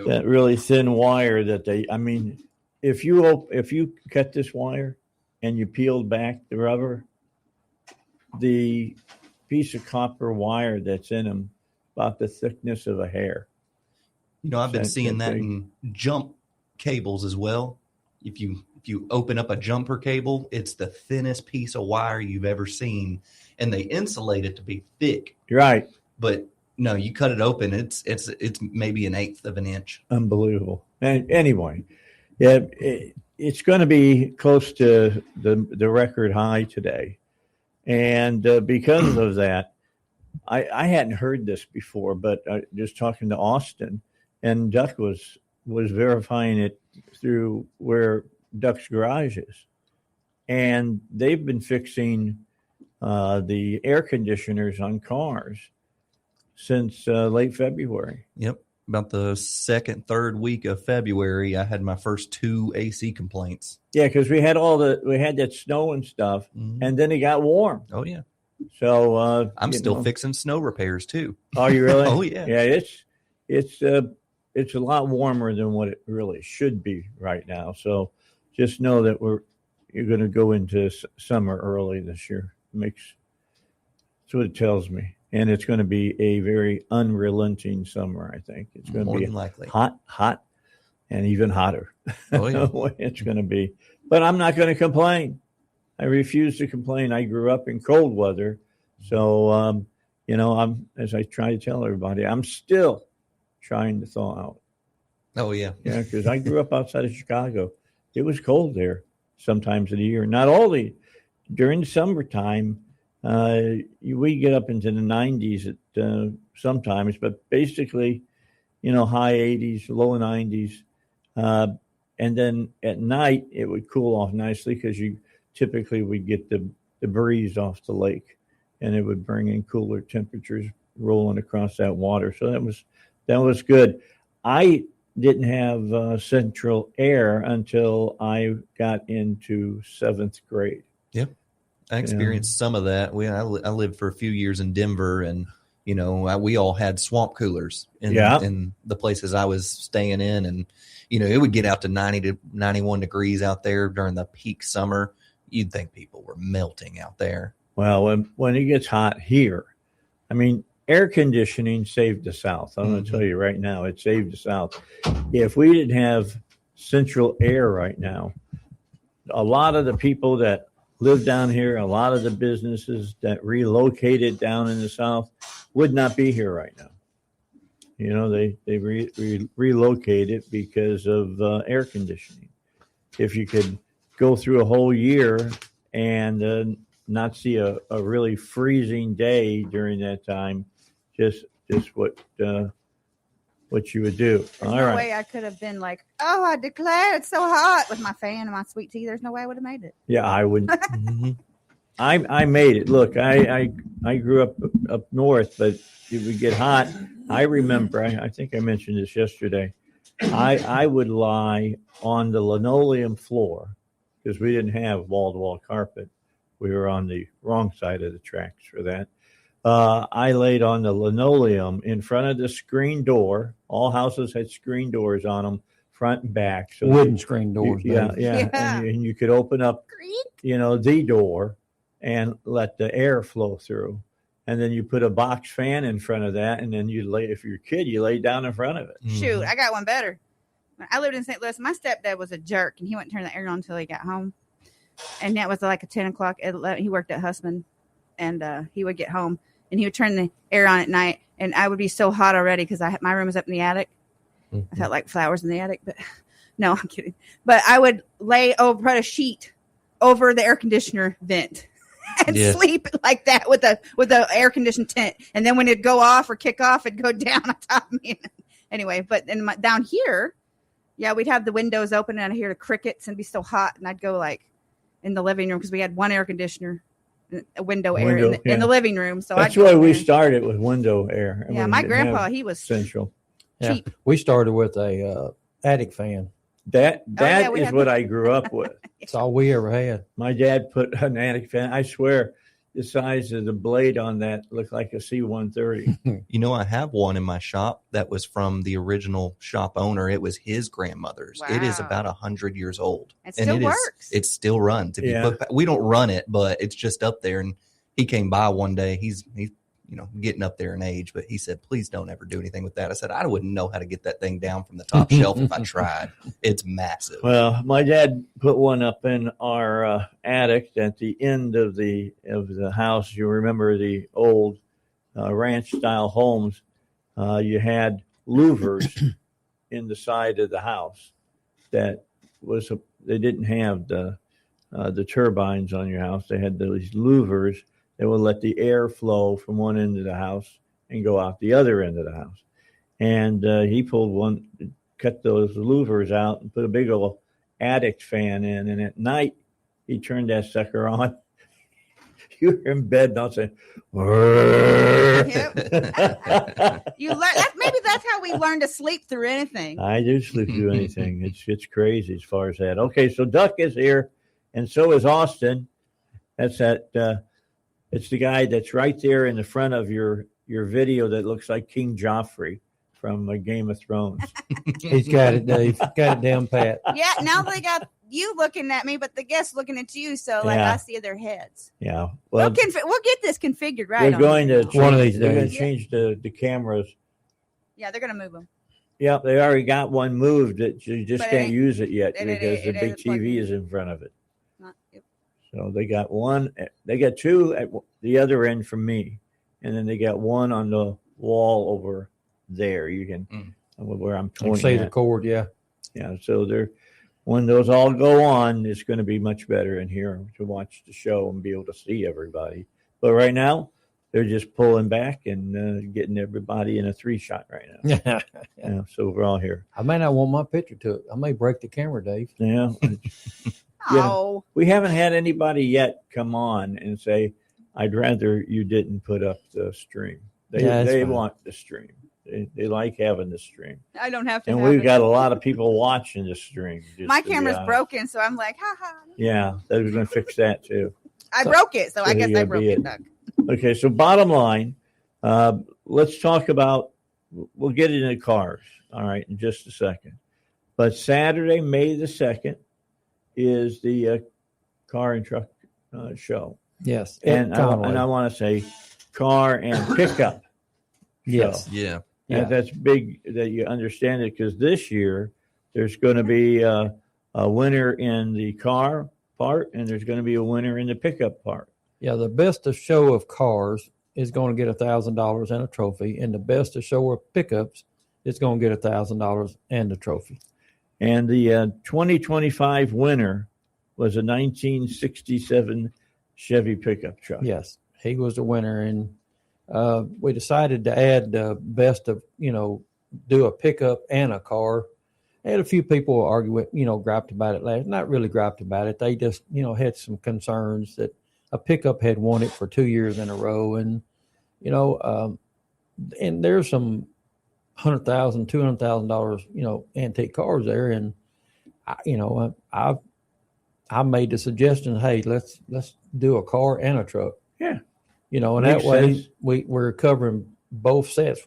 true. That really thin wire that if you cut this wire and you peeled back the rubber, the piece of copper wire that's in them about the thickness of a hair. I've been seeing that in jump cables as well. If you open up a jumper cable, it's the thinnest piece of wire you've ever seen, and they insulate it to be thick. Right. But no, you cut it open, it's maybe 1/8 of an inch. Unbelievable. And anyway, yeah, it's going to be close to the record high today. And because of that, I hadn't heard this before, but just talking to Austin, and Duck was verifying it through where Duck's garage is. And they've been fixing the air conditioners on cars since late February. Yep. About the second, third week of February, I had my first 2 AC complaints. Yeah, because we had that snow and stuff, and then it got warm. Oh yeah. So I'm still fixing snow repairs too. Are you really? Oh yeah. Yeah, it's a lot warmer than what it really should be right now. So just know that you're going to go into summer early this year. That's what it tells me. And it's going to be a very unrelenting summer, I think. It's going to be likely. hot, and even hotter. Oh, yeah. It's going to be. But I'm not going to complain. I refuse to complain. I grew up in cold weather. So, as I try to tell everybody, I'm still trying to thaw out. Oh, yeah. Yeah, because I grew up outside of Chicago. It was cold there sometimes of the year. Not all during the summertime. We get up into the 90s at sometimes, but basically, high 80s, low 90s. And then at night, it would cool off nicely because you typically would get the breeze off the lake, and it would bring in cooler temperatures rolling across that water. So that was good. I didn't have central air until I got into 7th grade. Yep. I experienced some of that. I lived for a few years in Denver, and we all had swamp coolers in the places I was staying in, and it would get out to 90 to 91 degrees out there during the peak summer. You'd think people were melting out there. Well, when it gets hot here, air conditioning saved the South. I'm going to tell you right now, it saved the South. If we didn't have central air right now, a lot of the people that live down here, a lot of the businesses that relocated down in the South would not be here right now. They relocated because of air conditioning. If you could go through a whole year and not see a really freezing day during that time, just what you would do. There's no way I could have been like, oh, I declare it's so hot with my fan and my sweet tea. There's no way I would have made it. Yeah, I wouldn't. I made it. Look, I grew up north, but it would get hot. I remember, I think I mentioned this yesterday. I would lie on the linoleum floor because we didn't have wall-to-wall carpet. We were on the wrong side of the tracks for that. I laid on the linoleum in front of the screen door. All houses had screen doors on them, front and back. So wooden screen doors. Yeah. And you could open up, the door and let the air flow through. And then you put a box fan in front of that, and then if you're a kid, you lay down in front of it. Shoot, I got one better. When I lived in St. Louis, my stepdad was a jerk, and he wouldn't turn the air on until he got home. And that was like a 10 o'clock. He worked at Hussman, and he would get home, and he would turn the air on at night, and I would be so hot already because my room was up in the attic. I felt like flowers in the attic, but no, I'm kidding. But I would put a sheet over the air conditioner vent and sleep like that with the air conditioned tent. And then when it'd go off or kick off, it'd go down on top of me. Anyway, but down here, we'd have the windows open, and I'd hear the crickets and be so hot, and I'd go like in the living room because we had one air conditioner, a window air in the living room. So that's why we started with window air. Yeah, my grandpa, he was central. Cheap. Yeah, we started with a attic fan. That is what I grew up with. That's all we ever had. My dad put an attic fan. I swear, the size of the blade on that looked like a C-130. You know, I have one in my shop that was from the original shop owner. It was his grandmother's. Wow. It is about 100 years old. It still works. It still runs. If you we don't run it, but it's just up there. And he came by one day. He's getting up there in age, but he said, please don't ever do anything with that. I said, I wouldn't know how to get that thing down from the top shelf if I tried. It's massive. Well, my dad put one up in our attic at the end of the house. You remember the old ranch style homes. You had louvers in the side of the house that they didn't have the turbines on your house. They had these louvers that would let the air flow from one end of the house and go out the other end of the house. And he pulled one, cut those louvers out and put a big old attic fan in. And at night, he turned that sucker on. You were in bed and I'll say, Yep. Maybe that's how we learn to sleep through anything. I do sleep through anything. It's crazy as far as that. Okay, so Duck is here, and so is Austin. That's that. It's the guy that's right there in the front of your video that looks like King Joffrey from Game of Thrones. He's got it, Dave. Got it down pat. Yeah, now they got you looking at me, but the guests looking at you, so I see their heads. Yeah, well, we'll get this configured right. They're going to one of these days. They're going to change the cameras. Yeah, they're going to move them. Yeah, they already got one moved. That you just can't use it yet because the big TV is in front of it. So they got one. They got two at the other end from me, and then they got one on the wall over there. You can where I'm pointing. See the cord, yeah. Yeah. So when those all go on, it's going to be much better in here to watch the show and be able to see everybody. But right now, they're just pulling back and getting everybody in a 3-shot right now. Yeah. So we're all here. I may not want my picture to it. I may break the camera, Dave. Yeah. Oh, we haven't had anybody yet come on and say, I'd rather you didn't put up the stream. They want the stream. They like having the stream. I don't have to. And we've got a lot of people watching the stream. My camera's broken, so I'm like, ha ha. Yeah, they're going to fix that too. I broke it, so I guess I broke it, Doug. Okay, so bottom line, let's talk about, we'll get into cars, all right, in just a second. But Saturday, May the 2nd, is the car and truck show. Yes. And I want to say car and pickup yes. show. Yeah. And that's big that you understand it, because this year there's going to be a winner in the car part and there's going to be a winner in the pickup part. Yeah, the best of show of cars is going to get $1,000 and a trophy, and the best of show of pickups is going to get $1,000 and a trophy. And the 2025 winner was a 1967 Chevy pickup truck. Yes, he was the winner, and we decided to add the best of, do a pickup and a car. I had a few people argue with, griped about it not really griped about it. They just, had some concerns that a pickup had won it for 2 years in a row. And, and there's some $100,000, $200,000, antique cars there. And, I made the suggestion, hey, let's do a car and a truck. Yeah. And makes that way sense. We're covering both sets.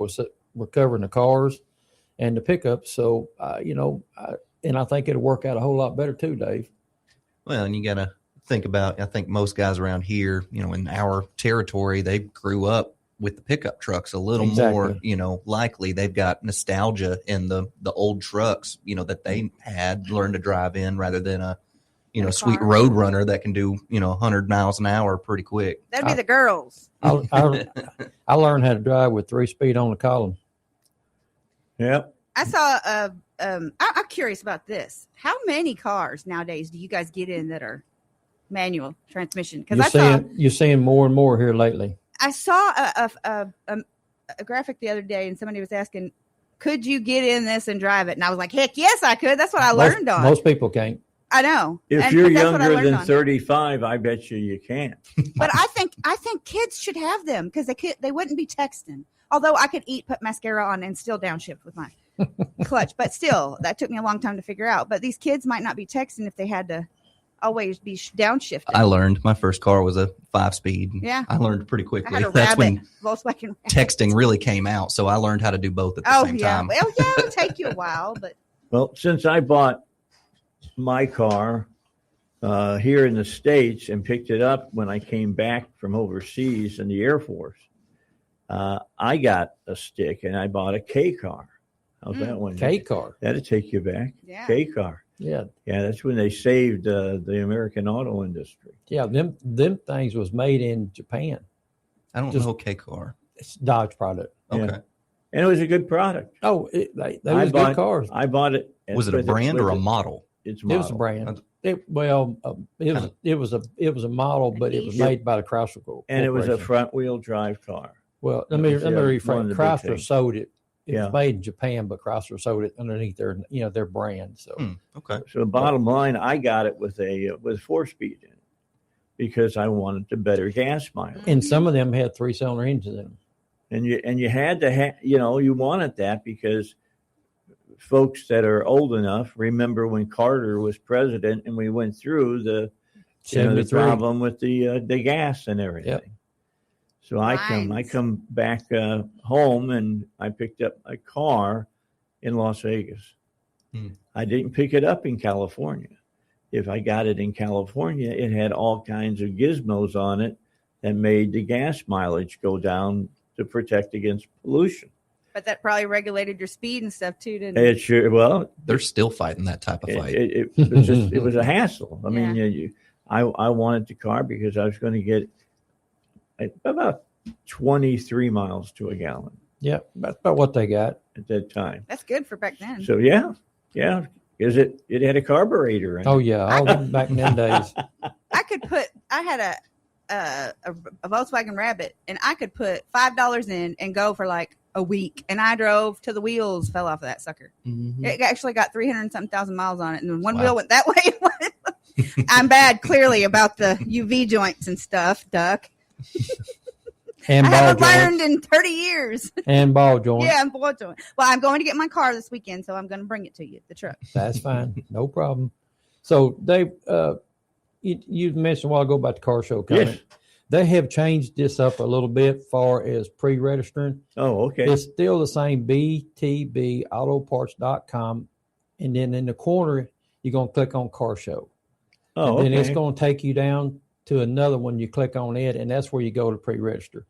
We're covering the cars and the pickups. So, and I think it'll work out a whole lot better too, Dave. Well, and you got to think about, I think most guys around here, in our territory, they grew up with the pickup trucks a little more, likely they've got nostalgia in the old trucks, that they had learned to drive in rather than a sweet road runner that can do, 100 miles an hour pretty quick. That'd be the girls. I learned how to drive with 3-speed on the column. Yep. I saw, I'm curious about this. How many cars nowadays do you guys get in that are manual transmission? Because you're seeing more and more here lately. I saw a graphic the other day, and somebody was asking, could you get in this and drive it? And I was like, heck yes, I could. That's what I learned on. Most people can't. I know. If you're younger than 35, I bet you can't. But I think kids should have them because they wouldn't be texting. Although I could put mascara on and still downshift with my clutch. But still, that took me a long time to figure out. But these kids might not be texting if they had to always be downshifted. I learned my first car was a 5-speed. Yeah. I learned pretty quickly. I had a That's when Volkswagen Rabbit. texting really came out. So I learned how to do both at the same time. Well, yeah, it'll take you a while, but. Well, since I bought my car here in the States and picked it up when I came back from overseas in the Air Force, I got a stick and I bought a K car. How's that one? K car. That'll take you back. Yeah. K car. Yeah. Yeah, that's when they saved the American auto industry. Yeah, them things was made in Japan. I don't know K car. It's Dodge product. Okay. Yeah. And it was a good product. Oh, they was good cars. I bought it. Was it a brand or a model? It's a model. It was a brand. It was a model, but it was made by the Chrysler Corporation. And it was a front wheel drive car. Well, let me rephrase. Chrysler sold it. It Yeah. was made in Japan, but Chrysler sold it underneath their brand. So Okay. So the bottom line, I got it with a 4-speed in it because I wanted the better gas mileage. and some of them had 3-cylinder engines in them. And you had to you wanted that because folks that are old enough remember when Carter was president and we went through the 73. problem with the gas and everything. Yep. So I come back home and I picked up a car in Las Vegas. I didn't pick it up in California. If I got it in California, it had all kinds of gizmos on it that made the gas mileage go down to protect against pollution. But that probably regulated your speed and stuff too, didn't it? It sure, well, They're still fighting that type of fight. it was a hassle. I mean, I wanted the car because I was going to get about 23 miles to a gallon. Yeah, that's about what they got At that time. That's good for back then. So yeah, because it had a carburetor in it. Oh yeah, all them back in them days. I had a Volkswagen Rabbit, and I could put $5 in and go for like a week, and I drove till the wheels fell off of that sucker. Mm-hmm. It actually got 300-something thousand miles on it, and one wheel went that way. I'm bad, clearly, about the UV joints and stuff, Duck. And I ball haven't learned joints. in 30 years. And ball joints. Yeah, and ball joint. Well, I'm going to get my car this weekend, so I'm going to bring it to you, the truck. That's fine. No problem. So, Dave, you mentioned a while ago about the car show coming. Yes. They have changed this up a little bit far as pre-registering. Oh, okay. It's still the same, btbautoparts.com. And then in the corner, you're going to click on car show. Oh, and okay. then it's going to take you down to another one. You click on it, and that's where you go to pre-register.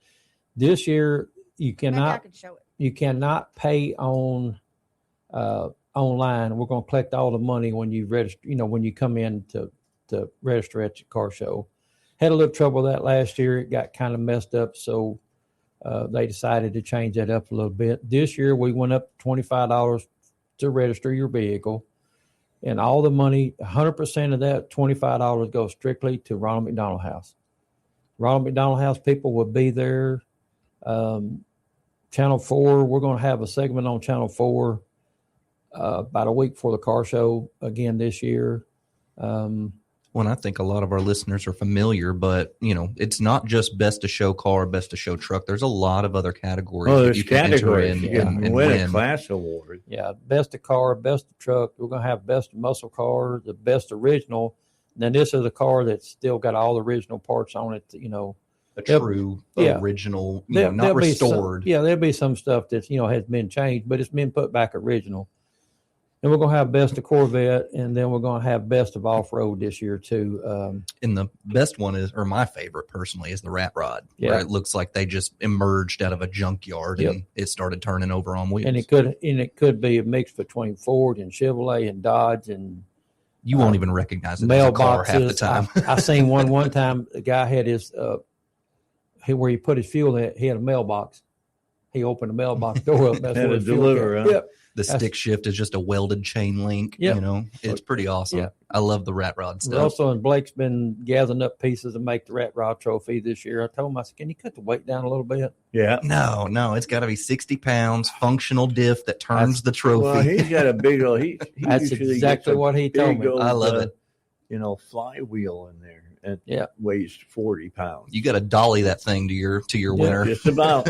This year, you Maybe I cannot could show it. you cannot pay on online. We're going to collect all the money when you register. When you come in to register at your car show. Had a little trouble with that last year. It got kind of messed up, so they decided to change that up a little bit. This year, we went up $25 to register your vehicle, and all the money, 100% of that $25 goes strictly to Ronald McDonald House. Ronald McDonald House people will be there. Channel 4, we're going to have a segment on Channel 4 about a week before the car show again this year. Well, I think a lot of our listeners are familiar, but it's not just best to show car, best to show truck. There's a lot of other categories that there's you can categories. enter in You can and win a class award. Yeah, best of car, best of truck. We're going to have best of muscle car, the best original. Then this is a car that's still got all the original parts on it. A true original, not restored. There'll be some stuff that has been changed, but it's been put back original. And we're going to have best of Corvette, and then we're going to have best of off-road this year, too. And the best one is, or my favorite personally, is the Rat Rod. Yeah. Where it looks like they just emerged out of a junkyard and it started turning over on wheels. And it could be a mix between Ford and Chevrolet and Dodge and you won't even recognize it as a car half the time. I seen one time the guy had his where he put his fuel in, he had a mailbox. He opened the mailbox door up. That's Had where a his fuel deliver, came. huh? Yep. The stick shift is just a welded chain link. Yep. It's pretty awesome. Yeah. I love the Rat Rod stuff. Russell and Blake's been gathering up pieces to make the Rat Rod trophy this year. I told him, I said, can you cut the weight down a little bit? Yeah. No, it's got to be 60 pounds, functional diff that turns the trophy. Well, he's got a big old. That's exactly what he told me. I love it. Flywheel in there. And weighs 40 pounds. You got to dolly that thing to your winner. Just about.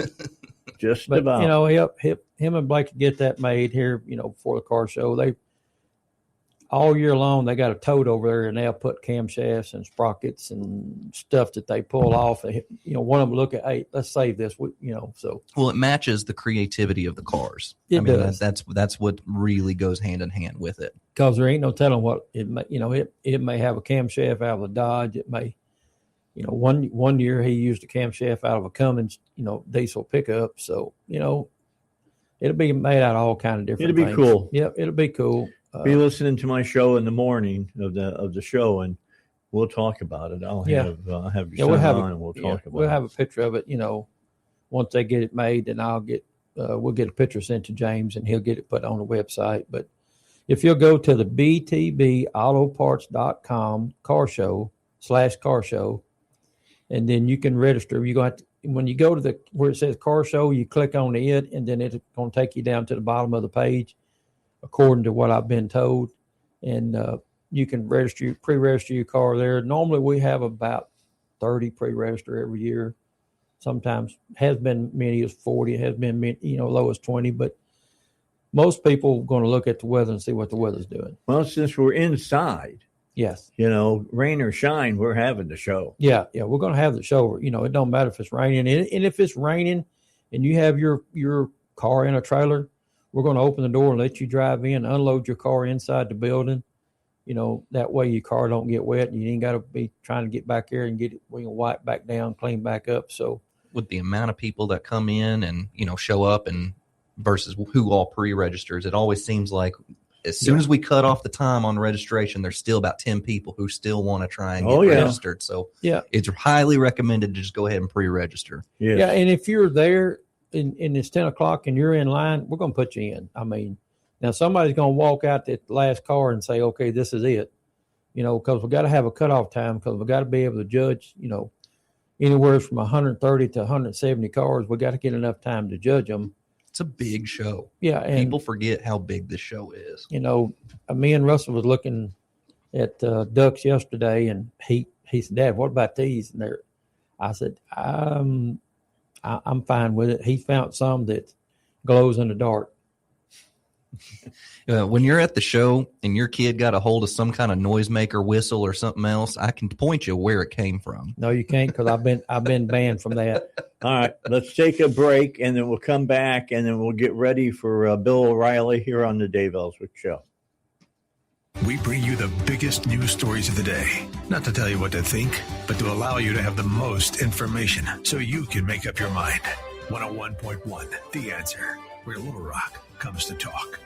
But, him and Blake could get that made here, before the car show. all year long, they got a tote over there, and they'll put camshafts and sprockets and stuff that they pull off. One of them look at, hey, let's save this. So well, it matches the creativity of the cars. It does. That's what really goes hand in hand with it. Because there ain't no telling what it may. It may have a camshaft out of a Dodge. It may, one year he used a camshaft out of a Cummins, diesel pickup. So it'll be made out of all kind of different. It'll be cool. Yep, it'll be cool. Be listening to my show in the morning of the show, and we'll talk about it. I'll have your son on, and we'll talk about it. We'll have a picture of it. Once they get it made, then we'll get a picture sent to James, and he'll get it put on the website. But if you'll go to the btbautoparts.com car show /car and then you can register. When you go to where it says car show, you click on it, and then it's going to take you down to the bottom of the page, according to what I've been told. And you can pre-register your car there. Normally we have about 30 pre-register every year. Sometimes has been many as 40, has been low as 20, but most people are going to look at the weather and see what the weather's doing. Well, since we're inside, yes, rain or shine, we're having the show. Yeah, we're going to have the show. It don't matter if it's raining, and if it's raining and you have your car in a trailer, we're going to open the door and let you drive in, unload your car inside the building. That way your car don't get wet, and you ain't got to be trying to get back there and get it. We can wipe back down, clean back up. So with the amount of people that come in and show up, and versus who all pre-registers, it always seems like as soon as we cut off the time on registration, there's still about 10 people who still want to try and get registered. So it's highly recommended to just go ahead and pre-register. Yes. Yeah, and if you're there and it's 10 o'clock and you're in line, we're going to put you in. I mean, now somebody's going to walk out that last car and say, okay, this is it, because we got to have a cutoff time, because we got to be able to judge, anywhere from 130 to 170 cars. We got to get enough time to judge them. It's a big show. Yeah. And people forget how big this show is. Me and Russell was looking at ducks yesterday, and he said, Dad, what about these? And I said, I'm fine with it. He found some that glows in the dark. When you're at the show and your kid got a hold of some kind of noisemaker whistle or something else, I can point you where it came from. No, you can't, because I've been banned from that. All right, let's take a break, and then we'll come back, and then we'll get ready for Bill O'Reilly here on the Dave Ellswick Show. We bring you the biggest news stories of the day, not to tell you what to think, but to allow you to have the most information so you can make up your mind. 101.1, The Answer, where Little Rock comes to talk.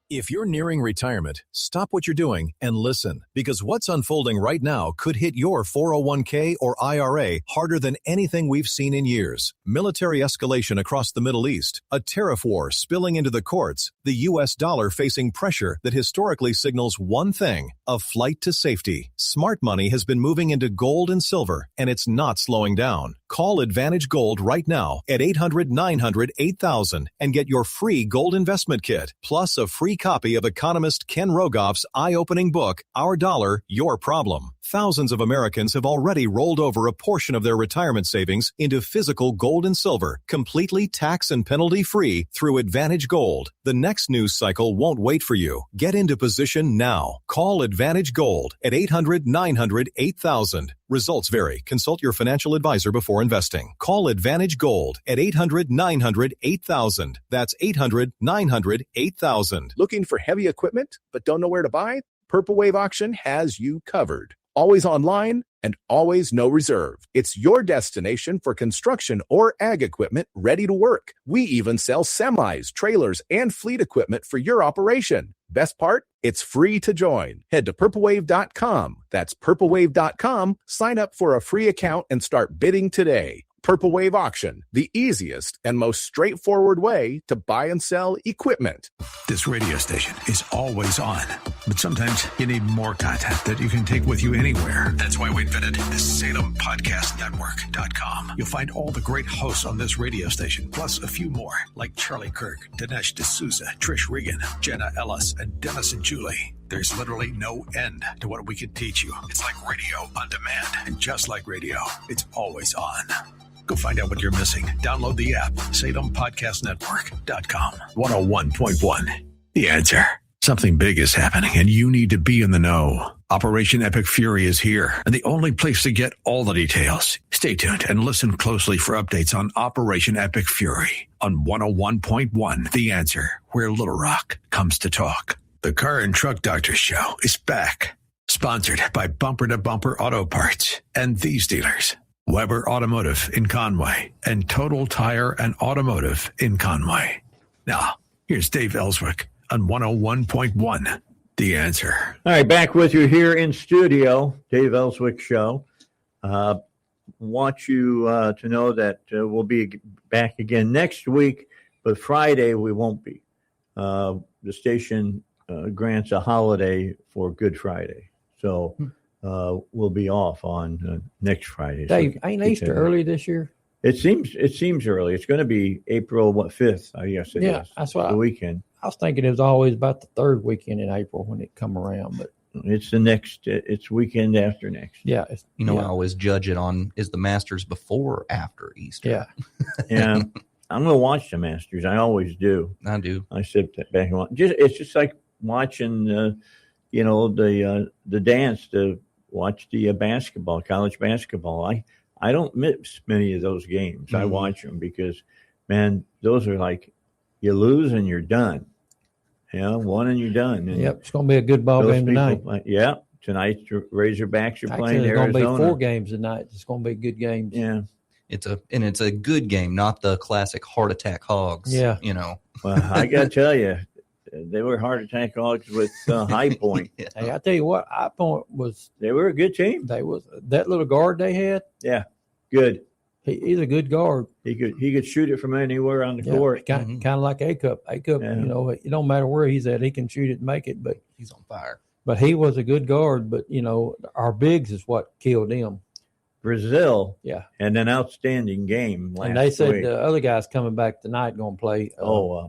If you're nearing retirement, stop what you're doing and listen, because what's unfolding right now could hit your 401k or IRA harder than anything we've seen in years. Military escalation across the Middle East, a tariff war spilling into the courts, the U.S. dollar facing pressure that historically signals one thing: a flight to safety. Smart money has been moving into gold and silver, and it's not slowing down. Call Advantage Gold right now at 800-900-8000 and get your free gold investment kit, plus a free copy of economist Ken Rogoff's eye-opening book, Our Dollar, Your Problem. Thousands of Americans have already rolled over a portion of their retirement savings into physical gold and silver, completely tax and penalty-free through Advantage Gold. The next news cycle won't wait for you. Get into position now. Call Advantage Gold at 800-900-8000. Results vary. Consult your financial advisor before investing. Call Advantage Gold at 800-900-8000. That's 800-900-8000. Looking for heavy equipment but don't know where to buy? Purple Wave Auction has you covered. Always online and always no reserve. It's your destination for construction or ag equipment ready to work. We even sell semis, trailers, and fleet equipment for your operation. Best part? It's free to join. Head to purplewave.com. That's purplewave.com. Sign up for a free account and start bidding today. Purple Wave Auction, the easiest and most straightforward way to buy and sell equipment. This radio station is always on, but sometimes you need more content that you can take with you anywhere. That's why we invented the Salem Podcast Network.com. You'll find all the great hosts on this radio station, plus a few more, like Charlie Kirk, Dinesh D'Souza, Trish Regan, Jenna Ellis, and Dennis and Julie. There's literally no end to what we can teach you. It's like radio on demand, and just like radio, it's always on. Go find out what you're missing. Download the app, SalemPodcastNetwork.com. 101.1, The answer. Something big is happening, and you need to be in the know. Operation Epic Fury is here, and the only place to get all the details. Stay tuned and listen closely for updates on Operation Epic Fury on 101.1 The Answer, where Little Rock comes to talk. The Car and Truck Doctor Show is back. Sponsored by Bumper to Bumper Auto Parts and these dealers. Weber Automotive in Conway and Total Tire and Automotive in Conway. Now, here's Dave Ellswick on 101.1 The Answer. All right, back with you here in studio, Dave Ellswick Show. Want you to know that we'll be back again next week, but Friday we won't be. The station grants a holiday for Good Friday, so we'll be off on next Friday. Dave, ain't Easter early this year? It seems early. It's going to be April 5th. I guess it is. That's what the weekend. I was thinking it was always about the third weekend in April when it come around, but it's the next. It's weekend after next. Yeah, I always judge it on is the Masters before or after Easter. Yeah, yeah. I'm going to watch the Masters. I always do. I do. I sit back and watch. It's just like watching, the dance. To watch the basketball, college basketball. I don't miss many of those games. I watch them because, man, those are like you lose and you're done. One and you're done. And it's going to be a good ball game tonight. Tonight Razorbacks are playing Arizona. It's going to be 4 games tonight. It's going to be good games. Yeah. It's a good game, not the classic heart attack Hogs. Yeah. Well, I got to tell you, they were heart attack Hogs with High Point. Yeah. Hey, I tell you what, High Point they were a good team. They was that little guard they had. Yeah, good. He's a good guard. He could shoot it from anywhere on the court. Kind of like A-Cup. A-Cup, it don't matter where he's at, he can shoot it and make it. But he's on fire. But he was a good guard. But our bigs is what killed him. Brazil, and an outstanding game last week. And they said the other guy's coming back tonight, going to play.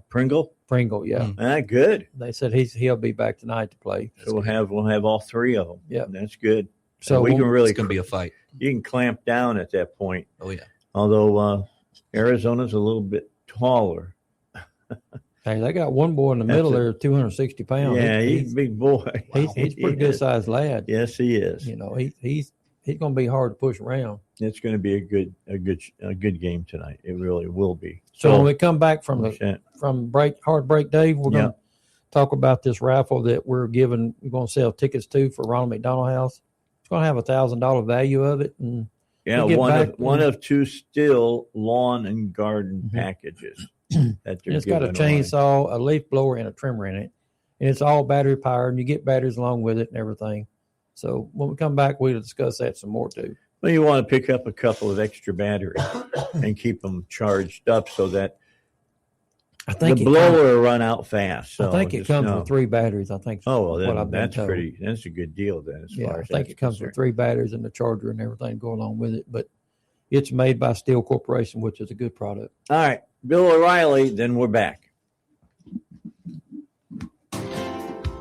Pringle. Pringle, yeah. Good. They said he'll be back tonight to play. So we'll have all 3 of them. Yeah, that's good. So we can really. It's going to be a fight. You can clamp down at that point. Oh yeah. Although Arizona's a little bit taller. Hey, they got one boy in the middle there, 260 pounds. Yeah, he's a big boy. He's a pretty good sized lad. Yes, he is. He's going to be hard to push around. It's going to be a good game tonight. It really will be. So when we come back from hard break, Dave, we're going to talk about this raffle that we're going to sell tickets to for Ronald McDonald House. It's going to have $1,000 value of it, and one of 2 still lawn and garden packages. That it's got a chainsaw, a leaf blower, and a trimmer in it, and it's all battery powered, and you get batteries along with it and everything. So when we come back, we'll discuss that some more too. Well, you want to pick up a couple of extra batteries and keep them charged up so that the blower will run out fast. So I think it comes with 3 batteries. I think. Oh, well, that's a good deal then. I think it comes with 3 batteries and the charger and everything go along with it. But it's made by Steel Corporation, which is a good product. All right, Bill O'Reilly. Then we're back.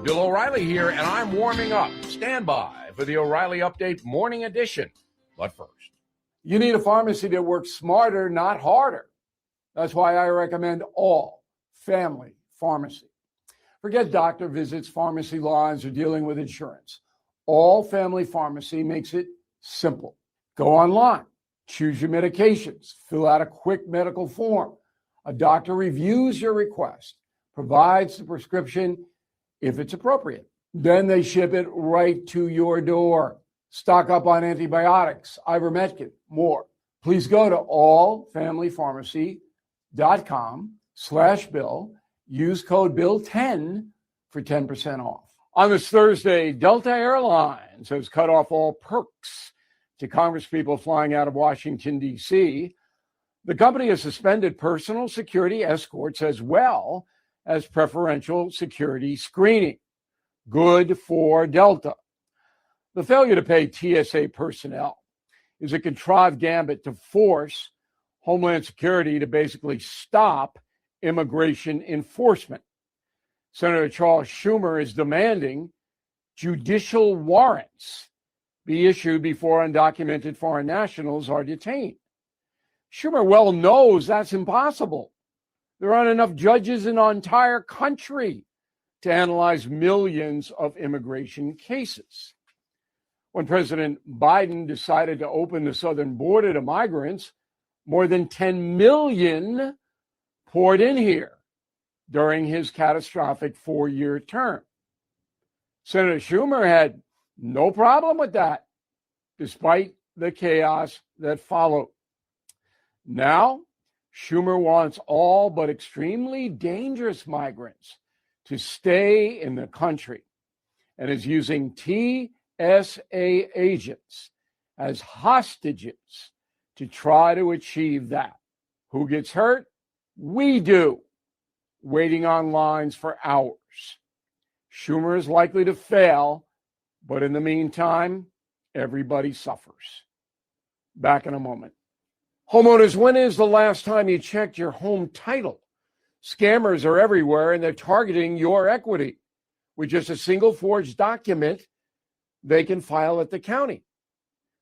Bill O'Reilly here, and I'm warming up. Stand by for the O'Reilly Update Morning Edition. But first, you need a pharmacy that works smarter, not harder. That's why I recommend All Family Pharmacy. Forget doctor visits, pharmacy lines, or dealing with insurance. All Family Pharmacy makes it simple. Go online, choose your medications, fill out a quick medical form. A doctor reviews your request, provides the prescription if it's appropriate. Then they ship it right to your door. Stock up on antibiotics, ivermectin, more. Please go to allfamilypharmacy.com/Bill. Use code BILL10 for 10% off. On this Thursday, Delta Airlines has cut off all perks to congresspeople flying out of Washington, D.C. The company has suspended personal security escorts as well as preferential security screening. Good for Delta. The failure to pay TSA personnel is a contrived gambit to force Homeland Security to basically stop immigration enforcement. Senator Charles Schumer is demanding judicial warrants be issued before undocumented foreign nationals are detained. Schumer well knows that's impossible. There aren't enough judges in our entire country. to analyze millions of immigration cases. When President Biden decided to open the southern border to migrants, more than 10 million poured in here during his catastrophic 4-year term. Senator Schumer had no problem with that, despite the chaos that followed. Now, Schumer wants all but extremely dangerous migrants to stay in the country and is using TSA agents as hostages to try to achieve that. Who gets hurt? We do, waiting on lines for hours. Schumer is likely to fail, but in the meantime, everybody suffers. Back in a moment. Homeowners, when is the last time you checked your home title? Scammers are everywhere, and they're targeting your equity. With just a single forged document, they can file at the county.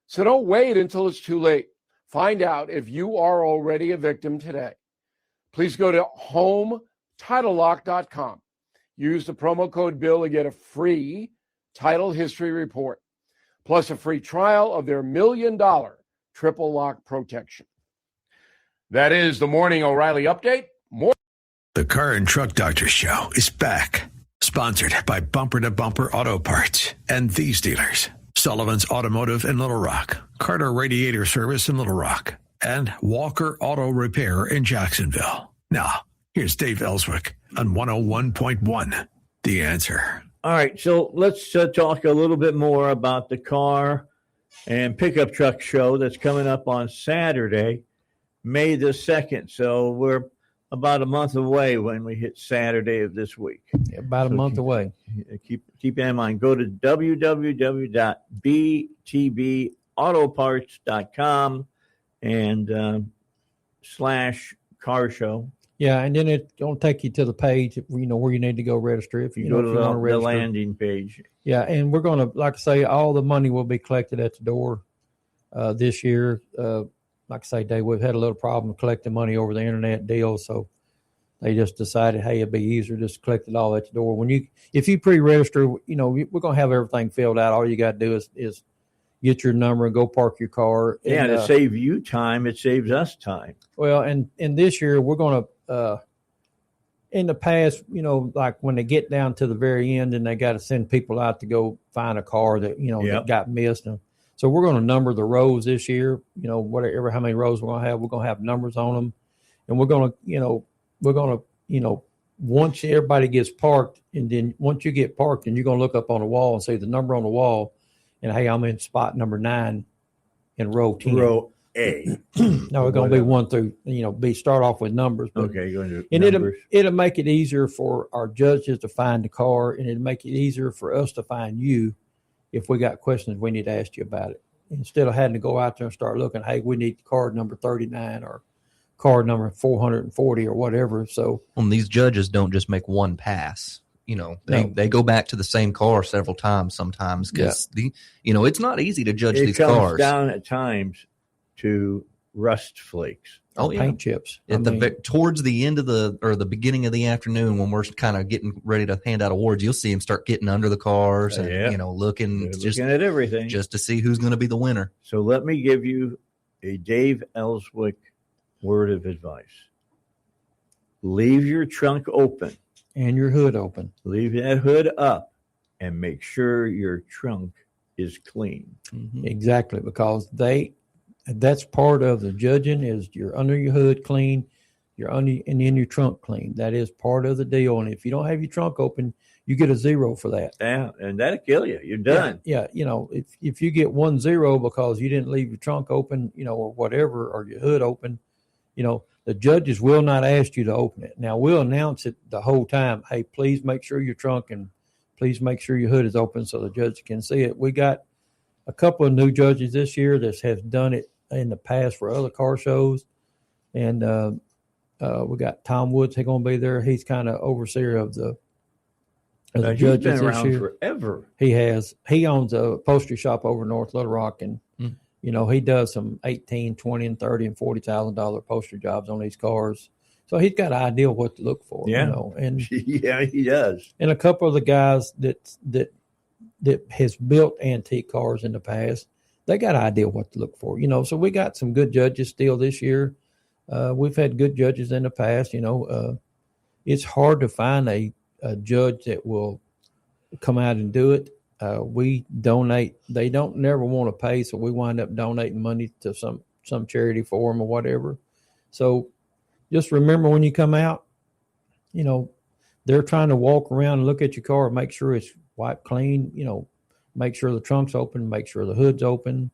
So don't wait until it's too late. Find out if you are already a victim today. Please go to HomeTitleLock.com. Use the promo code BILL to get a free title history report, plus a free trial of their $1 million triple lock protection. That is the Morning O'Reilly Update. The Car and Truck Doctor Show is back. Sponsored by Bumper to Bumper Auto Parts and these dealers. Sullivan's Automotive in Little Rock, Carter Radiator Service in Little Rock, and Walker Auto Repair in Jacksonville. Now, here's Dave Ellswick on 101.1, The Answer. All right, so let's talk a little bit more about the car and pickup truck show that's coming up on Saturday, May the 2nd. So we're about a month away when we hit Saturday of this week. Yeah, about a month away. Keep that in mind. Go to www.btbautoparts.com and /car show. Yeah, and then it's going to take you to the page, where you need to go register. If you go to the landing page. Yeah, and we're going to, like I say, all the money will be collected at the door this year. Like I say, Dave, we've had a little problem collecting money over the internet deal, so they just decided, hey, it'd be easier just to collect it all at the door. If you pre-register, we're going to have everything filled out. All you got to do is get your number and go park your car. Yeah, and to save you time, it saves us time. Well, and this year we're going to, in the past, like when they get down to the very end and they got to send people out to go find a car that, that got missed. So we're going to number the rows this year, whatever, how many rows we're going to have numbers on them. And we're going to, once everybody gets parked, and then once you get parked, and you're going to look up on the wall and see the number on the wall, and hey, I'm in spot number 9 in row 10. Row A. No, we're going to be 1 through, start off with numbers. But, okay, going to and numbers. It'll make it easier for our judges to find the car, and it'll make it easier for us to find you if we got questions we need to ask you about it. Instead of having to go out there and start looking, hey, we need card number 39 or card number 440 or whatever. So these judges don't just make one pass. They go back to the same car several times sometimes because it's not easy to judge these cars. It comes down at times to rust flakes. Paint chips. Towards the end of the beginning of the afternoon, when we're kind of getting ready to hand out awards, you'll see them start getting under the cars and looking at everything just to see who's going to be the winner. So let me give you a Dave Ellswick word of advice. Leave your trunk open and your hood open. Leave that hood up and make sure your trunk is clean. Mm-hmm. Exactly, because that's part of the judging is you're under your hood clean, you're under and in your trunk clean. That is part of the deal. And if you don't have your trunk open, you get a 0 for that. Yeah, and that'll kill you. You're done. Yeah. If you get 1-0 because you didn't leave your trunk open, or whatever, or your hood open, the judges will not ask you to open it. Now we'll announce it the whole time. Hey, please make sure your trunk and please make sure your hood is open so the judge can see it. We got a couple of new judges this year that have done it in the past for other car shows, and we got Tom Woods. He's going to be there. He's kind of overseer of the judges been around this year. Forever. He has. He owns a upholstery shop over in North Little Rock, and he does some $18,000, $20,000, and $30,000 and $40,000 upholstery jobs on these cars. So he's got an idea what to look for. Yeah. You know, and Yeah, he does. and a couple of the guys that has built antique cars in the past, they got an idea what to look for. You know, so we got some good judges still this year. We've had good judges in the past. You know, it's hard to find a judge that will come out and do it. We donate. They don't never want to pay, so we wind up donating money to some charity for them or whatever. So just remember when you come out, you know, they're trying to walk around and look at your car and make sure it's wiped clean. You know, make sure the trunk's open, make sure the hood's open.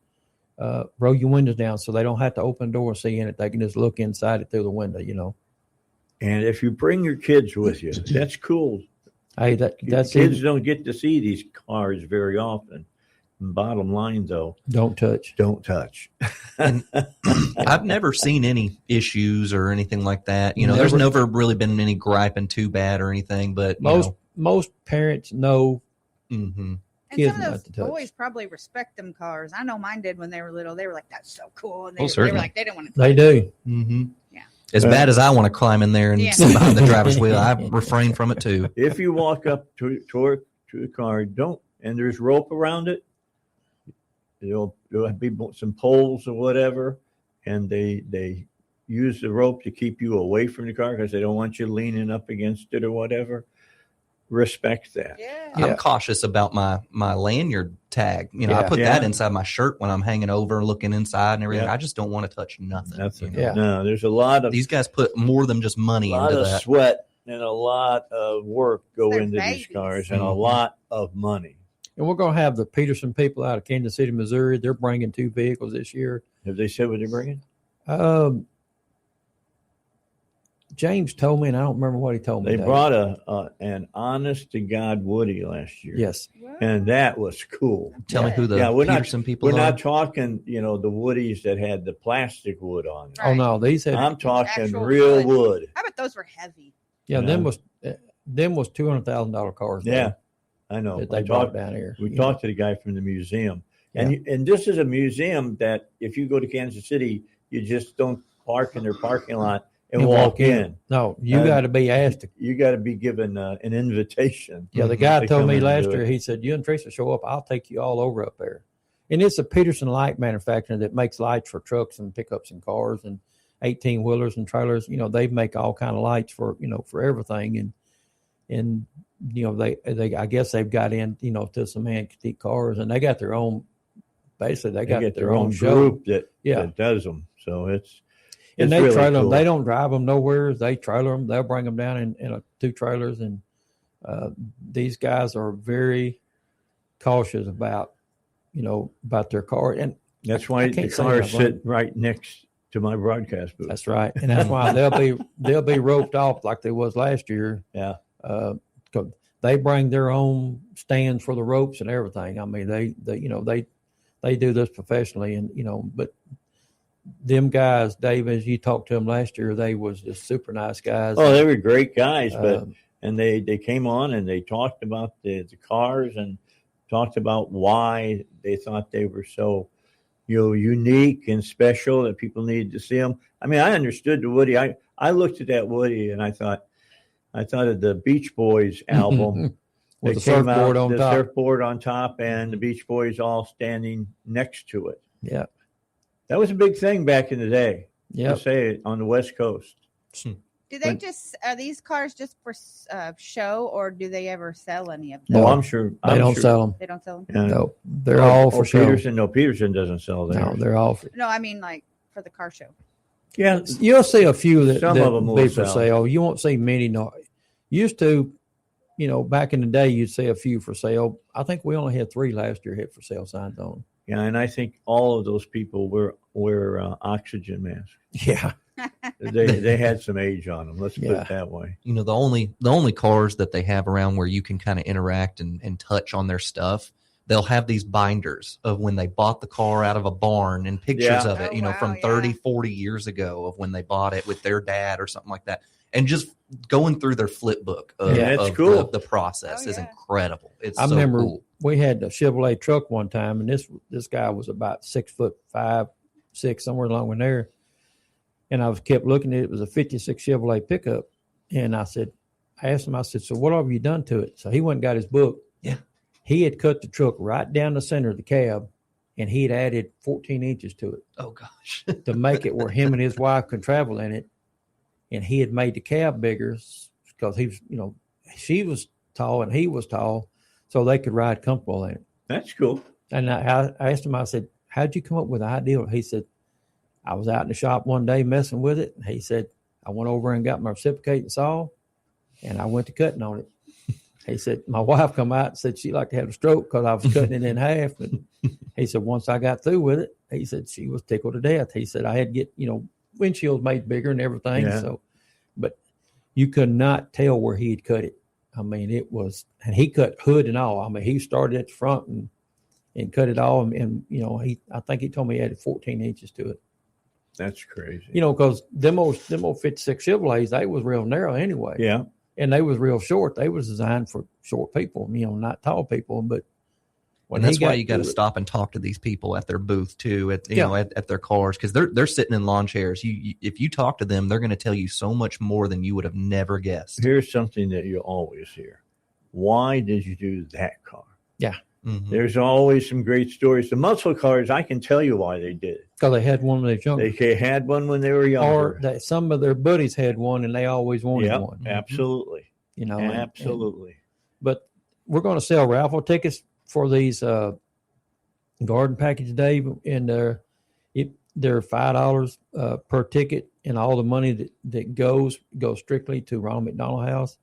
Roll your windows down so they don't have to open the door and see in it. They can just look inside it through the window, you know. And if you bring your kids with you, that's cool. Hey, that's kids it. don't get to see these cars very often. Bottom line, though, Don't touch. don't touch. And I've never seen any issues or anything like that. You know, there's never really been any griping too bad or anything. But Most parents know. Mm-hmm. And Kids some of not to those touch. boys probably respect them cars. I know mine did when they were little. They were like, "That's so cool," and they, Oh, they certainly. were like, "They didn't want to." They do. Mm-hmm. Yeah. As bad as I want to climb in there and Yeah. sit behind the driver's wheel, I refrain from it too. If you walk up to the car, and there's rope around it, there'll be some poles or whatever, and they use the rope to keep you away from the car because they don't want you leaning up against it or whatever. Respect that. Yeah. I'm cautious about my lanyard tag. You know, I Yeah. put that Yeah. inside my shirt when I'm hanging over, looking inside and everything. Yeah. I just don't want to touch nothing. Nothing. You know? Yeah. No, there's a lot of These guys put more than just money into that. sweat and a lot of work go They're into these babies. cars and a Mhm. lot of money. And we're going to have the Peterson people out of Kansas City, Missouri. They're bringing 2 vehicles this year. Have they said what they're bringing? James told me, and I don't remember what he told me. They Dave. brought an honest to God Woody last year. Yes. And that was cool. Tell me who the we're Peterson people We're are. not talking, the Woodies that had the plastic wood on it. Oh no, these had. I'm talking Actual real wood. wood. I bet those were heavy. Yeah, Yeah. them was $200,000 cars. Yeah, I know. that they I brought talked, down here. we you talked to the guy from the museum. And this is a museum that if you go to Kansas City, you just don't park in their parking lot and walk in. No, you got to be asked to. You got to be given an invitation. Yeah, the guy to told come me in and last do year. it. He said, "You and Teresa show up. I'll take you all over up there." And it's a Peterson light manufacturer that makes lights for trucks and pickups and cars and 18-wheelers and trailers. You know, they make all kind of lights for for everything. And they I guess they've got in to some antique cars, and they got their own. Basically, they got their own show. group that does them. So it's And they really trailer them. cool. They don't drive them nowhere. They trailer them. They'll bring them down in 2 trailers. And these guys are very cautious about their car. And That's why I the can't say cars that, sit right next to my broadcast booth. that's right. And that's why they'll be roped off like they was last year. Yeah. 'Cause they bring their own stands for the ropes and everything. I mean, they do this professionally, and but them guys, Dave, as you talked to them last year, they was just super nice guys. Oh, they were great guys, Uh, and they came on and they talked about the cars and talked about why they thought they were so unique and special that people needed to see them. I mean, I understood the Woody. I looked at that Woody and I thought of the Beach Boys album. With They the came surfboard out, on the top. surfboard on top, and the Beach Boys all standing next to it. Yeah. That was a big thing back in the day. Yeah. To say it on the West Coast. Do they are these cars just for show, or do they ever sell any of them? No, I'm sure They don't sell them. They don't sell them. Yeah. No, they're all for show. Peterson doesn't sell theirs. No, they're all for. No, I mean like for the car show. Yeah, You'll see a few that Some of them will be for sell. sale. You won't see many. No, used to, back in the day, you'd see a few for sale. I think we only had 3 last year hit for sale signs on them. yeah, and I think all of those people wear oxygen masks. Yeah. They had some age on them. Let's put Yeah. it that way. The only cars that they have around where you can kind of interact and touch on their stuff, they'll have these binders of when they bought the car out of a barn and pictures Yeah. of it, Oh, wow, from yeah. 30, 40 years ago of when they bought it with their dad or something like that. And just going through their flip book of, Yeah, that's of cool. the process Oh, is yeah. incredible. It's I so remember cool. we had a Chevrolet truck one time, and this guy was about 6'5", 6", somewhere along in there. And I kept looking at it. It was a 56 Chevrolet pickup. And I asked him, I said, so what have you done to it? So he went and got his book. Yeah. He had cut the truck right down the center of the cab, and he had added 14 inches to it. Oh, gosh. To make it where him and his wife could travel in it. And he had made the cab bigger because he was, she was tall and he was tall, so they could ride comfortable in it. That's cool. And I asked him, I said, how'd you come up with the idea? He said, I was out in the shop one day messing with it. And he said, I went over and got my reciprocating saw, and I went to cutting on it. He said, my wife come out and said she'd like to have a stroke because I was cutting it in half. And he said, once I got through with it, he said she was tickled to death. He said, I had to get, windshields made bigger and everything. Yeah. So, but you could not tell where he'd cut it. I mean, it was, and he cut hood and all. I mean, he started at the front and cut it all. And I think he told me he added 14 inches to it. That's crazy. Because them old 56 Chevrolets, they was real narrow anyway. Yeah. And they was real short. They was designed for short people, not tall people. But and that's why you got to stop and talk to these people at their booth too, at their cars, because they're sitting in lawn chairs. If you talk to them, they're going to tell you so much more than you would have never guessed. Here's something that you always hear: why did you do that car? Yeah, there's always some great stories. The muscle cars, I can tell you why they did it. Because they had one when they were younger. They had one when they were younger, or some of their buddies had one, and they always wanted one. Absolutely, absolutely. But we're going to sell raffle tickets for these garden package day, and they're $5 per ticket, and all the money that goes strictly to Ronald McDonald House.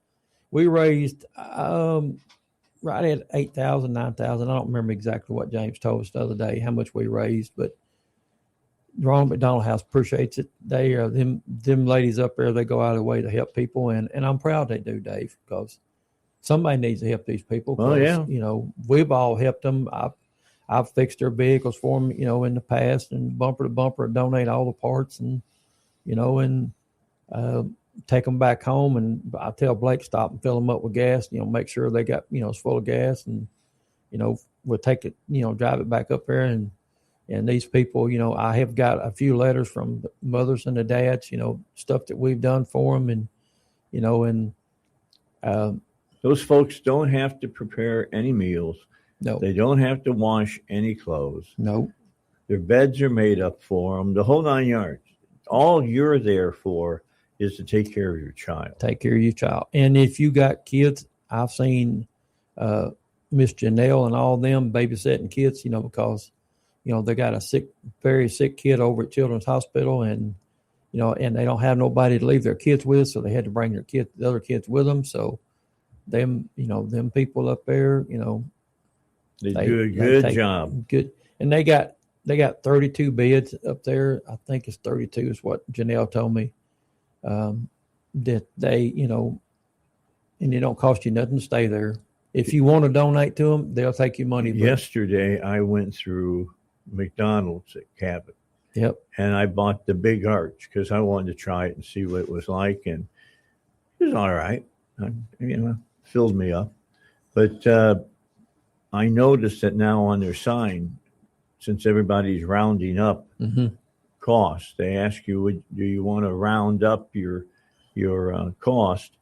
We raised right at 8,000, 9,000. I don't remember exactly what James told us the other day how much we raised, but Ronald McDonald House appreciates it. They are them ladies up there. They go out of the way to help people, and I'm proud they do, Dave, because somebody needs to help these people. Oh, yeah. We've all helped them. I've fixed their vehicles for them, in the past, and bumper to bumper, donate all the parts, and take them back home. And I tell Blake, stop and fill them up with gas. Make sure they got it's full of gas, and we'll take it, drive it back up there. And these people, I have got a few letters from the mothers and the dads, stuff that we've done for them, and those folks don't have to prepare any meals. No. They don't have to wash any clothes. No. Their beds are made up for them, the whole 9 yards. All you're there for is to take care of your child. Take care of your child. And if you got kids, I've seen Miss Janelle and all them babysitting kids, because, they got a very sick kid over at Children's Hospital, and, and they don't have nobody to leave their kids with, so they had to bring the other kids with them. So, them people up there, they do a good job. Good. And they got 32 beds up there. I think it's 32 is what Janelle told me. That they, and it don't cost you nothing to stay there. If you want to donate to them, they'll take your money. Yesterday, I went through McDonald's at Cabot. Yep. And I bought the big arch because I wanted to try it and see what it was like. And it was all right. Filled me up. But I noticed that now on their sign, since everybody's rounding up cost, they ask you, do you want to round up your cost?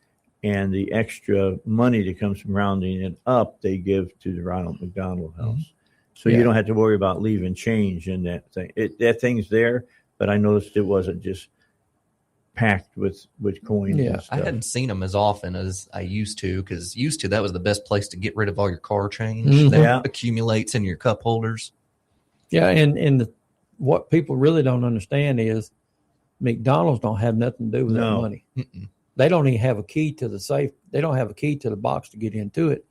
And the extra money that comes from rounding it up, they give to the Ronald McDonald House. So you don't have to worry about leaving change in that thing. That thing's there, but I noticed it wasn't just packed with coins. Yeah, and stuff. I hadn't seen them as often as I used to, because that was the best place to get rid of all your car change that accumulates in your cup holders. Yeah, and what people really don't understand is McDonald's don't have nothing to do with that money. Mm-mm. They don't even have a key to the safe. They don't have a key to the box to get into it.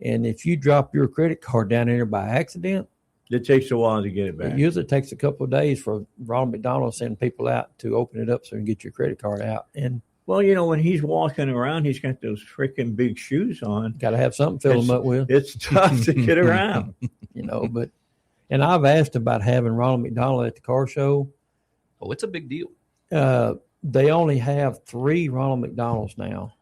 And if you drop your credit card down in there by accident, it takes a while to get it back. It usually takes a couple of days for Ronald McDonald to send people out to open it up so you can get your credit card out. And well, when he's walking around, he's got those freaking big shoes on. Got to have something to fill them up with. It's tough to get around, and I've asked about having Ronald McDonald at the car show. Oh, it's a big deal. They only have 3 Ronald McDonalds now,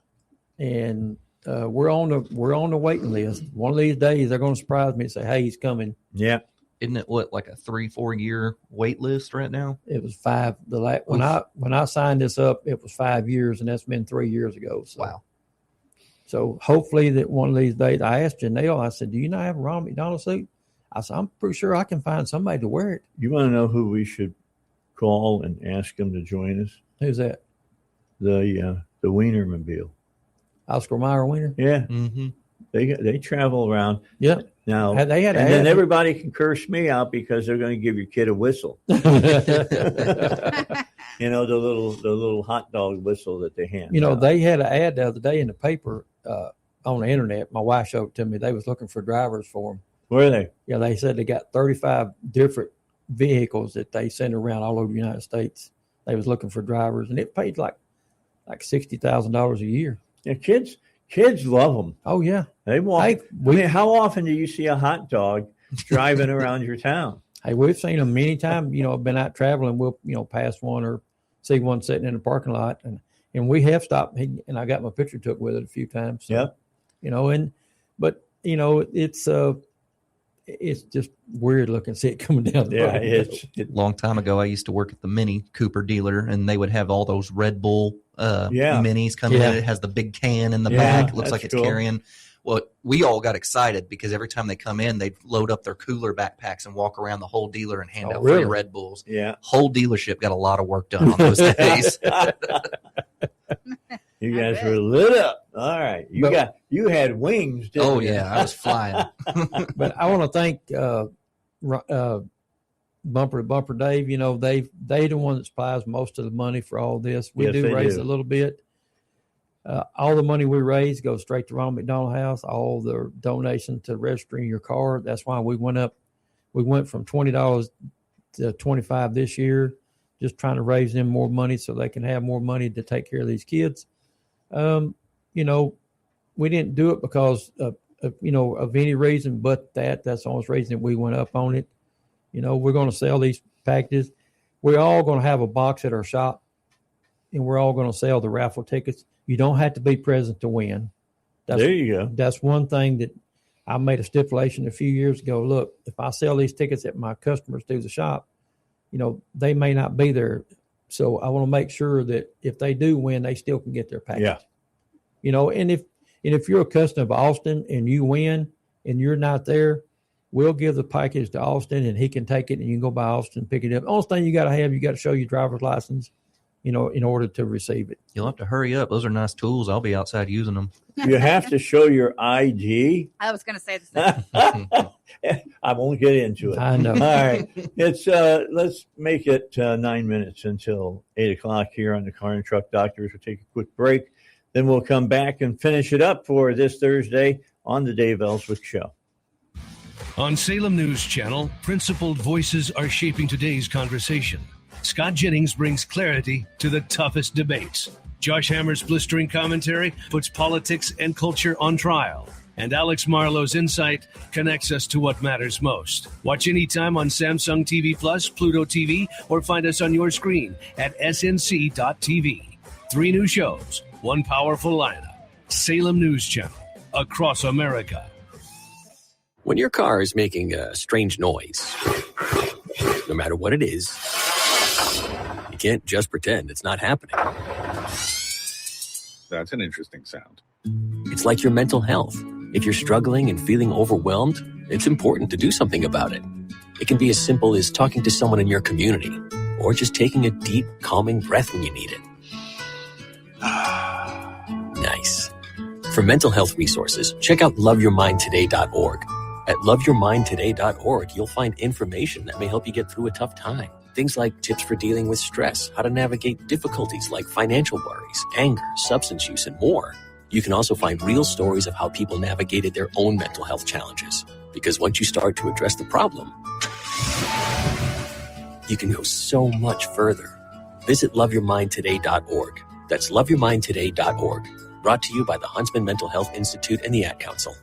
and we're on the waiting list. One of these days, they're going to surprise me and say, "Hey, he's coming." Yeah. Isn't it like a 3-4 year wait list right now? It was 5. When I signed this up, it was 5 years, and that's been 3 years ago. So. Wow. So hopefully that one of these days, I asked Janelle, I said, do you not have a Ronald McDonald suit? I said, I'm pretty sure I can find somebody to wear it. You want to know who we should call and ask them to join us? Who's that? The Wienermobile. Oscar Mayer Wiener? Yeah. Mm-hmm. They travel around. Yeah. Now, they had and then everybody can curse me out because they're going to give your kid a whistle. You know, the little hot dog whistle that they hand. You know, they had an ad the other day in the paper on the internet. My wife showed it to me. They was looking for drivers for them. Where are they? Yeah, they said they got 35 different vehicles that they send around all over the United States. They was looking for drivers, and it paid like $60,000 a year. Yeah, kids love them. Oh yeah, they walk. How often do you see a hot dog driving around your town? Hey, we've seen them many times. You know, I've been out traveling. We'll pass one or see one sitting in the parking lot, and we have stopped. And I got my picture took with it a few times. So, yep. You know, but it's just weird looking. See it coming down the road. A long time ago, I used to work at the Mini Cooper dealer, and they would have all those Red Bull minis come in. It has the big can in the back. It looks like it's carrying. Well, we all got excited because every time they come in, they'd load up their cooler backpacks and walk around the whole dealer and hand out free Red Bulls. Yeah. Whole dealership got a lot of work done on those days. You guys were lit up. All right. You had wings, didn't you? Yeah, I was flying. But I want to thank Bumper to Bumper Dave. You know, they the one that supplies most of the money for all this. We do raise a little bit. All the money we raise goes straight to Ronald McDonald House. All the donation to registering your car. That's why we went up. We went from $20 to $25 this year, just trying to raise them more money so they can have more money to take care of these kids. You know, we didn't do it because of any reason but that's the only reason that we went up on it. You know, we're going to sell these packages. We're all going to have a box at our shop, and we're all going to sell the raffle tickets. You don't have to be present to win. There you go. That's one thing that I made a stipulation a few years ago. Look, if I sell these tickets at my customers through the shop, you know, they may not be there. So I want to make sure that if they do win, they still can get their package. Yeah. You know, and if you're a customer of Austin and you win and you're not there, we'll give the package to Austin and he can take it and you can go by Austin and pick it up. The only thing you got to show your driver's license, you know, in order to receive it. You'll have to hurry up. Those are nice tools. I'll be outside using them. You have to show your ID. I was going to say the same. I won't get into it. I know. All right. It's let's make it 9 minutes until 8:00 here on the Car and Truck Doctors. We'll take a quick break. Then we'll come back and finish it up for this Thursday on the Dave Ellswick Show. On Salem News Channel, principled voices are shaping today's conversation. Scott Jennings brings clarity to the toughest debates. Josh Hammer's blistering commentary puts politics and culture on trial. And Alex Marlowe's insight connects us to what matters most. Watch anytime on Samsung TV Plus, Pluto TV, or find us on your screen at snc.tv. 3 new shows, 1 powerful lineup. Salem News Channel, across America. When your car is making a strange noise, no matter what it is, you can't just pretend it's not happening. That's an interesting sound. It's like your mental health. If you're struggling and feeling overwhelmed, it's important to do something about it. It can be as simple as talking to someone in your community, or just taking a deep, calming breath when you need it. Nice. For mental health resources, check out loveyourmindtoday.org. At loveyourmindtoday.org, you'll find information that may help you get through a tough time. Things like tips for dealing with stress, how to navigate difficulties like financial worries, anger, substance use, and more. You can also find real stories of how people navigated their own mental health challenges. Because once you start to address the problem, you can go so much further. Visit loveyourmindtoday.org. That's loveyourmindtoday.org. Brought to you by the Huntsman Mental Health Institute and the Ad Council.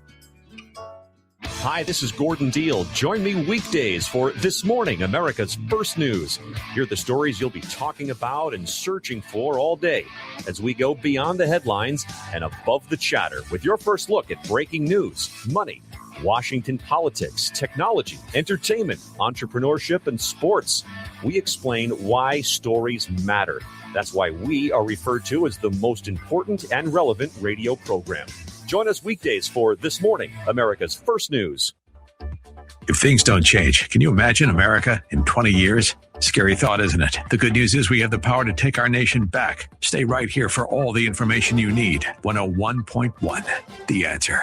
Hi, this is Gordon Deal. Join me weekdays for This Morning, America's First News. Hear the stories you'll be talking about and searching for all day as we go beyond the headlines and above the chatter with your first look at breaking news, money, Washington politics, technology, entertainment, entrepreneurship, and sports. We explain why stories matter. That's why we are referred to as the most important and relevant radio program. Join us weekdays for This Morning, America's First News. If things don't change, can you imagine America in 20 years? Scary thought, isn't it? The good news is we have the power to take our nation back. Stay right here for all the information you need. 101.1, The Answer.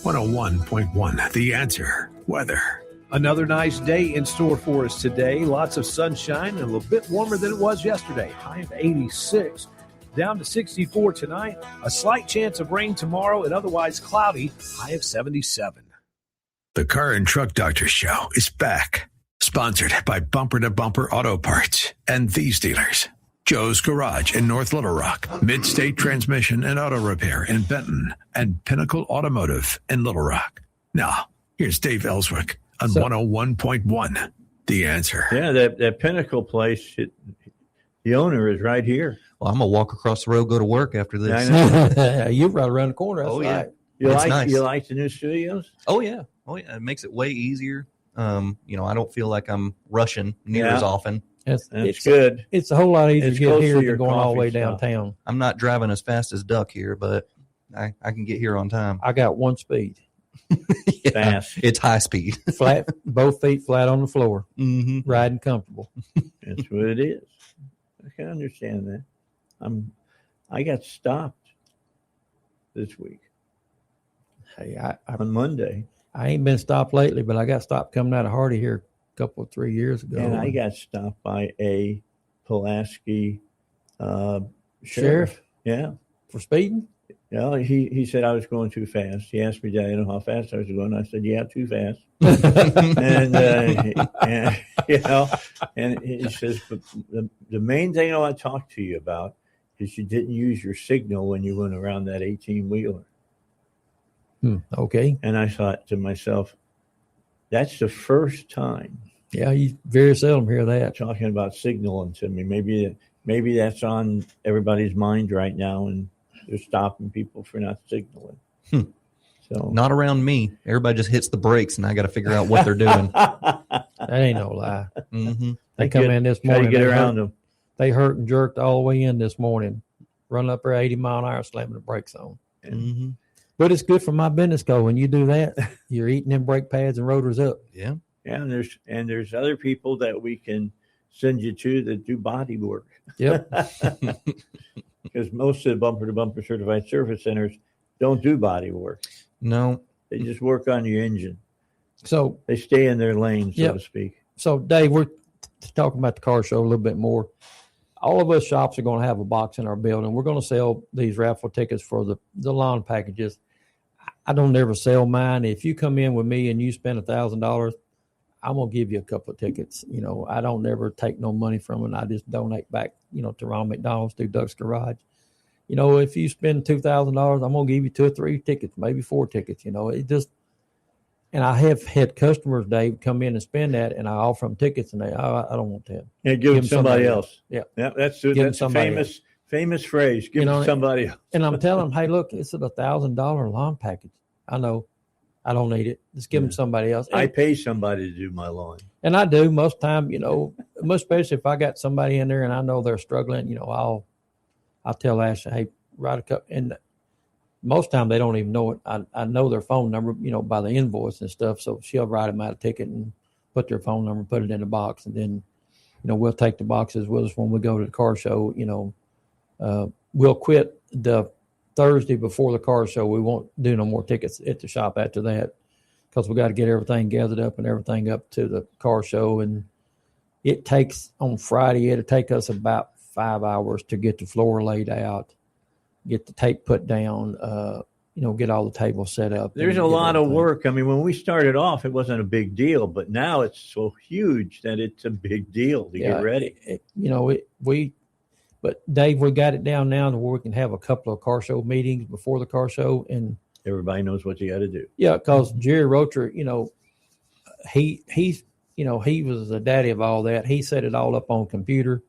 101.1, The Answer. Weather. Another nice day in store for us today. Lots of sunshine and a little bit warmer than it was yesterday. High of 86. Down to 64 tonight. A slight chance of rain tomorrow and otherwise cloudy. High of 77. The Car and Truck Doctor Show is back. Sponsored by Bumper to Bumper Auto Parts and these dealers. Joe's Garage in North Little Rock, Mid-State Transmission and Auto Repair in Benton, and Pinnacle Automotive in Little Rock. Now, here's Dave Ellswick on 101.1, The Answer. Yeah, that Pinnacle place, the owner is right here. Well, I'm going to walk across the road, go to work after this. You're right around the corner. That's right. You like the new studios? Oh, yeah. It makes it way easier. I don't feel like I'm rushing near as often. It's good. It's a whole lot easier to get here than going all the way downtown. I'm not driving as fast as Duck here, but I can get here on time. I got one speed. Fast. It's high speed. Flat, both feet flat on the floor. Mm-hmm. Riding comfortable. That's what it is. I can understand that. I got stopped this week. Hey, on Monday. I ain't been stopped lately, but I got stopped coming out of Hardy here a couple of 3 years ago. And I got stopped by a Pulaski sheriff. Yeah. For speeding? Yeah, he said I was going too fast. He asked me, did I know how fast I was going? I said, yeah, too fast. and he says, but the main thing I want to talk to you about is you didn't use your signal when you went around that 18-wheeler. Okay. And I thought to myself, that's the first time. Yeah, you very seldom hear that. Talking about signaling to me. Maybe that's on everybody's mind right now, and they're stopping people for not signaling. So not around me. Everybody just hits the brakes, and I got to figure out what they're doing. That ain't no lie. Mm-hmm. They come in this morning. Try to get around them. They hurt and jerked all the way in this morning. Run up there 80 mile an hour, slamming the brakes on. Mm-hmm. But it's good for my business code. When you do that, you're eating them brake pads and rotors up. Yeah. Yeah, and there's other people that we can send you to that do body work. Yep. Because most of the bumper-to-bumper certified service centers don't do body work. No. They just work on your engine. So they stay in their lane, so to speak. So, Dave, we're talking about the car show a little bit more. All of us shops are going to have a box in our building. We're going to sell these raffle tickets for the lawn packages. I don't ever sell mine. If you come in with me and you spend $1,000, I'm going to give you a couple of tickets. I don't ever take no money from it. I just donate back, to Ronald McDonald's through Duck's Garage. If you spend $2,000, I'm going to give you 2 or 3 tickets, maybe 4 tickets. It just, and I have had customers, Dave, come in and spend that, and I offer them tickets, and I don't want that. Yeah, give them somebody else. Yeah, that's a famous phrase. Give them somebody else. And I'm telling them, hey, look, it's a $1,000 lawn package. I know, I don't need it. Just give them somebody else. I pay somebody to do my lawn, and I do most time. Most especially if I got somebody in there and I know they're struggling. I'll tell Ashley, hey, write a cup. And most time they don't even know it. I know their phone number, by the invoice and stuff. So she'll write them out a ticket and put their phone number, put it in the box, and then, we'll take the boxes with us when we go to the car show. We'll quit the Thursday before the car show. We won't do no more tickets at the shop after that because we got to get everything gathered up and everything up to the car show. And it takes on Friday, it'll take us about 5 hours to get the floor laid out, get the tape put down, get all the tables set up. There's a lot of work. I mean, when we started off, it wasn't a big deal, but now it's so huge that it's a big deal to get ready. But Dave, we got it down now to where we can have a couple of car show meetings before the car show, and everybody knows what you got to do. Yeah, because Jerry Rocher, he was the daddy of all that. He set it all up on computer.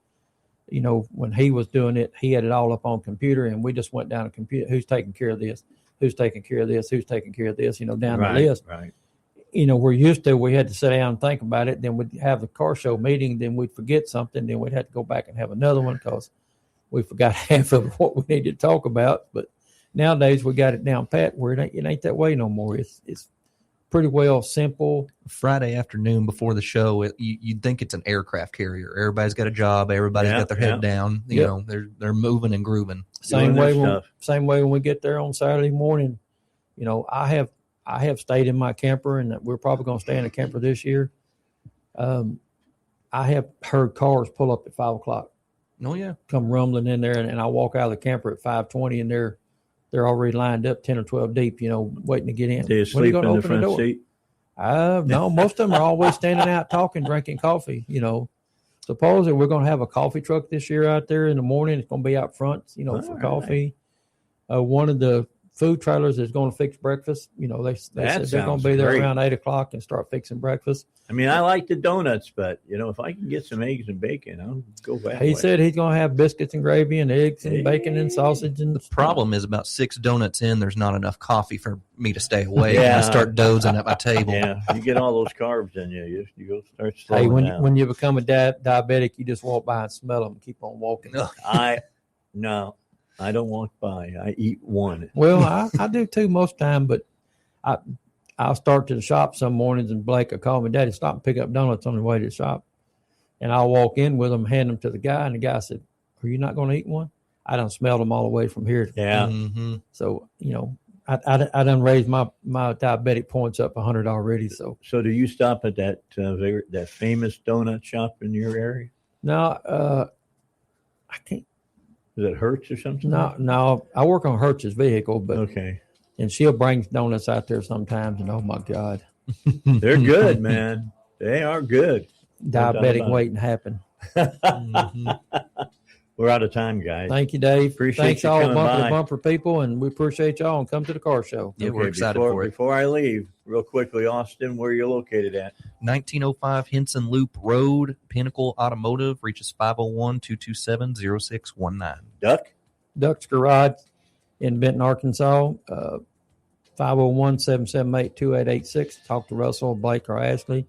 When he was doing it, he had it all up on computer, and we just went down to computer. Who's taking care of this? who's taking care of this, down Right, the list. Right. We're used to, we had to sit down and think about it. Then we'd have the car show meeting. Then we'd forget something. Then we'd have to go back and have another one because we forgot half of what we needed to talk about. But nowadays we got it down pat where it ain't that way no more. It's pretty well simple. Friday afternoon before the show, you'd think it's an aircraft carrier. Everybody's got a job. Everybody's got their head down. You know, they're moving and grooving. Same way when we get there on Saturday morning. I have stayed in my camper, and we're probably going to stay in a camper this year. I have heard cars pull up at 5:00. Oh yeah, come rumbling in there, and I walk out of the camper at 5:20, and they're already lined up 10 or 12 deep, waiting to get in. Do you sleep in the front seat? No, most of them are always standing out talking, drinking coffee. Supposedly we're going to have a coffee truck this year out there in the morning. It's going to be out front, for coffee. One of the food trailers is going to fix breakfast. They said they're going to be there around 8:00 and start fixing breakfast. I mean, I like the donuts, but if I can get some eggs and bacon, I'll go back. He said he's going to have biscuits and gravy and eggs and bacon and sausage. And the problem is about 6 donuts in, there's not enough coffee for me to stay awake. I start dozing at my table. Yeah, you get all those carbs in you. You go start slowing down. When you become a diabetic, you just walk by and smell them and keep on walking. I don't walk by. I eat one. Well, I do too most time, but I'll start to the shop some mornings and Blake will call me, Daddy, stop and pick up donuts on the way to the shop. And I'll walk in with them, hand them to the guy, and the guy said, are you not going to eat one? I done smelled them all the way from here. Yeah. Mm-hmm. So, I done raised my diabetic points up 100 already. So do you stop at that famous donut shop in your area? No, I can't. Is it Hertz or something? No, I work on Hertz's vehicle, but okay. And she'll bring donuts out there sometimes, and oh my God, they're good, man. They are good. Diabetic waiting to happen. Mm-hmm. We're out of time, guys. Thank you, Dave. Appreciate you all coming bumper by. to bumper people, and we appreciate y'all and come to the car show. Yeah, we're excited for it. Before I leave, real quickly, Austin, where you're located at? 1905 Henson Loop Road, Pinnacle Automotive. Reaches 501-227-0619. Duck's Garage in Benton, Arkansas. 501-778-2886. Talk to Russell, Blake, or Ashley.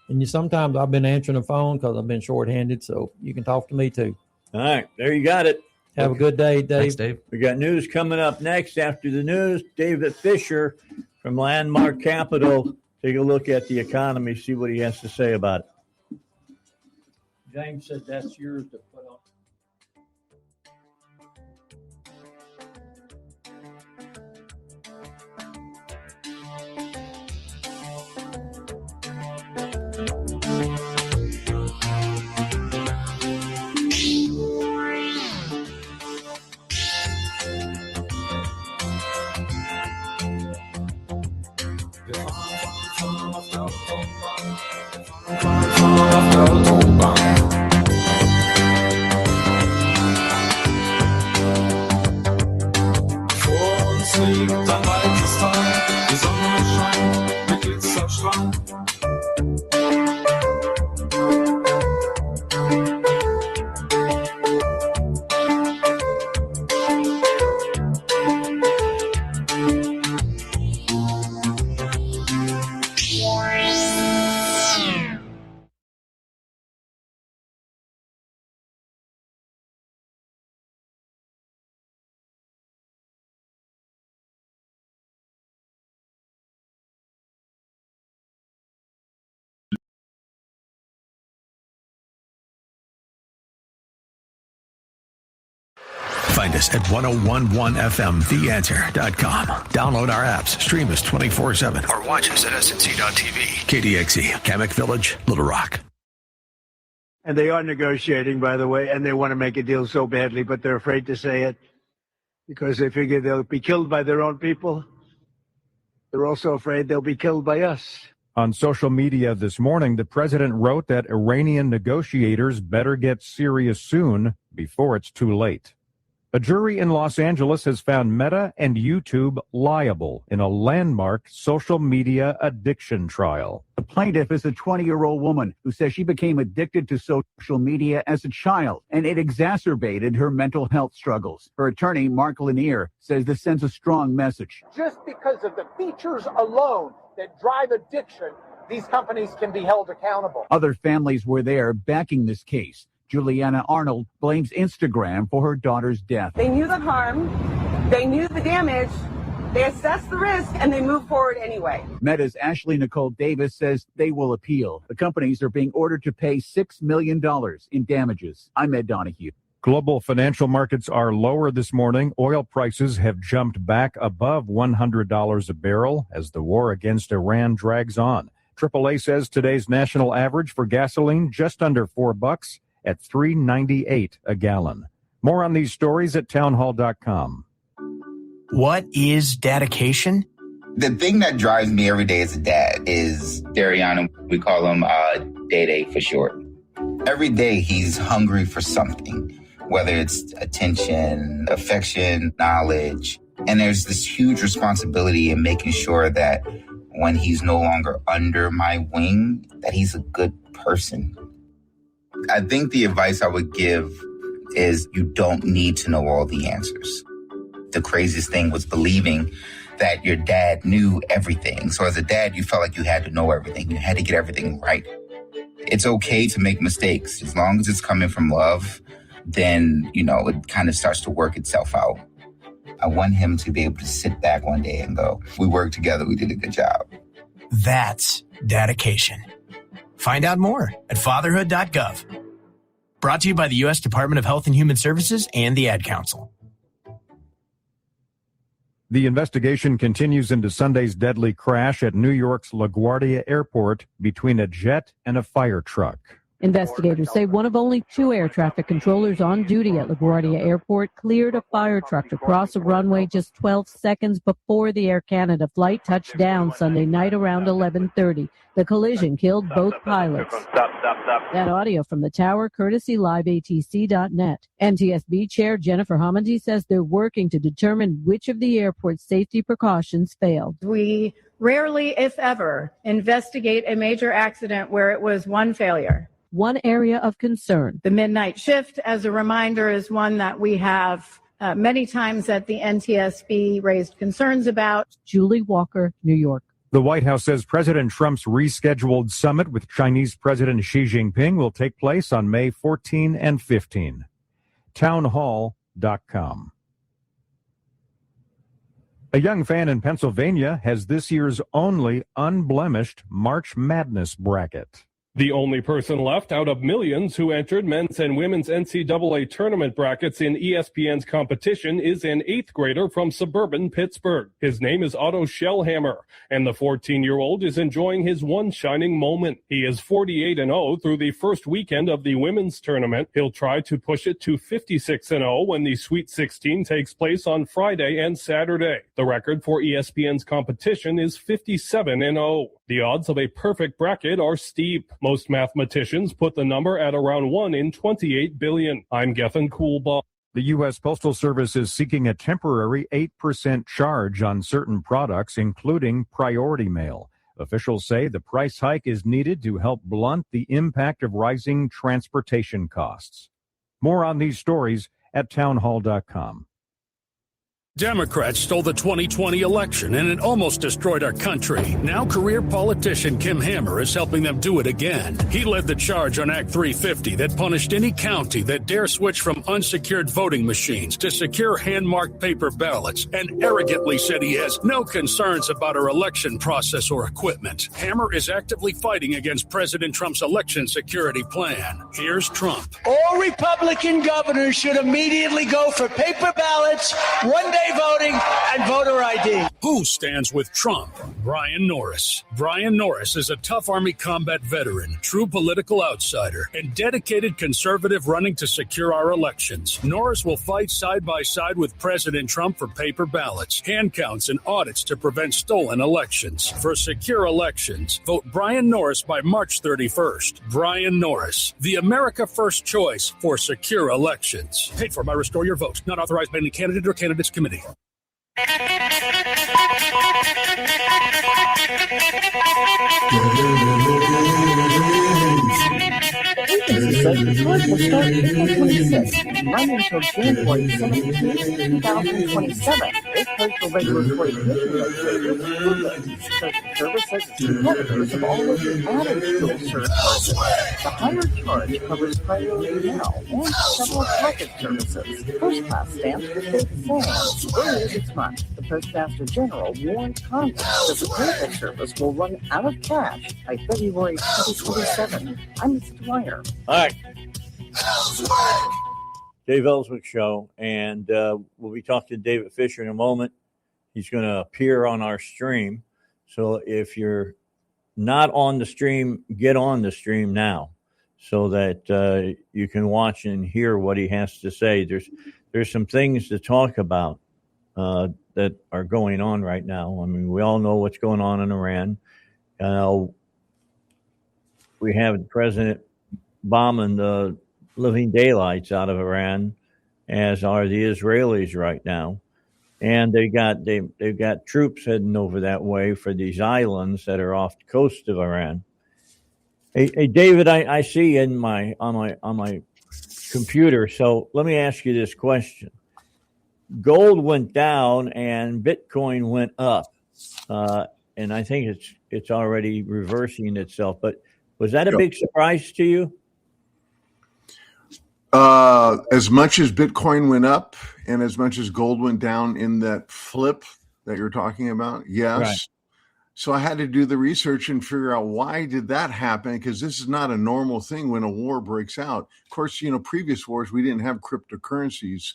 And sometimes I've been answering the phone because I've been shorthanded, so you can talk to me too. All right, there you got it. Have a good day, Dave. Thanks, Dave. We got news coming up next. After the news, David Fisher from Landmark Capital. Take a look at the economy, see what he has to say about it. James said that's yours to put on. Find us at 1011fmtheanswer.com. Download our apps, stream us 24/7, or watch us at snc.tv. KDXE, Kamek Village, Little Rock. And they are negotiating, by the way, and they want to make a deal so badly, but they're afraid to say it because they figure they'll be killed by their own people. They're also afraid they'll be killed by us. On social media this morning, the president wrote that Iranian negotiators better get serious soon before it's too late. A jury in Los Angeles has found Meta and YouTube liable in a landmark social media addiction trial. The plaintiff is a 20-year-old woman who says she became addicted to social media as a child, and it exacerbated her mental health struggles. Her attorney, Mark Lanier, says this sends a strong message. Just because of the features alone that drive addiction, these companies can be held accountable. Other families were there backing this case. Juliana Arnold blames Instagram for her daughter's death. They knew the harm, they knew the damage, they assessed the risk, and they moved forward anyway. Meta's Ashley Nicole Davis says they will appeal. The companies are being ordered to pay $6 million in damages. I'm Ed Donahue. Global financial markets are lower this morning. Oil prices have jumped back above $100 a barrel as the war against Iran drags on. AAA says today's national average for gasoline just under $4 at $3.98 a gallon. More on these stories at townhall.com. What is dedication? The thing that drives me every day as a dad is Dariana. We call him Day for short. Every day he's hungry for something, whether it's attention, affection, knowledge. And there's this huge responsibility in making sure that when he's no longer under my wing, that he's a good person. I think the advice I would give is you don't need to know all the answers. The craziest thing was believing that your dad knew everything. So as a dad, you felt like you had to know everything. You had to get everything right. It's okay to make mistakes. As long as it's coming from love, then, it kind of starts to work itself out. I want him to be able to sit back one day and go, we worked together, we did a good job. That's dedication. Find out more at fatherhood.gov. Brought to you by the U.S. Department of Health and Human Services and the Ad Council. The investigation continues into Sunday's deadly crash at New York's LaGuardia Airport between a jet and a fire truck. Investigators say one of only 2 air traffic controllers on duty at LaGuardia Airport cleared a fire truck to cross a runway just 12 seconds before the Air Canada flight touched down Sunday night around 11:30. The collision killed both pilots. That audio from the tower, courtesy liveatc.net. NTSB Chair Jennifer Homendy says they're working to determine which of the airport's safety precautions failed. We rarely, if ever, investigate a major accident where it was one failure. One area of concern. The midnight shift, as a reminder, is one that we have many times at the NTSB raised concerns about. Julie Walker, New York. The White House says President Trump's rescheduled summit with Chinese President Xi Jinping will take place on May 14 and 15. Townhall.com. A young fan in Pennsylvania has this year's only unblemished March Madness bracket. The only person left out of millions who entered men's and women's NCAA tournament brackets in ESPN's competition is an 8th grader from suburban Pittsburgh. His name is Otto Shellhammer, and the 14-year-old is enjoying his one shining moment. He is 48-0 through the first weekend of the women's tournament. He'll try to push it to 56-0 when the Sweet 16 takes place on Friday and Saturday. The record for ESPN's competition is 57-0. The odds of a perfect bracket are steep. Most mathematicians put the number at around 1 in 28 billion. I'm Gethin Coolbaugh. The U.S. Postal Service is seeking a temporary 8% charge on certain products, including priority mail. Officials say the price hike is needed to help blunt the impact of rising transportation costs. More on these stories at townhall.com. Democrats stole the 2020 election, and it almost destroyed our country. Now career politician Kim Hammer is helping them do it again. He led the charge on Act 350 that punished any county that dare switch from unsecured voting machines to secure hand-marked paper ballots, and arrogantly said he has no concerns about our election process or equipment. Hammer is actively fighting against President Trump's election security plan. Here's Trump. All Republican governors should immediately go for paper ballots. One day early voting and voter ID. Who stands with Trump? Brian Norris. Brian Norris is a tough Army combat veteran, true political outsider, and dedicated conservative running to secure our elections. Norris will fight side by side with President Trump for paper ballots, hand counts, and audits to prevent stolen elections. For secure elections, vote Brian Norris by March 31st. Brian Norris, the America First choice for secure elections. Paid for by Restore Your Vote. Not authorized by any candidate or candidates committee. Agency says the tours will start April 26th and run until January 17th, 2027. If postal regulatory commission legislators approve it. Postal Service says its competitors have already added fuel surcharges. The higher charge covers priority mail and several package services. First class stamps will stay the same. Earlier this month, the Postmaster General warned Congress that the postal service will run out of cash by February 2027. I'm Mr. Dwyer. All right. Dave Ellswick Show, and we'll be talking to David Fisher in a moment. He's going to appear on our stream. So if you're not on the stream, get on the stream now so that you can watch and hear what he has to say. There's some things to talk about that are going on right now. I mean, we all know what's going on in Iran. We have the president bombing the living daylights out of Iran, as are the Israelis right now. And they've got troops heading over that way for these islands that are off the coast of Iran. Hey David, I see on my computer. So let me ask you this question: gold went down and Bitcoin went up, and I think it's already reversing itself. But was that a big surprise to you? As much as Bitcoin went up and as much as gold went down in that flip that you're talking about, yes. Right. So I had to do the research and figure out why did that happen, because this is not a normal thing when a war breaks out. Of course, previous wars, we didn't have cryptocurrencies.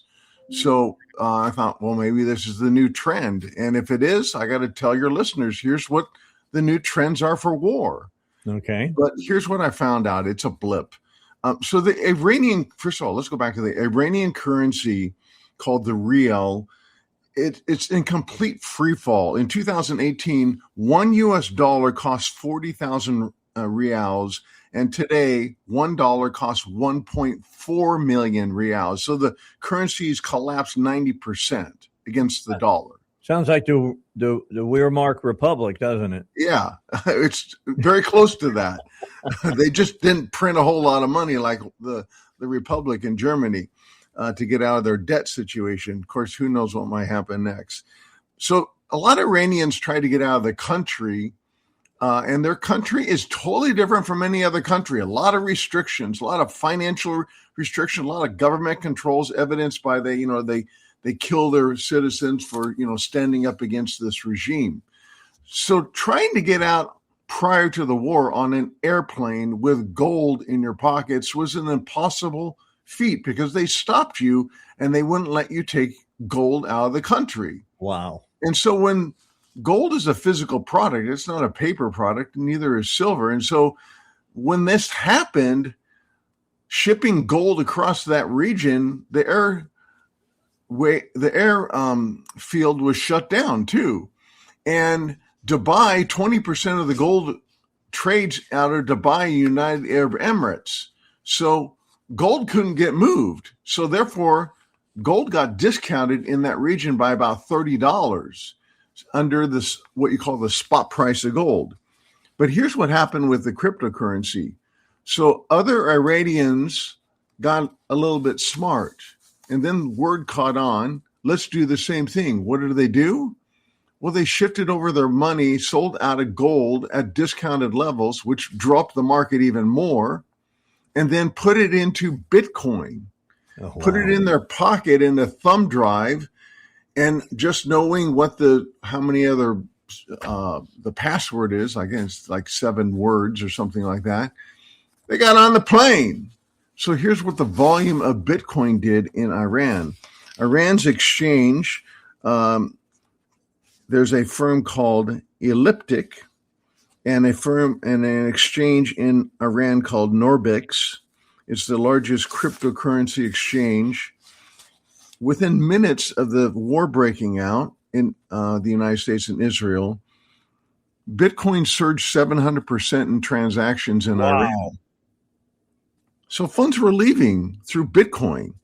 So I thought, well, maybe this is the new trend. And if it is, I got to tell your listeners, here's what the new trends are for war. Okay. But here's what I found out. It's a blip. So the Iranian, first of all, let's go back to the Iranian currency called the rial. It's in complete free fall. In 2018, $1 cost 40,000 rials, and today $1 costs 1.4 million rials. So the currency's collapsed 90% against the dollar. Sounds like the Weimar Republic, doesn't it? Yeah, it's very close to that. They just didn't print a whole lot of money like the Republic in Germany to get out of their debt situation. Of course, who knows what might happen next. So a lot of Iranians try to get out of the country, and their country is totally different from any other country. A lot of restrictions, a lot of financial restrictions, a lot of government controls, evidenced by they kill their citizens for, standing up against this regime. So trying to get out prior to the war on an airplane with gold in your pockets was an impossible feat because they stopped you and they wouldn't let you take gold out of the country. Wow. And so when gold is a physical product, it's not a paper product, neither is silver. And so when this happened, shipping gold across that region, the air field was shut down too. And Dubai, 20% of the gold trades out of Dubai, United Arab Emirates. So gold couldn't get moved. So therefore, gold got discounted in that region by about $30 under this, what you call the spot price of gold. But here's what happened with the cryptocurrency. So other Iranians got a little bit smart. And then word caught on, let's do the same thing. What did they do? Well, they shifted over their money, sold out of gold at discounted levels, which dropped the market even more, and then put it into Bitcoin, put it in their pocket in a thumb drive, and just knowing how many other, the password is, I guess like 7 words or something like that, they got on the plane. So here's what the volume of Bitcoin did in Iran. Iran's exchange there's a firm called Elliptic and an exchange in Iran called Norbix. It's the largest cryptocurrency exchange. Within minutes of the war breaking out in the United States and Israel, Bitcoin surged 700% in transactions in Iran. So funds were leaving through Bitcoin.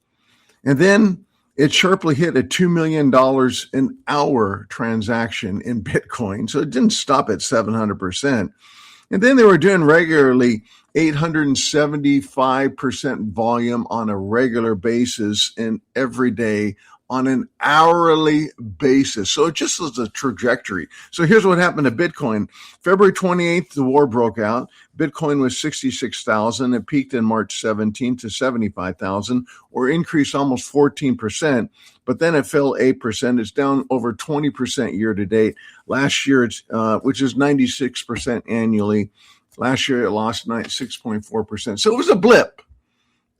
And then it sharply hit at $2 million an hour transaction in Bitcoin. So it didn't stop at 700%. And then they were doing regularly 875% volume on a regular basis and every day on an hourly basis. So it just was a trajectory. So here's what happened to Bitcoin. February 28th, the war broke out. Bitcoin was 66,000. It peaked in March 17th to 75,000, or increased almost 14%. But then it fell 8%. It's down over 20% year to date. Last year, which is 96% annually. Last year, it lost 6.4%. So it was a blip.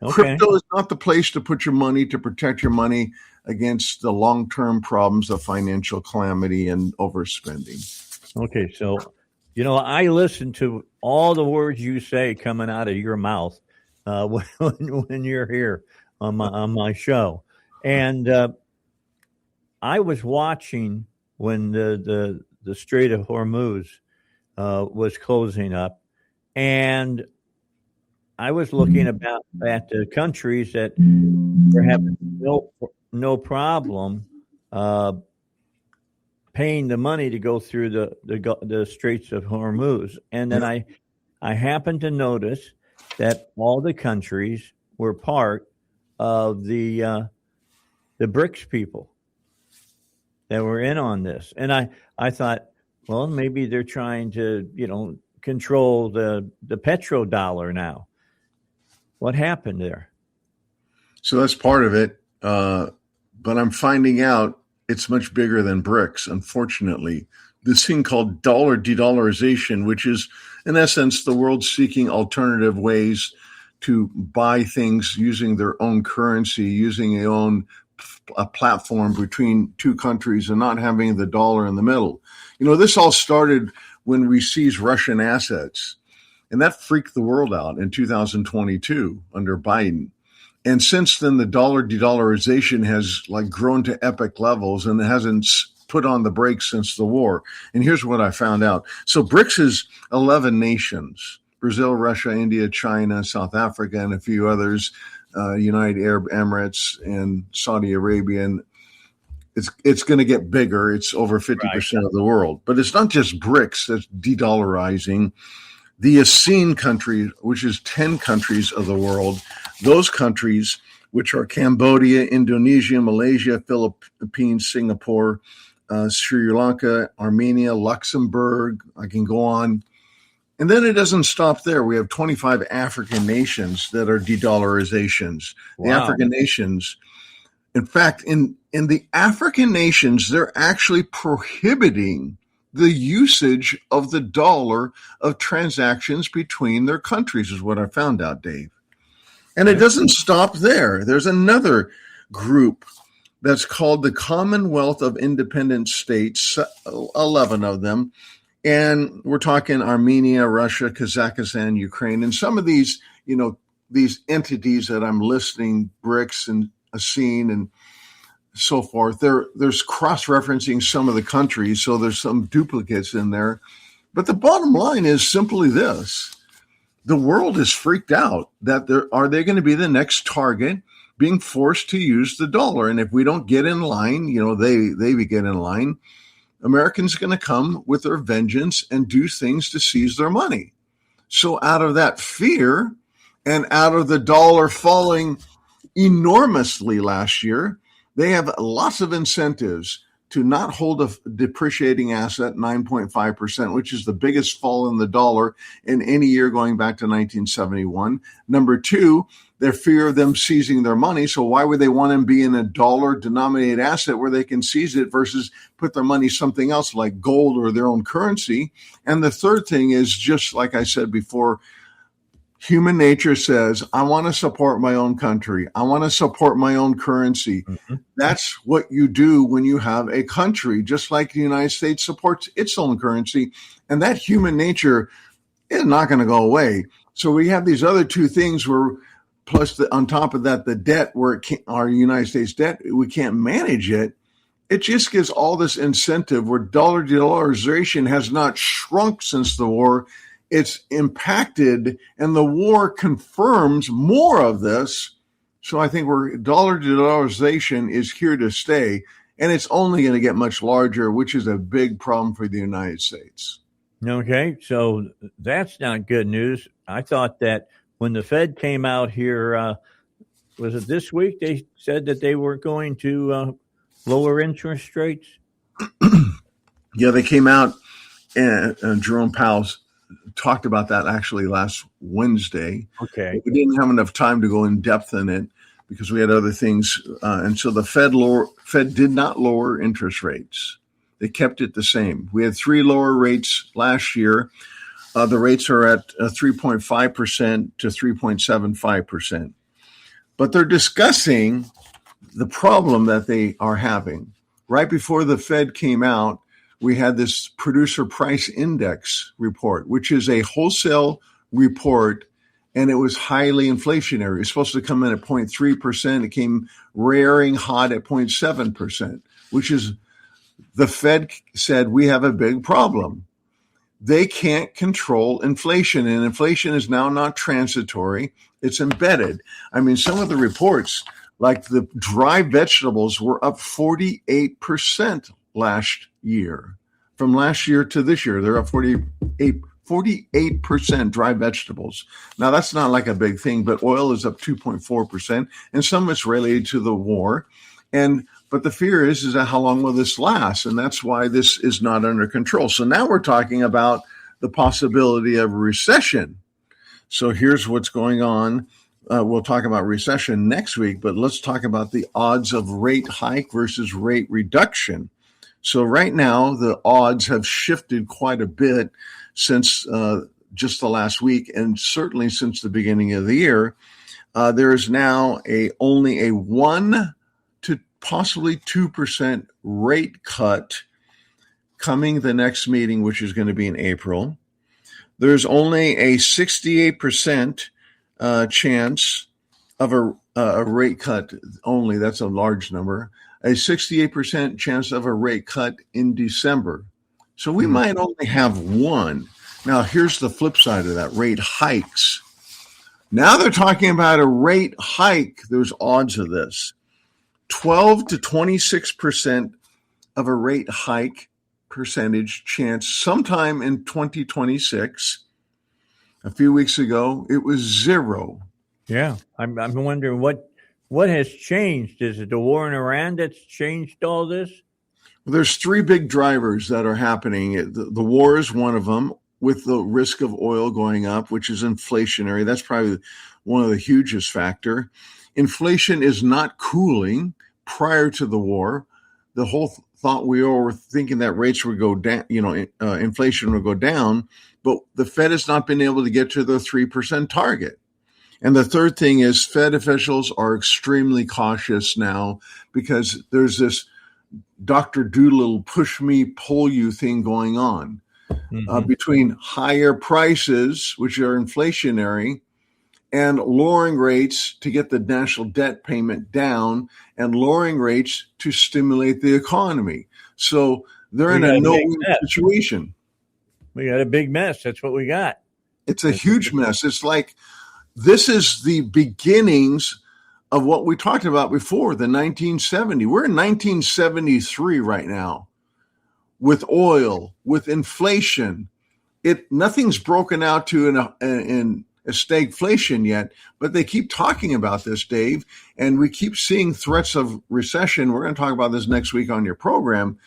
Okay. Crypto is not the place to put your money, to protect your money against the long-term problems of financial calamity and overspending. Okay, so, I listen to all the words you say coming out of your mouth when you're here on my show. And I was watching when the Strait of Hormuz was closing up, and I was looking at the countries that were having no problem paying the money to go through the Straits of Hormuz. And then I happened to notice that all the countries were part of the BRICS people that were in on this. And I thought, well, maybe they're trying to, control the petrodollar now. What happened there? So that's part of it. But I'm finding out it's much bigger than BRICS, unfortunately. This thing called dollar de-dollarization, which is, in essence, the world seeking alternative ways to buy things using their own currency, using a platform between two countries and not having the dollar in the middle. This all started when we seized Russian assets. And that freaked the world out in 2022 under Biden. And since then, the dollar de-dollarization has grown to epic levels, and it hasn't put on the brakes since the war. And here's what I found out. So BRICS is 11 nations: Brazil, Russia, India, China, South Africa, and a few others, United Arab Emirates and Saudi Arabia. And it's going to get bigger. It's over 50% of the world. But it's not just BRICS that's de-dollarizing. The ASEAN countries, which is 10 countries of the world, those countries, which are Cambodia, Indonesia, Malaysia, Philippines, Singapore, Sri Lanka, Armenia, Luxembourg, I can go on. And then it doesn't stop there. We have 25 African nations that are de-dollarizations. Wow. The African nations, in fact, in the African nations, they're actually prohibiting the usage of the dollar of transactions between their countries, is what I found out, Dave. And it doesn't stop there. There's another group that's called the Commonwealth of Independent States, 11 of them. And we're talking Armenia, Russia, Kazakhstan, Ukraine, and some of these, these entities that I'm listing, BRICS and ASEAN and so forth. There's cross-referencing some of the countries, so there's some duplicates in there. But the bottom line is simply this. The world is freaked out that are they going to be the next target being forced to use the dollar? And if we don't get in line, they get in line, Americans are going to come with their vengeance and do things to seize their money. So out of that fear and out of the dollar falling enormously last year, they have lots of incentives to not hold a depreciating asset, 9.5%, which is the biggest fall in the dollar in any year going back to 1971. Number two, their fear of them seizing their money. So why would they want to be in a dollar-denominated asset where they can seize it versus put their money something else like gold or their own currency? And the third thing is, just like I said before, Human nature says, I want to support my own country. I want to support my own currency. Mm-hmm. That's what you do when you have a country, just like the United States supports its own currency. And that human nature is not going to go away. So we have these other two things where, plus on top of that, the debt, where our United States debt, we can't manage it. It just gives all this incentive where dollar-dollarization has not shrunk since the war. It's impacted, and the war confirms more of this. So I think dollar-dollarization is here to stay, and it's only going to get much larger, which is a big problem for the United States. Okay, so that's not good news. I thought that when the Fed came out here, was it this week, they said that they were going to lower interest rates? Yeah, they came out, and Jerome Powell talked about that actually last Wednesday. Okay. We didn't have enough time to go in depth in it because we had other things. And so the Fed did not lower interest rates. They kept it the same. We had 3 lower rates last year. The rates are at 3.5% to 3.75%. But they're discussing the problem that they are having. Right before the Fed came out, we had this producer price index report, which is a wholesale report, and it was highly inflationary. It was supposed to come in at 0.3%. It came rearing hot at 0.7%, which is, the Fed said, we have a big problem. They can't control inflation, and inflation is now not transitory. It's embedded. I mean, some of the reports, like the dry vegetables, were up 48% last year. From last year to this year, they're up 48% dry vegetables. Now, that's not like a big thing, but oil is up 2.4%, and some of it's related to the war. But the fear is that how long will this last? And that's why this is not under control. So now we're talking about the possibility of a recession. So here's what's going on. We'll talk about recession next week, but let's talk about the odds of rate hike versus rate reduction. So right now, the odds have shifted quite a bit since just the last week, and certainly since the beginning of the year. There is now only a 1 to possibly 2% rate cut coming the next meeting, which is going to be in April. There's only a 68% chance of a rate cut only. That's a large number. A 68% chance of a rate cut in December. So we might only have one. Now, here's the flip side of that, rate hikes. Now they're talking about a rate hike. There's odds of this. 12 to 26% of a rate hike percentage chance sometime in 2026. A few weeks ago, it was 0. Yeah, I'm wondering what has changed. Is it the war in Iran that's changed all this? Well, there's 3 big drivers that are happening. The war is one of them, with the risk of oil going up, which is inflationary. That's probably one of the hugest factor. Inflation is not cooling prior to the war. The whole thought we all were thinking that rates would go down, inflation would go down, but the Fed has not been able to get to the 3% target. And the third thing is Fed officials are extremely cautious now because there's this Dr. Doolittle push me, pull you thing going on between higher prices, which are inflationary, and lowering rates to get the national debt payment down and lowering rates to stimulate the economy. So they're in a no-win situation. We got a big mess. That's what we got. It's a huge mess. It's like this is the beginnings of what we talked about before, the 1970. We're in 1973 right now with oil, with inflation. Nothing's broken out to in a stagflation yet, but they keep talking about this, Dave, and we keep seeing threats of recession. We're going to talk about this next week on your program.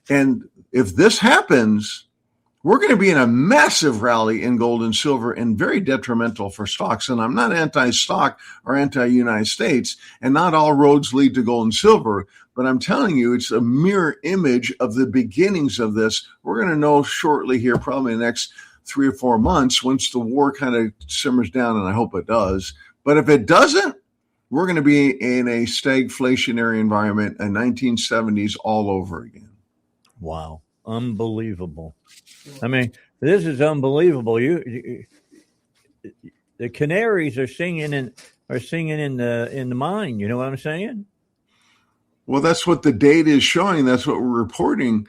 And if this happens, we're going to be in a massive rally in gold and silver and very detrimental for stocks. And I'm not anti-stock or anti-United States, and not all roads lead to gold and silver, but I'm telling you, it's a mirror image of the beginnings of this. We're going to know shortly here, probably in the next 3 or 4 months once the war kind of simmers down, and I hope it does. But if it doesn't, we're going to be in a stagflationary environment, a 1970s all over again. Wow. Unbelievable. I mean, this is unbelievable. You the canaries are singing in the mine. You know what I'm saying? Well, that's what the data is showing. That's what we're reporting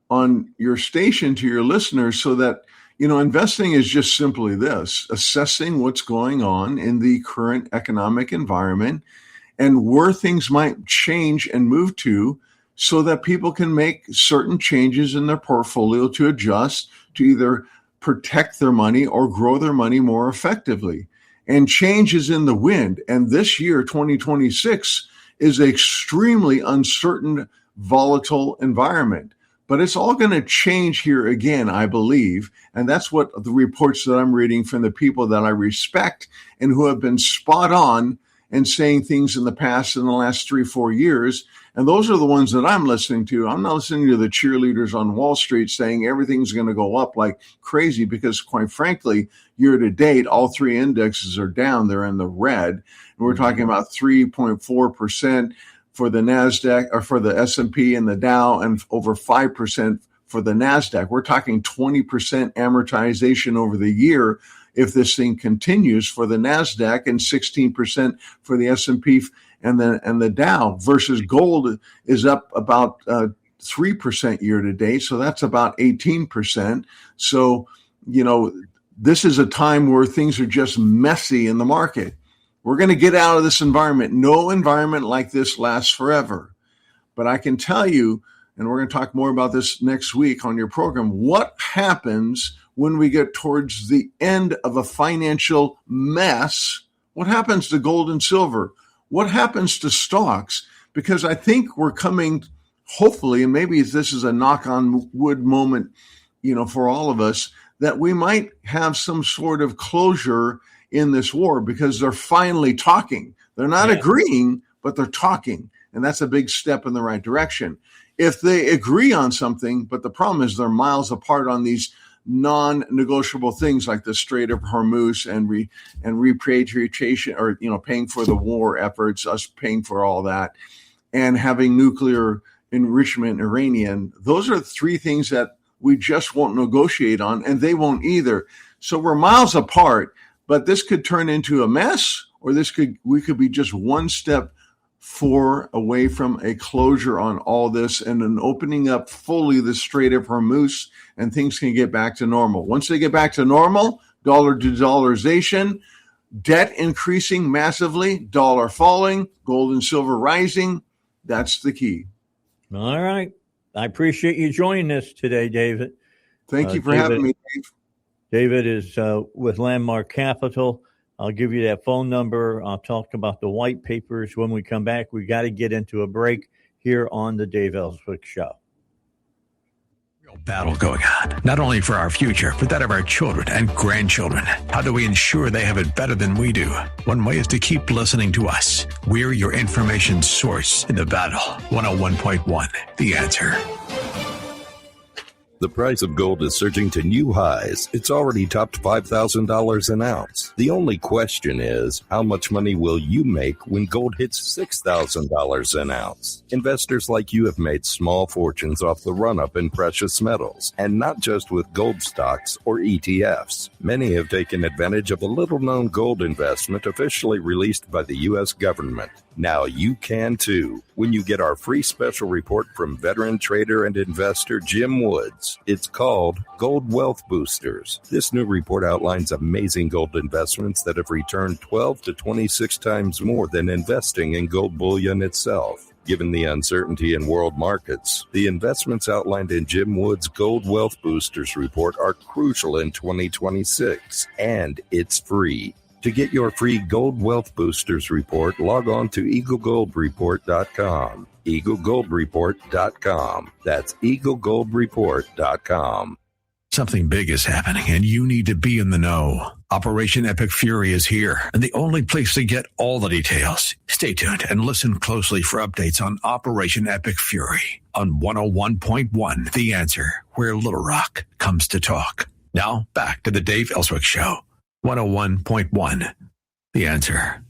on your station to your listeners, so that, investing is just simply this: assessing what's going on in the current economic environment and where things might change and move to, so that people can make certain changes in their portfolio to adjust to either protect their money or grow their money more effectively. And change is in the wind. And this year, 2026, is an extremely uncertain, volatile environment. But it's all going to change here again, I believe. And that's what the reports that I'm reading from the people that I respect and who have been spot on and saying things in the past, in the last 3-4 years. And those are the ones that I'm listening to. I'm not listening to the cheerleaders on Wall Street saying everything's going to go up like crazy, because quite frankly, year to date, all 3 indexes are down. They're in the red. And we're talking about 3.4% for the NASDAQ, or for the S&P and the Dow, and over 5% for the NASDAQ. We're talking 20% amortization over the year if this thing continues for the NASDAQ, and 16% for the S&P and the Dow, versus gold is up about 3% year to date. So that's about 18%. So, this is a time where things are just messy in the market. We're going to get out of this environment. No environment like this lasts forever. But I can tell you, and we're going to talk more about this next week on your program, what happens when we get towards the end of a financial mess. What happens to gold and silver? What happens to stocks? Because I think we're coming, hopefully, and maybe this is a knock on wood moment, for all of us, that we might have some sort of closure in this war, because they're finally talking. They're not agreeing, but they're talking. And that's a big step in the right direction. If they agree on something, but the problem is they're miles apart on these non-negotiable things like the Strait of Hormuz and repatriation, or paying for the war efforts, us paying for all that, and having nuclear enrichment uranium. Those are 3 things that we just won't negotiate on, and they won't either. So we're miles apart, but this could turn into a mess, or we could be just one step away from a closure on all this and an opening up fully the Strait of Hormuz, and things can get back to normal. Once they get back to normal, dollar de-dollarization, debt increasing massively, dollar falling, gold and silver rising. That's the key. All right. I appreciate you joining us today, David. Thank you for having me, Dave. David is with Landmark Capital. I'll give you that phone number. I'll talk about the white papers when we come back. We got to get into a break here on the Dave Ellswick Show. Real battle going on, not only for our future, but that of our children and grandchildren. How do we ensure they have it better than we do? One way is to keep listening to us. We're your information source in the battle. 101.1, The Answer. The price of gold is surging to new highs. It's already topped $5,000 an ounce. The only question is, how much money will you make when gold hits $6,000 an ounce? Investors like you have made small fortunes off the run-up in precious metals, and not just with gold stocks or ETFs. Many have taken advantage of a little-known gold investment officially released by the U.S. government. Now you can too when you get our free special report from veteran trader and investor Jim Woods. It's called Gold Wealth Boosters. This new report outlines amazing gold investments that have returned 12 to 26 times more than investing in gold bullion itself. Given the uncertainty in world markets, the investments outlined in Jim Woods' Gold Wealth Boosters report are crucial in 2026, and it's free. To get your free Gold Wealth Boosters report, log on to EagleGoldReport.com. EagleGoldReport.com. That's EagleGoldReport.com. Something big is happening, and you need to be in the know. Operation Epic Fury is here, and the only place to get all the details. Stay tuned and listen closely for updates on Operation Epic Fury on 101.1 The Answer, where Little Rock comes to talk. Now, back to the Dave Ellswick Show. 101.1. The Answer.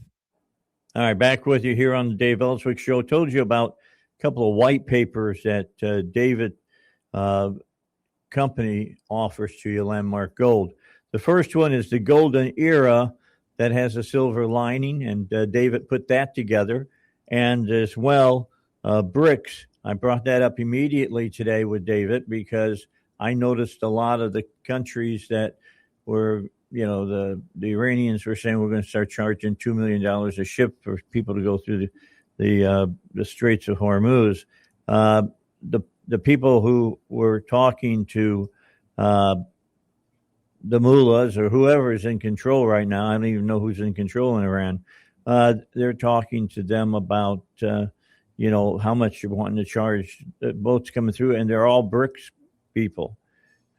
All right, back with you here on the Dave Ellswick Show. Told you about a couple of white papers that David Company offers to you, Landmark Gold. The first one is the Golden Era that has a silver lining, and David put that together. And as well, BRICS. I brought that up immediately today with David because I noticed a lot of the countries that were, the Iranians were saying we're going to start charging $2 million a ship for people to go through the Straits of Hormuz. The people who were talking to the mullahs or whoever is in control right now, I don't even know who's in control in Iran. They're talking to them about, how much you're wanting to charge boats coming through, and they're all BRICS people.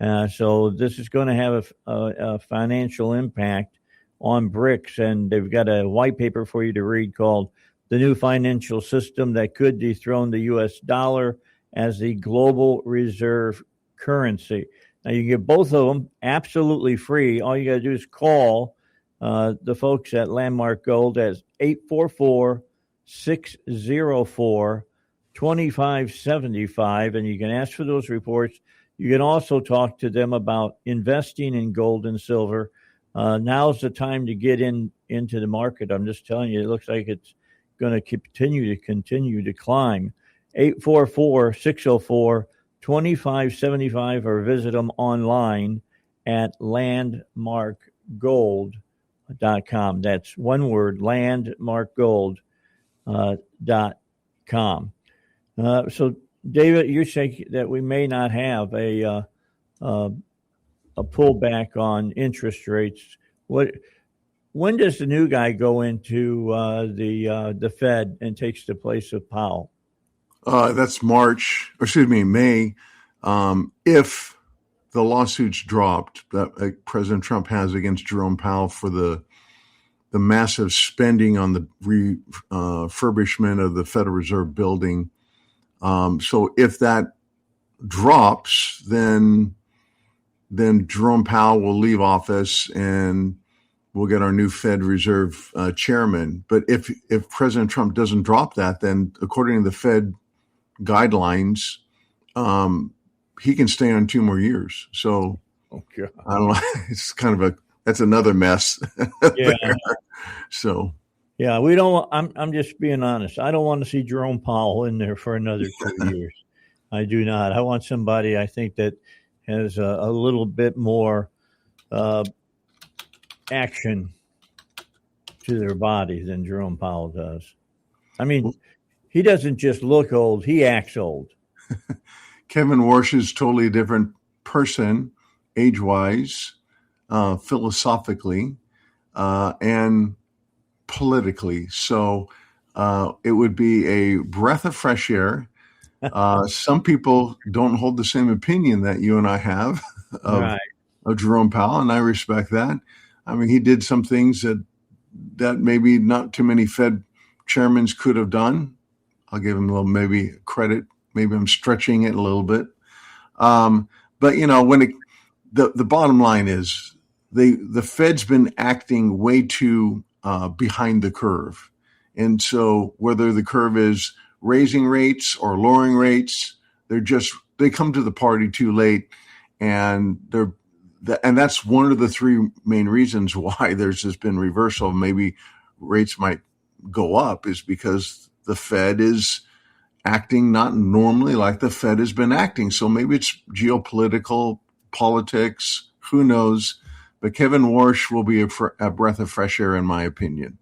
So this is going to have a financial impact on BRICS, and they've got a white paper for you to read called The New Financial System That Could Dethrone the U.S. Dollar as the Global Reserve Currency. Now, you can get both of them absolutely free. All you got to do is call the folks at Landmark Gold at 844-604-2575, and you can ask for those reports. You can also talk to them about investing in gold and silver. Now's the time to get into the market. I'm just telling you, it looks like it's going to continue to climb. 844-604-2575, or visit them online at landmarkgold.com. That's one word, landmarkgold.com. So, David, you're saying that we may not have a pullback on interest rates. When does the new guy go into the Fed and takes the place of Powell? That's May. If the lawsuits dropped that President Trump has against Jerome Powell for the massive spending on the refurbishment of the Federal Reserve building. So if that drops, then Jerome Powell will leave office and we'll get our new Fed Reserve chairman. But if President Trump doesn't drop that, then according to the Fed guidelines, he can stay on 2 more years. So I don't know. It's kind of that's another mess. Yeah. So yeah, we don't. I'm just being honest. I don't want to see Jerome Powell in there for another 2 years. I do not. I want somebody I think that has a little bit more action to their body than Jerome Powell does. I mean, he doesn't just look old; he acts old. Kevin Warsh is totally a different person, age-wise, philosophically, and politically. So it would be a breath of fresh air. Some people don't hold the same opinion that you and I have of Jerome Powell, and I respect that. I mean, he did some things that maybe not too many Fed chairmen could have done. I'll give him a little maybe credit. Maybe I'm stretching it a little bit. But, when the bottom line is the Fed's been acting way too behind the curve. And so whether the curve is raising rates or lowering rates, they come to the party too late. And that's one of the 3 main reasons why there's just been reversal. Maybe rates might go up is because the Fed is acting not normally like the Fed has been acting. So maybe it's geopolitical, politics, who knows? But Kevin Warsh will be a breath of fresh air, in my opinion.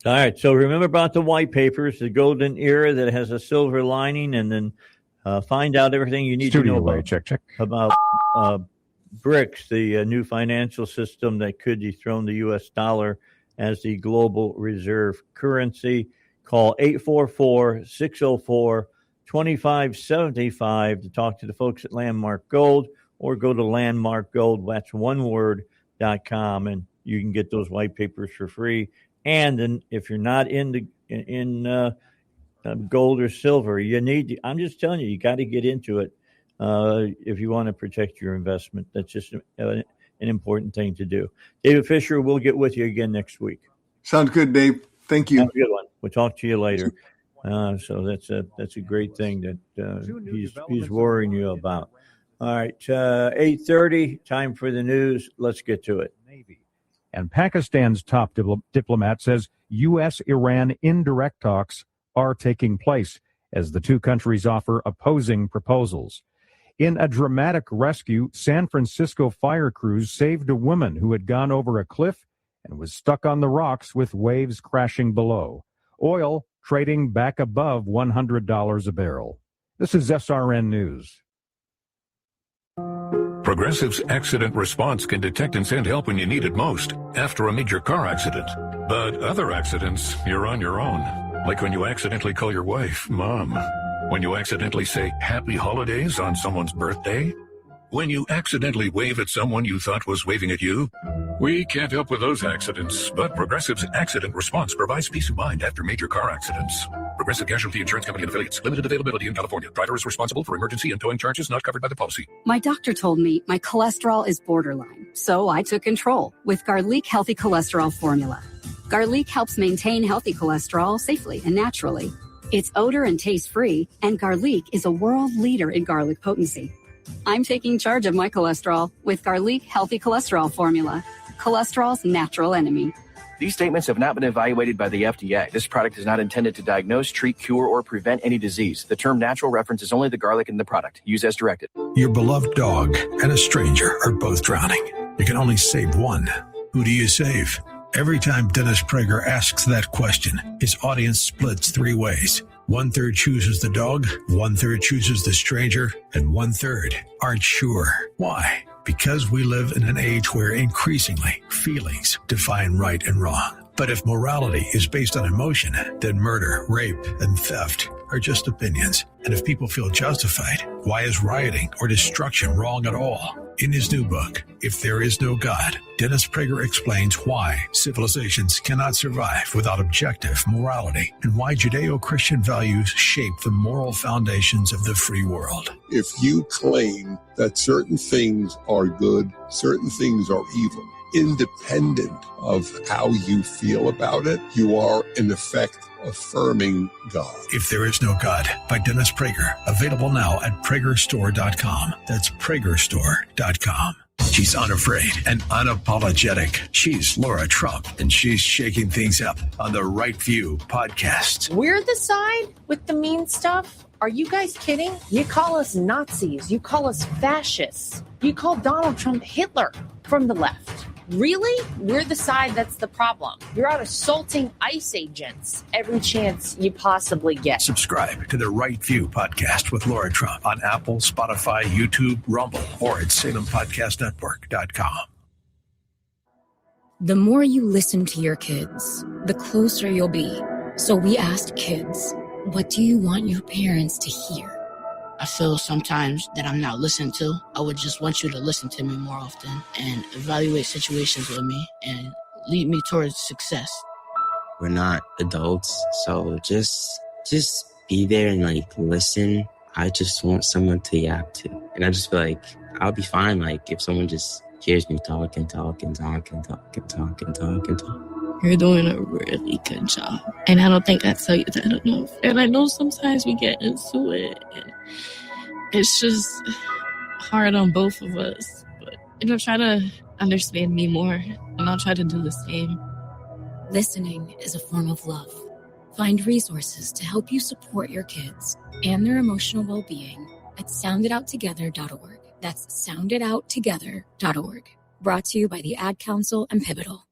All right. So remember about the white papers, the golden era that has a silver lining, and then find out everything you need to know about BRICS, the new financial system that could dethrone the U.S. dollar as the global reserve currency. Call 844-604-2575 to talk to the folks at Landmark Gold, or go to landmarkgold, that's one word.com, and you can get those white papers for free. And then if you're not in gold or silver, I'm just telling you, you got to get into it. if you want to protect your investment. That's just an important thing to do. David Fisher, we'll get with you again next week. Sounds good, Dave. Thank you. Have a good one. We'll talk to you later. So that's a great thing that he's worrying you about. All right, 8:30, time for the news. Let's get to it. And Pakistan's top diplomat says U.S.-Iran indirect talks are taking place as the two countries offer opposing proposals. In a dramatic rescue, San Francisco fire crews saved a woman who had gone over a cliff and was stuck on the rocks with waves crashing below. Oil trading back above $100 a barrel. This is SRN News. Progressive's accident response can detect and send help when you need it most after a major car accident. But other accidents, you're on your own. Like when you accidentally call your wife Mom. When you accidentally say Happy Holidays on someone's birthday. When you accidentally wave at someone you thought was waving at you. We can't help with those accidents, but Progressive's accident response provides peace of mind after major car accidents. Progressive Casualty Insurance Company and Affiliates. Limited availability in California. Driver is responsible for emergency and towing charges not covered by the policy. My doctor told me my cholesterol is borderline, so I took control with Garlic Healthy Cholesterol Formula. Garlic helps maintain healthy cholesterol safely and naturally. It's odor and taste-free, and Garlic is a world leader in garlic potency. I'm taking charge of my cholesterol with Garlic Healthy Cholesterol Formula. Cholesterol's natural enemy. These statements have not been evaluated by the FDA. This product is not intended to diagnose, treat, cure, or prevent any disease. The term natural references only the garlic in the product. Use as directed. Your beloved dog and a stranger are both drowning. You can only save one. Who do you save? Every time Dennis Prager asks that question, his audience splits three ways. 1/3 chooses the dog, 1/3 chooses the stranger, and 1/3 aren't sure. Why? Because we live in an age where increasingly feelings define right and wrong. But if morality is based on emotion, then murder, rape, and theft are just opinions. And if people feel justified, why is rioting or destruction wrong at all? In his new book, If There Is No God, Dennis Prager explains why civilizations cannot survive without objective morality and why Judeo-Christian values shape the moral foundations of the free world. If you claim that certain things are good, certain things are evil, independent of how you feel about it, you are in effect affirming God. If There Is No God by Dennis Prager. Available now at PragerStore.com. That's PragerStore.com. She's unafraid and unapologetic. She's Laura Trump, and she's shaking things up on the Right View podcast. We're the side with the mean stuff? Are you guys kidding? You call us Nazis. You call us fascists. You call Donald Trump Hitler from the left. Really? We're the side that's the problem. You're out assaulting ICE agents every chance you possibly get. Subscribe to the Right View podcast with Laura Trump on Apple, Spotify, YouTube, Rumble, or at SalemPodcastNetwork.com. The more you listen to your kids, the closer you'll be. So we asked kids, what do you want your parents to hear? I feel sometimes that I'm not listened to. I would just want you to listen to me more often and evaluate situations with me and lead me towards success. We're not adults, so just be there and listen. I just want someone to yap to. And I just feel like I'll be fine if someone just hears me talk and talk and talk and talk and talk and talk and talk. You're doing a really good job. And I don't think I tell you that enough. And I know sometimes we get into it. And it's just hard on both of us. But, try to understand me more. And I'll try to do the same. Listening is a form of love. Find resources to help you support your kids and their emotional well-being at sounditouttogether.org. That's sounditouttogether.org. Brought to you by the Ad Council and Pivotal.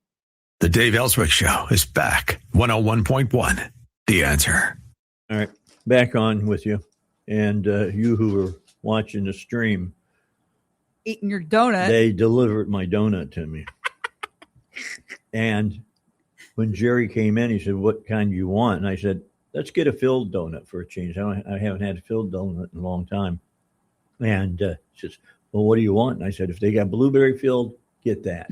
The Dave Ellswick Show is back. 101.1. The Answer. All right. Back on with you. And you who are watching the stream. Eating your donut. They delivered my donut to me. And when Jerry came in, he said, what kind do you want? And I said, let's get a filled donut for a change. I haven't had a filled donut in a long time. And he says, well, what do you want? And I said, if they got blueberry filled, get that.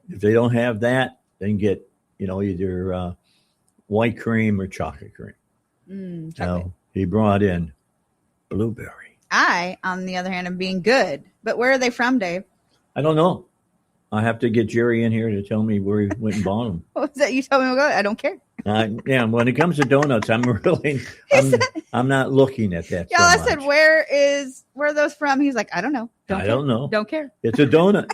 If they don't have that, then get, either white cream or chocolate cream. Chocolate. So he brought in blueberry. I, on the other hand, am being good. But where are they from, Dave? I don't know. I have to get Jerry in here to tell me where he went and bought them. What was that? You told me to go. I don't care. Yeah, when it comes to donuts, I'm not looking at that. Yeah, so I much. said, where are those from? He's like, I don't know. I don't know. Don't care. It's a donut.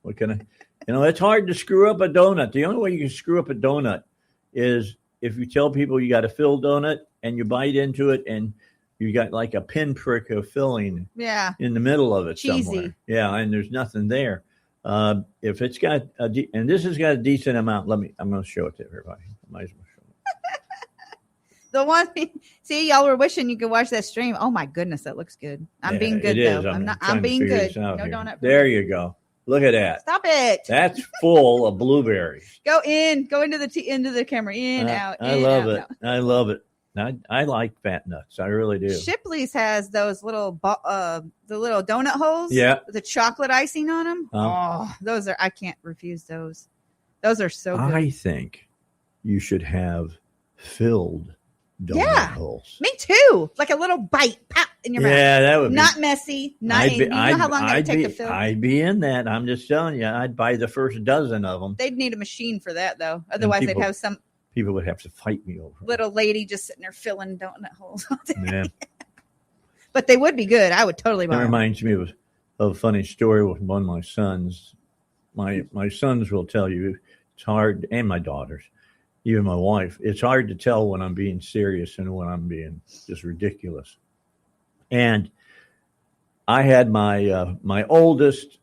What can I? It's hard to screw up a donut. The only way you can screw up a donut is if you tell people you got a filled donut and you bite into it and you got like a pinprick of filling in the middle of it Cheesy. somewhere. Yeah, and there's nothing there. If it's got and this has got a decent amount, I'm going to show it to everybody. Might as well show it. The one, see, y'all were wishing you could watch that stream. Oh my goodness, that looks good. I'm being good though. I'm being good. No donut. There you go. Look at that. Stop it. That's full of blueberries. Go into the camera. Out. I love it. No. I love it. I like fat nuts. I really do. Shipley's has those little the little donut holes. Yeah. With the chocolate icing on them. Those are, I can't refuse those. Those are so good. I think you should have filled donut holes. Me too. Like a little bite, pop in your mouth. Yeah, that would be not messy. Not you know how long that would take to fill. I'd be in that. I'm just telling you. I'd buy the first dozen of them. They'd need a machine for that though. Otherwise, they'd have some. People would have to fight me over little lady just sitting there filling donut holes all day. Yeah. But they would be good. I would totally buy That them. reminds me of a funny story with one of my sons. My sons will tell you it's hard, and my daughters, even my wife, it's hard to tell when I'm being serious and when I'm being just ridiculous. And I had my oldest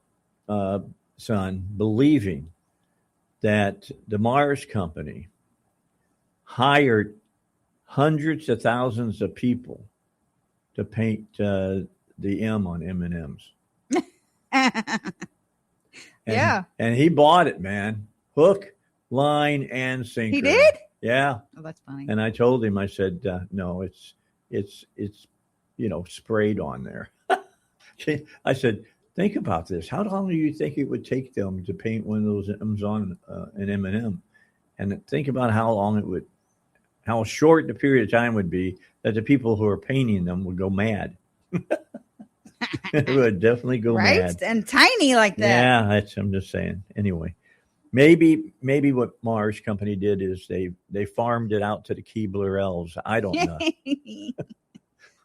son believing that the Mars Company hired hundreds of thousands of people to paint the M on M&Ms. Yeah. And he bought it, man. Hook, line, and sinker. He did? Yeah. Oh, that's funny. And I told him, I said, no, it's sprayed on there. I said, think about this. How long do you think it would take them to paint one of those M's on an M&M? And think about how short the period of time would be that the people who are painting them would go mad. It would definitely go mad. Right? And tiny like that. Yeah, I'm just saying. Anyway, maybe what Mars Company did is they farmed it out to the Keebler elves. I don't know.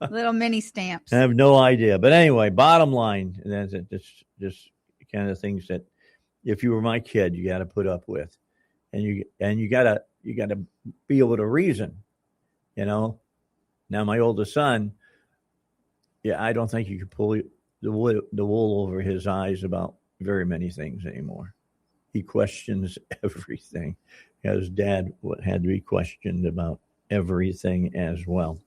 Little mini stamps. I have no idea. But anyway, bottom line, that's just kind of things that if you were my kid, you got to put up with. And you got to be able to reason, Now my oldest son, I don't think you could pull the wool over his eyes about very many things anymore. He questions everything. His dad had to be questioned about everything as well.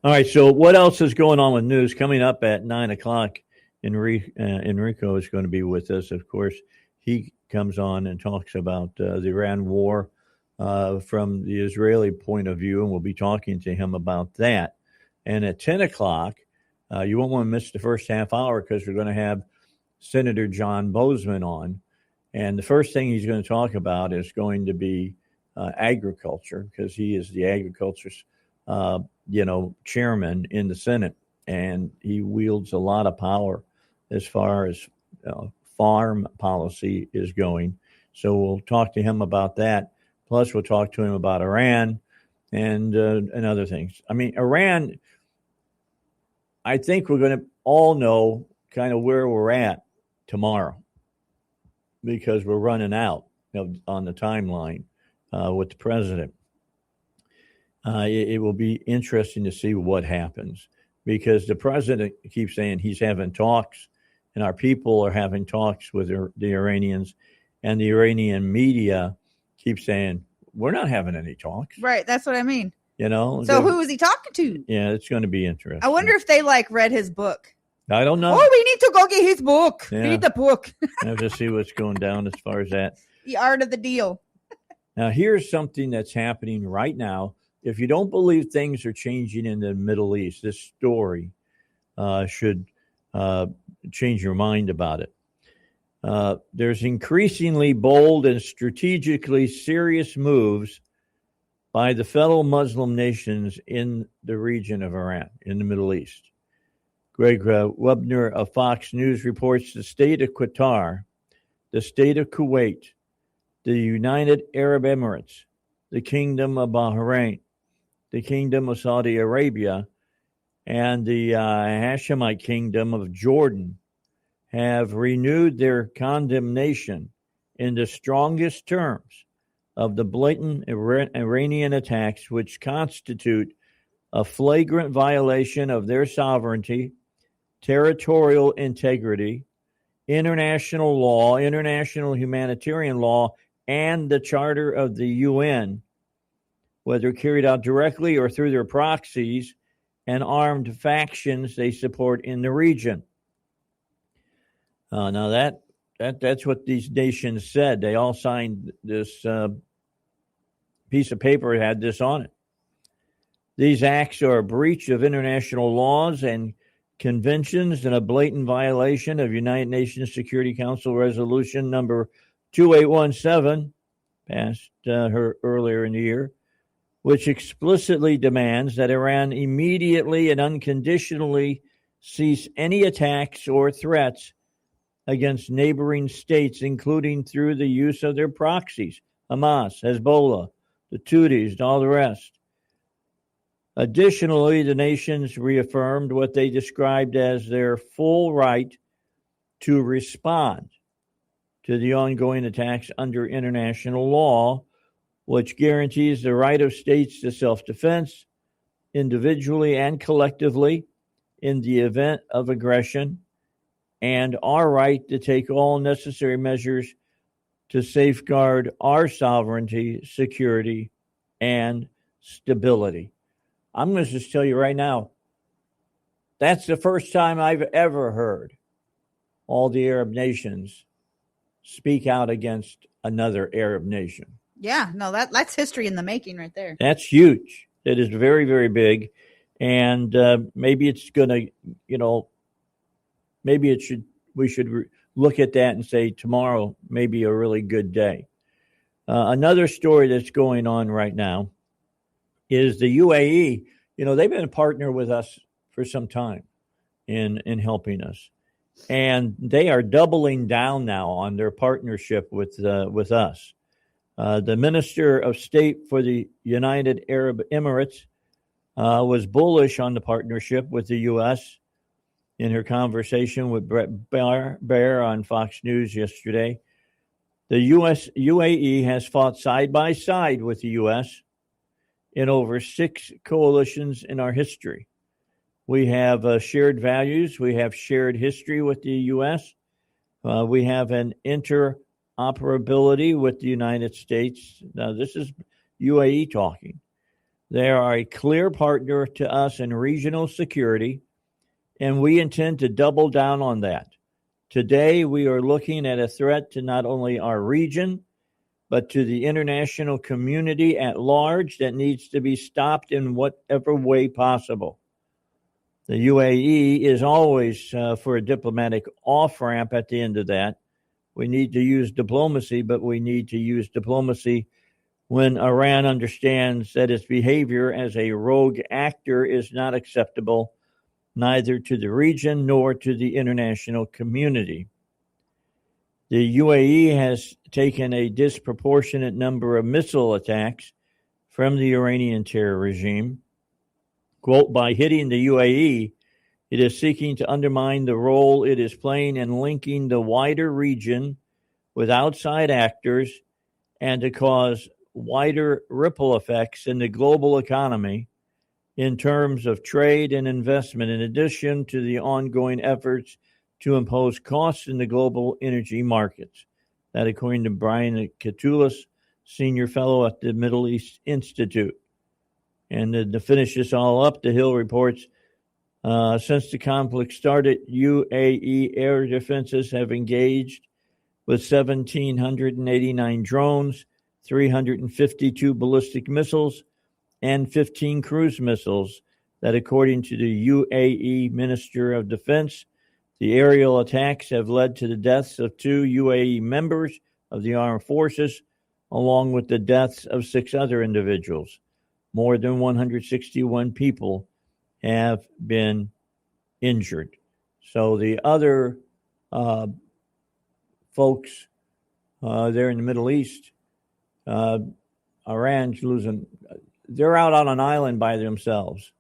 All right, so what else is going on with news? Coming up at 9:00, Enrico is going to be with us. Of course, he comes on and talks about the Iran war from the Israeli point of view, and we'll be talking to him about that. And at 10:00, you won't want to miss the first half hour because we're going to have Senator John Boozman on. And the first thing he's going to talk about is going to be agriculture, because he is the agriculture's chairman in the Senate, and he wields a lot of power as far as farm policy is going. So we'll talk to him about that. Plus, we'll talk to him about Iran and other things. I mean, Iran, I think we're going to all know kind of where we're at tomorrow, because we're running out on the timeline with the president. It will be interesting to see what happens, because the president keeps saying he's having talks, and our people are having talks with the Iranians, and the Iranian media keeps saying, we're not having any talks. Right. That's what I mean. So who is he talking to? Yeah, it's going to be interesting. I wonder if they read his book. I don't know. Oh, we need to go get his book. Yeah. Read the book. I have to see what's going down as far as that. The art of the deal. Now, here's something that's happening right now. If you don't believe things are changing in the Middle East, this story should change your mind about it. There's increasingly bold and strategically serious moves by the fellow Muslim nations in the region of Iran, in the Middle East. Greg Webner of Fox News reports the state of Qatar, the state of Kuwait, the United Arab Emirates, the Kingdom of Bahrain, the Kingdom of Saudi Arabia, and the Hashemite Kingdom of Jordan have renewed their condemnation in the strongest terms of the blatant Iranian attacks, which constitute a flagrant violation of their sovereignty, territorial integrity, international law, international humanitarian law, and the Charter of the UN, whether carried out directly or through their proxies and armed factions they support in the region. Now that's what these nations said. They all signed this piece of paper that had this on it. These acts are a breach of international laws and conventions and a blatant violation of United Nations Security Council Resolution number 2817, passed earlier in the year, which explicitly demands that Iran immediately and unconditionally cease any attacks or threats against neighboring states, including through the use of their proxies, Hamas, Hezbollah, the Houthis, and all the rest. Additionally, the nations reaffirmed what they described as their full right to respond to the ongoing attacks under international law, which guarantees the right of states to self-defense, individually and collectively, in the event of aggression, and our right to take all necessary measures to safeguard our sovereignty, security, and stability. I'm going to just tell you right now, that's the first time I've ever heard all the Arab nations speak out against another Arab nation. Yeah, no, that's history in the making right there. That's huge. It is very, very big. And maybe it's going to, we should look at that and say tomorrow may be a really good day. Another story that's going on right now is the UAE. They've been a partner with us for some time in helping us. And they are doubling down now on their partnership with us. The Minister of State for the United Arab Emirates was bullish on the partnership with the U.S. in her conversation with Brett Baer on Fox News yesterday. The UAE has fought side by side with the U.S. in over 6 coalitions in our history. We have shared values. We have shared history with the U.S. We have an interoperability with the United States. Now, this is UAE talking. They are a clear partner to us in regional security, and we intend to double down on that. Today, we are looking at a threat to not only our region, but to the international community at large that needs to be stopped in whatever way possible. The UAE is always for a diplomatic off-ramp at the end of that. We need to use diplomacy, but we need to use diplomacy when Iran understands that its behavior as a rogue actor is not acceptable, neither to the region nor to the international community. The UAE has taken a disproportionate number of missile attacks from the Iranian terror regime. Quote, by hitting the UAE, it is seeking to undermine the role it is playing in linking the wider region with outside actors and to cause wider ripple effects in the global economy in terms of trade and investment, in addition to the ongoing efforts to impose costs in the global energy markets. That according to Brian Katulis, senior fellow at the Middle East Institute. And to finish this all up, the Hill reports, since the conflict started, UAE air defenses have engaged with 1,789 drones, 352 ballistic missiles, and 15 cruise missiles. That according to the UAE Minister of Defense, the aerial attacks have led to the deaths of 2 UAE members of the armed forces, along with the deaths of 6 other individuals. More than 161 people have been injured. So the other folks there in the Middle East, Iran's losing. They're out on an island by themselves.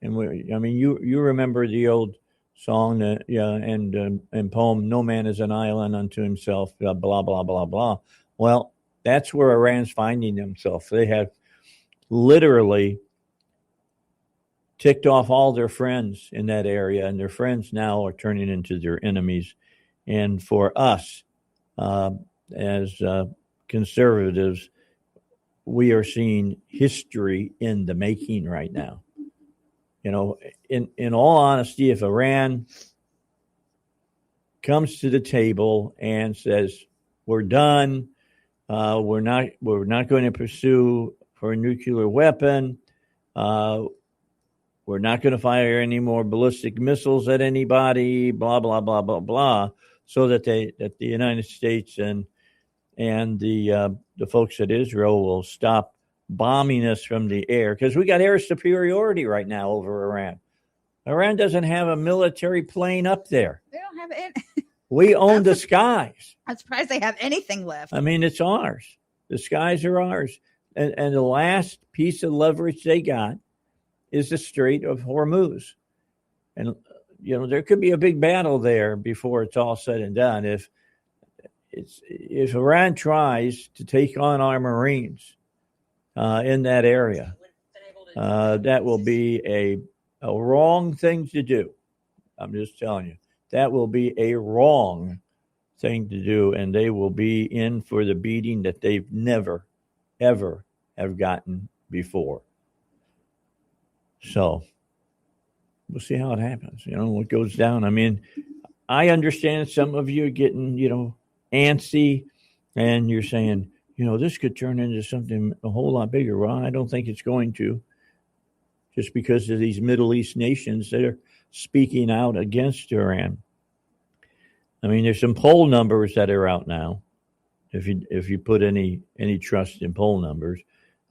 And you remember the old song and poem, "No man is an island unto himself," blah, blah, blah, blah. Well, that's where Iran's finding themselves. They have literally ticked off all their friends in that area, and their friends now are turning into their enemies. And for us, as conservatives, we are seeing history in the making right now. In all honesty, if Iran comes to the table and says, "We're done, we're not going to pursue for a nuclear weapon, we're not going to fire any more ballistic missiles at anybody," blah blah blah blah blah, so that the United States and the folks at Israel will stop bombing us from the air, because we got air superiority right now over Iran. Iran doesn't have a military plane up there. They don't have it. We own the skies. I'm surprised they have anything left. I mean, it's ours. The skies are ours. And the last piece of leverage they got is the Strait of Hormuz. And, there could be a big battle there before it's all said and done. If Iran tries to take on our Marines in that area, that will be a wrong thing to do. I'm just telling you, that will be a wrong thing to do, and they will be in for the beating that they've never, ever have gotten before. So we'll see how it happens. What goes down. I mean, I understand some of you are getting, antsy, and you're saying, this could turn into something a whole lot bigger. Well, I don't think it's going to, just because of these Middle East nations that are speaking out against Iran. I mean, there's some poll numbers that are out now. If you put any trust in poll numbers,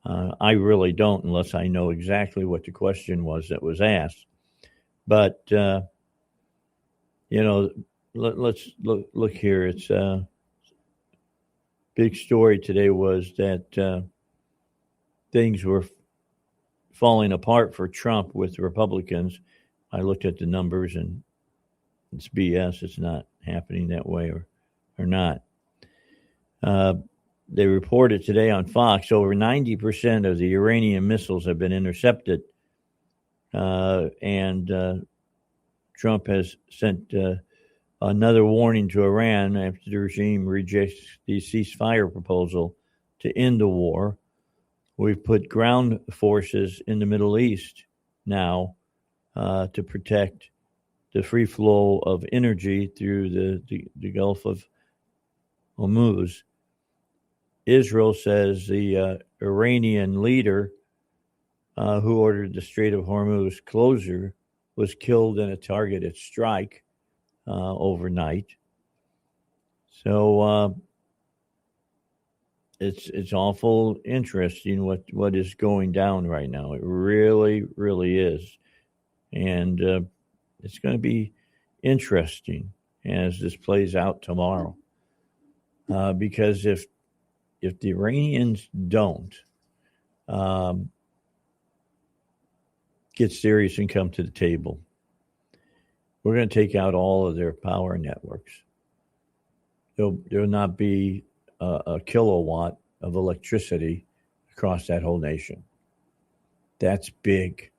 I really don't, unless I know exactly what the question was that was asked. But let's look here. It's big story today was that things were falling apart for Trump with Republicans. I looked at the numbers, and it's BS. It's not happening that way or not. They reported today on Fox over 90% of the Iranian missiles have been intercepted. And Trump has sent another warning to Iran after the regime rejects the ceasefire proposal to end the war. We've put ground forces in the Middle East now to protect the free flow of energy through the Gulf of Hormuz. Israel says the Iranian leader who ordered the Strait of Hormuz closure was killed in a targeted strike overnight. So it's awful interesting what is going down right now. It really, really is. And it's going to be interesting as this plays out tomorrow. Because if the Iranians don't get serious and come to the table, we're going to take out all of their power networks. There'll not be a kilowatt of electricity across that whole nation. That's big.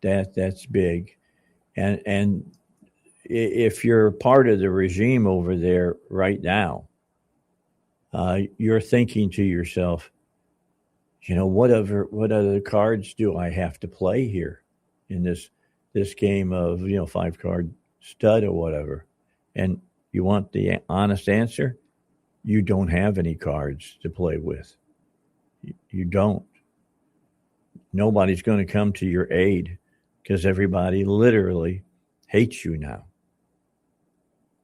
That's big. And if you're part of the regime over there right now, you're thinking to yourself, what other cards do I have to play here in this game of 5-card stud or whatever? And you want the honest answer? You don't have any cards to play with. You don't. Nobody's going to come to your aid because everybody literally hates you now.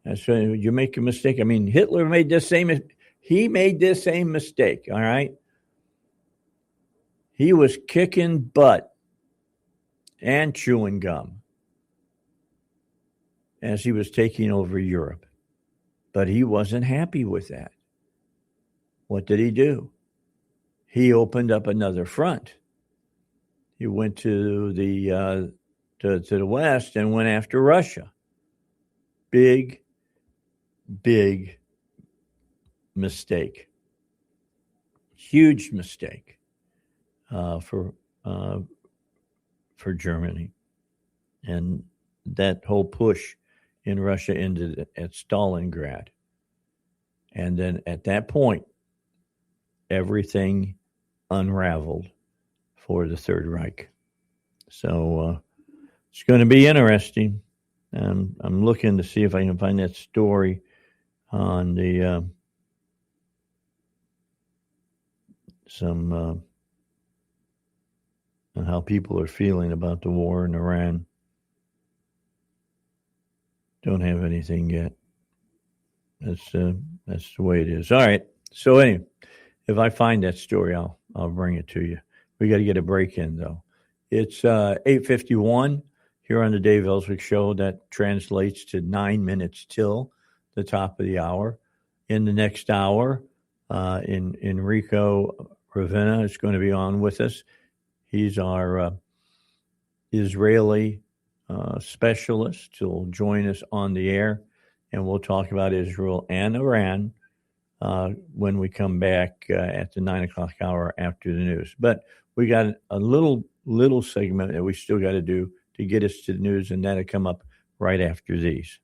That's when you make a mistake. I mean, Hitler made this same mistake, all right? He was kicking butt and chewing gum. as he was taking over Europe. But he wasn't happy with that. What did he do? He opened up another front. He went to the west and went after Russia. Big mistake. Huge mistake for Germany. And that whole push in Russia ended at Stalingrad. And then at that point, everything unraveled for the Third Reich. So it's going to be interesting. I'm looking to see if I can find that story on the on how people are feeling about the war in Iran. Don't have anything yet. That's the way it is. All right. So anyway, if I find that story, I'll bring it to you. We got to get a break in though. It's 8:51 here on the Dave Ellswick Show. That translates to 9 minutes till the top of the hour. In the next hour, Enrico Ravena is going to be on with us. He's our Israeli specialist. He'll join us on the air, and we'll talk about Israel and Iran when we come back at the 9 o'clock hour after the news. But we got a little segment that we still got to do to get us to the news, and that'll come up right after these.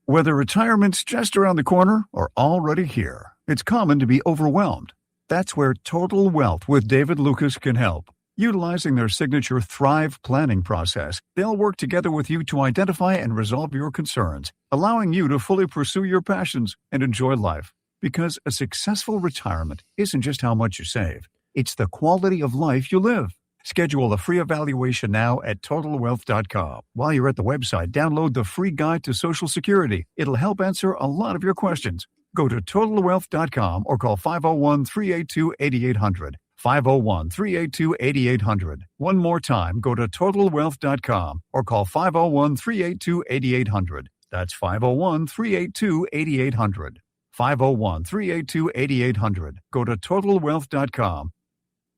Whether retirement's just around the corner or already here, it's common to be overwhelmed. That's where Total Wealth with David Lucas can help. Utilizing their signature Thrive planning process, they'll work together with you to identify and resolve your concerns, allowing you to fully pursue your passions and enjoy life. Because a successful retirement isn't just how much you save, it's the quality of life you live. Schedule a free evaluation now at TotalWealth.com. While you're at the website, download the free guide to Social Security. It'll help answer a lot of your questions. Go to TotalWealth.com or call 501-382-8800. 501-382-8800. One more time, go to TotalWealth.com or call 501-382-8800. That's 501-382-8800. 501-382-8800. Go to TotalWealth.com.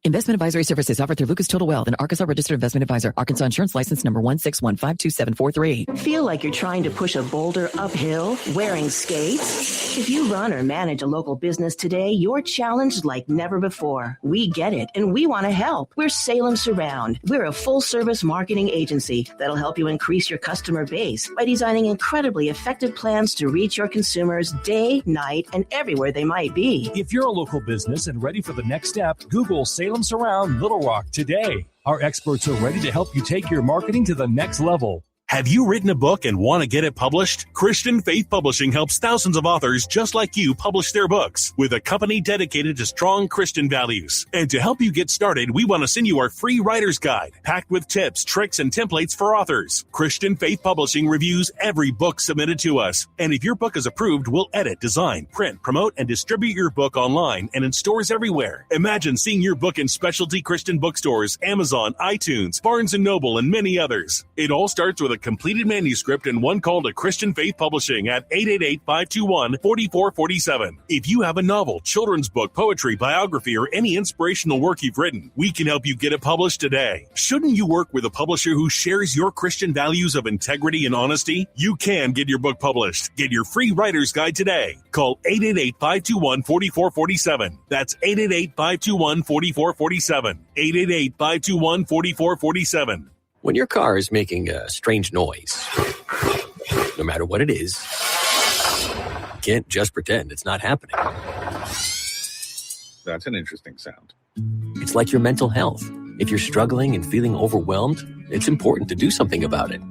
Investment advisory services offered through Lucas Total Wealth, an Arkansas registered investment advisor. Arkansas Insurance License number 161527443. Feel like you're trying to push a boulder uphill wearing skates? If you run or manage a local business today, you're challenged like never before. We get it, and we want to help. We're Salem Surround. We're a full-service marketing agency that'll help you increase your customer base by designing incredibly effective plans to reach your consumers day, night, and everywhere they might be. If you're a local business and ready for the next step, Google Salem Surround Little Rock today. Our experts are ready to help you take your marketing to the next level. Have you written a book and want to get it published? Christian Faith Publishing helps thousands of authors just like you publish their books with a company dedicated to strong Christian values. And to help you get started, we want to send you our free writer's guide, packed with tips, tricks, and templates for authors. Christian Faith Publishing reviews every book submitted to us. And if your book is approved, we'll edit, design, print, promote, and distribute your book online and in stores everywhere. Imagine seeing your book in specialty Christian bookstores, Amazon, iTunes, Barnes & Noble, and many others. It all starts with a completed manuscript and one call to Christian Faith Publishing at 888-521-4447. If you have a novel, children's book, poetry, biography, or any inspirational work you've written, we can help you get it published today. Shouldn't you work with a publisher who shares your Christian values of integrity and honesty? You can get your book published. Get your free writer's guide today. Call 888-521-4447. That's 888-521-4447. 888-521-4447. When your car is making a strange noise, no matter what it is, you can't just pretend it's not happening. That's an interesting sound. It's like your mental health. If you're struggling and feeling overwhelmed, it's important to do something about it.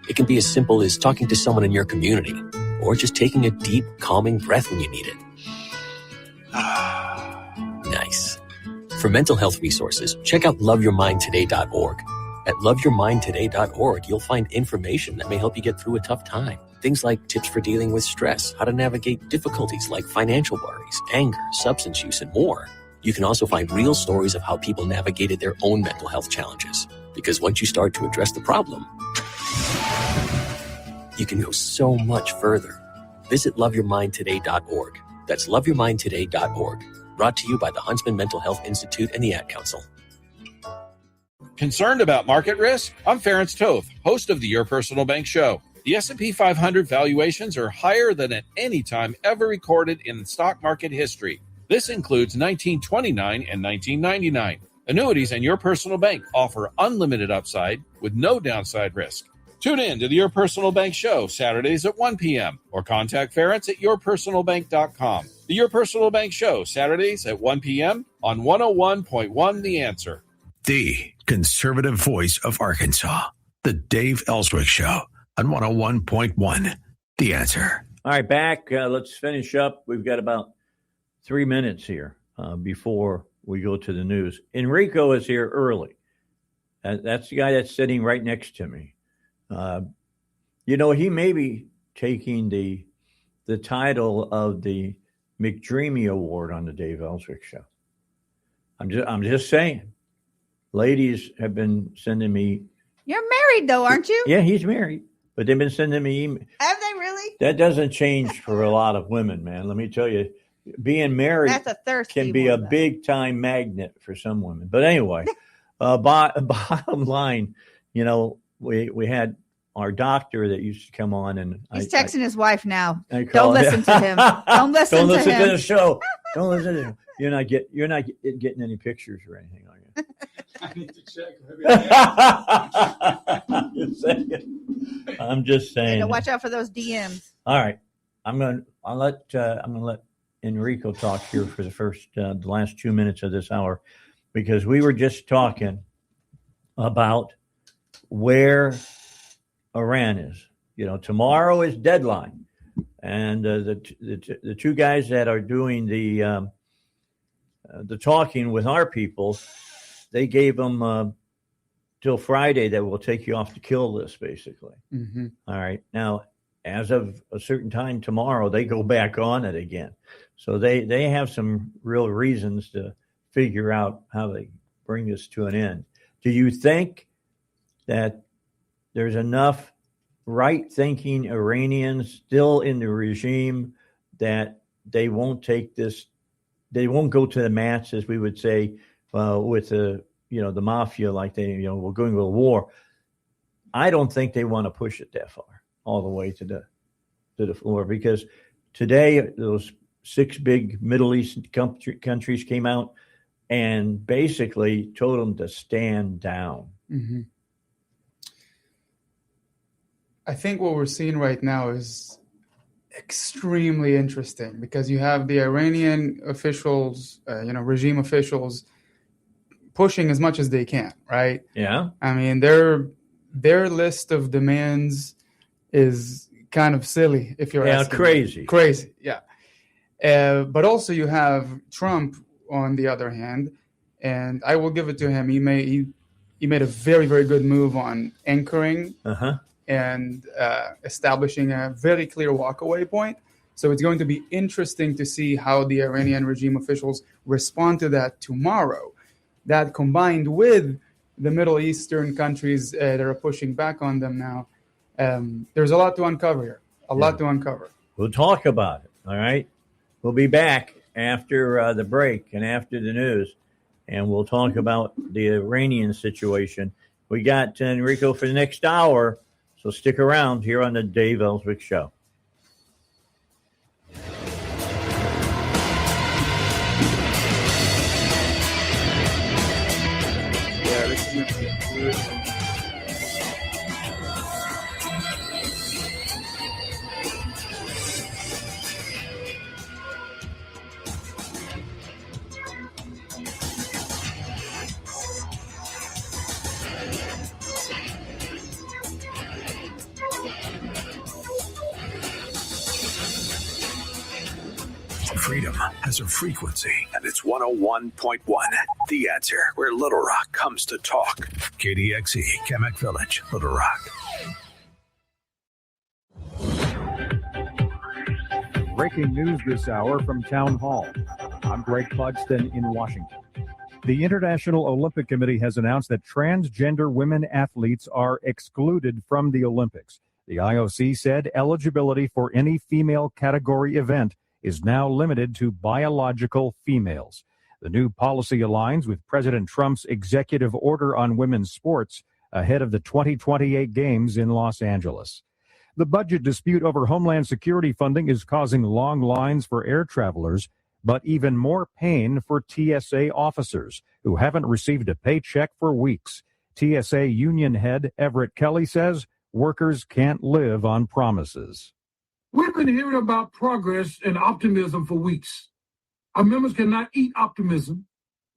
It can be as simple as talking to someone in your community, or just taking a deep, calming breath when you need it. Nice. For mental health resources, check out loveyourmindtoday.org. At loveyourmindtoday.org, you'll find information that may help you get through a tough time. Things like tips for dealing with stress, how to navigate difficulties like financial worries, anger, substance use, and more. You can also find real stories of how people navigated their own mental health challenges. Because once you start to address the problem, you can go so much further. Visit loveyourmindtoday.org. That's loveyourmindtoday.org. Brought to you by the Huntsman Mental Health Institute and the Ad Council. Concerned about market risk? I'm Ferenc Toth, host of the Your Personal Bank Show. The S&P 500 valuations are higher than at any time ever recorded in stock market history. This includes 1929 and 1999. Annuities and Your Personal Bank offer unlimited upside with no downside risk. Tune in to the Your Personal Bank Show Saturdays at 1 p.m. or contact Ferenc at yourpersonalbank.com. The Your Personal Bank Show Saturdays at 1 p.m. on 101.1 The Answer. The conservative voice of Arkansas, the Dave Ellswick Show on 101.1 The Answer. All right, back. Let's finish up. We've got about 3 minutes here before we go to the news. Enrico is here early. That's the guy that's sitting right next to me. He may be taking the title of the McDreamy Award on the Dave Ellswick Show. I'm just saying. Ladies have been sending me. You're married, though, aren't you? Yeah, he's married. But they've been sending me emails. Have they really? That doesn't change for a lot of women, man. Let me tell you, being married can be a big-time magnet for some women. But anyway, bottom line, we had our doctor that used to come on, and he's texting his wife now. Don't listen to him. Don't listen to the show. Don't listen to him. You're not getting any pictures or anything, are you? I need to check. I'm just saying. Watch out for those DMs. All right, I'm gonna let Enrico talk here for the last 2 minutes of this hour, because we were just talking about where Iran is. Tomorrow is deadline, and the two guys that are doing the talking with our people, they gave them till Friday that will take you off the kill list, basically. Mm-hmm. All right. Now, as of a certain time tomorrow, they go back on it again. So they have some real reasons to figure out how they bring this to an end. Do you think that there's enough right-thinking Iranians still in the regime that they won't take this? They won't go to the mats, as we would say, with the mafia, like we're going to a war. I don't think they want to push it that far, all the way to the floor, because today those 6 big Middle East countries came out and basically told them to stand down. Mm-hmm. I think what we're seeing right now is extremely interesting, because you have the Iranian officials, regime officials, pushing as much as they can, right? Yeah. I mean, their list of demands is kind of silly, if you're asking. Crazy, yeah. But also you have Trump on the other hand, and I will give it to him. He made a very, very good move on anchoring and establishing a very clear walkaway point. So it's going to be interesting to see how the Iranian regime officials respond to that tomorrow. That combined with the Middle Eastern countries that are pushing back on them now, there's a lot to uncover here. A lot to uncover. We'll talk about it, all right? We'll be back after the break and after the news, and we'll talk about the Iranian situation. We got Enrico for the next hour, so stick around here on the Dave Ellswick Show. Freedom has a frequency, and it's 101.1. The Answer, where Little Rock comes to talk. KDXE, Kamek Village, Little Rock. Breaking news this hour from Town Hall. I'm Greg Clugston in Washington. The International Olympic Committee has announced that transgender women athletes are excluded from the Olympics. The IOC said eligibility for any female category event is now limited to biological females. The new policy aligns with President Trump's executive order on women's sports ahead of the 2028 games in Los Angeles. The budget dispute over Homeland Security funding is causing long lines for air travelers, but even more pain for TSA officers who haven't received a paycheck for weeks. TSA union head Everett Kelly says workers can't live on promises. We've been hearing about progress and optimism for weeks. Our members cannot eat optimism.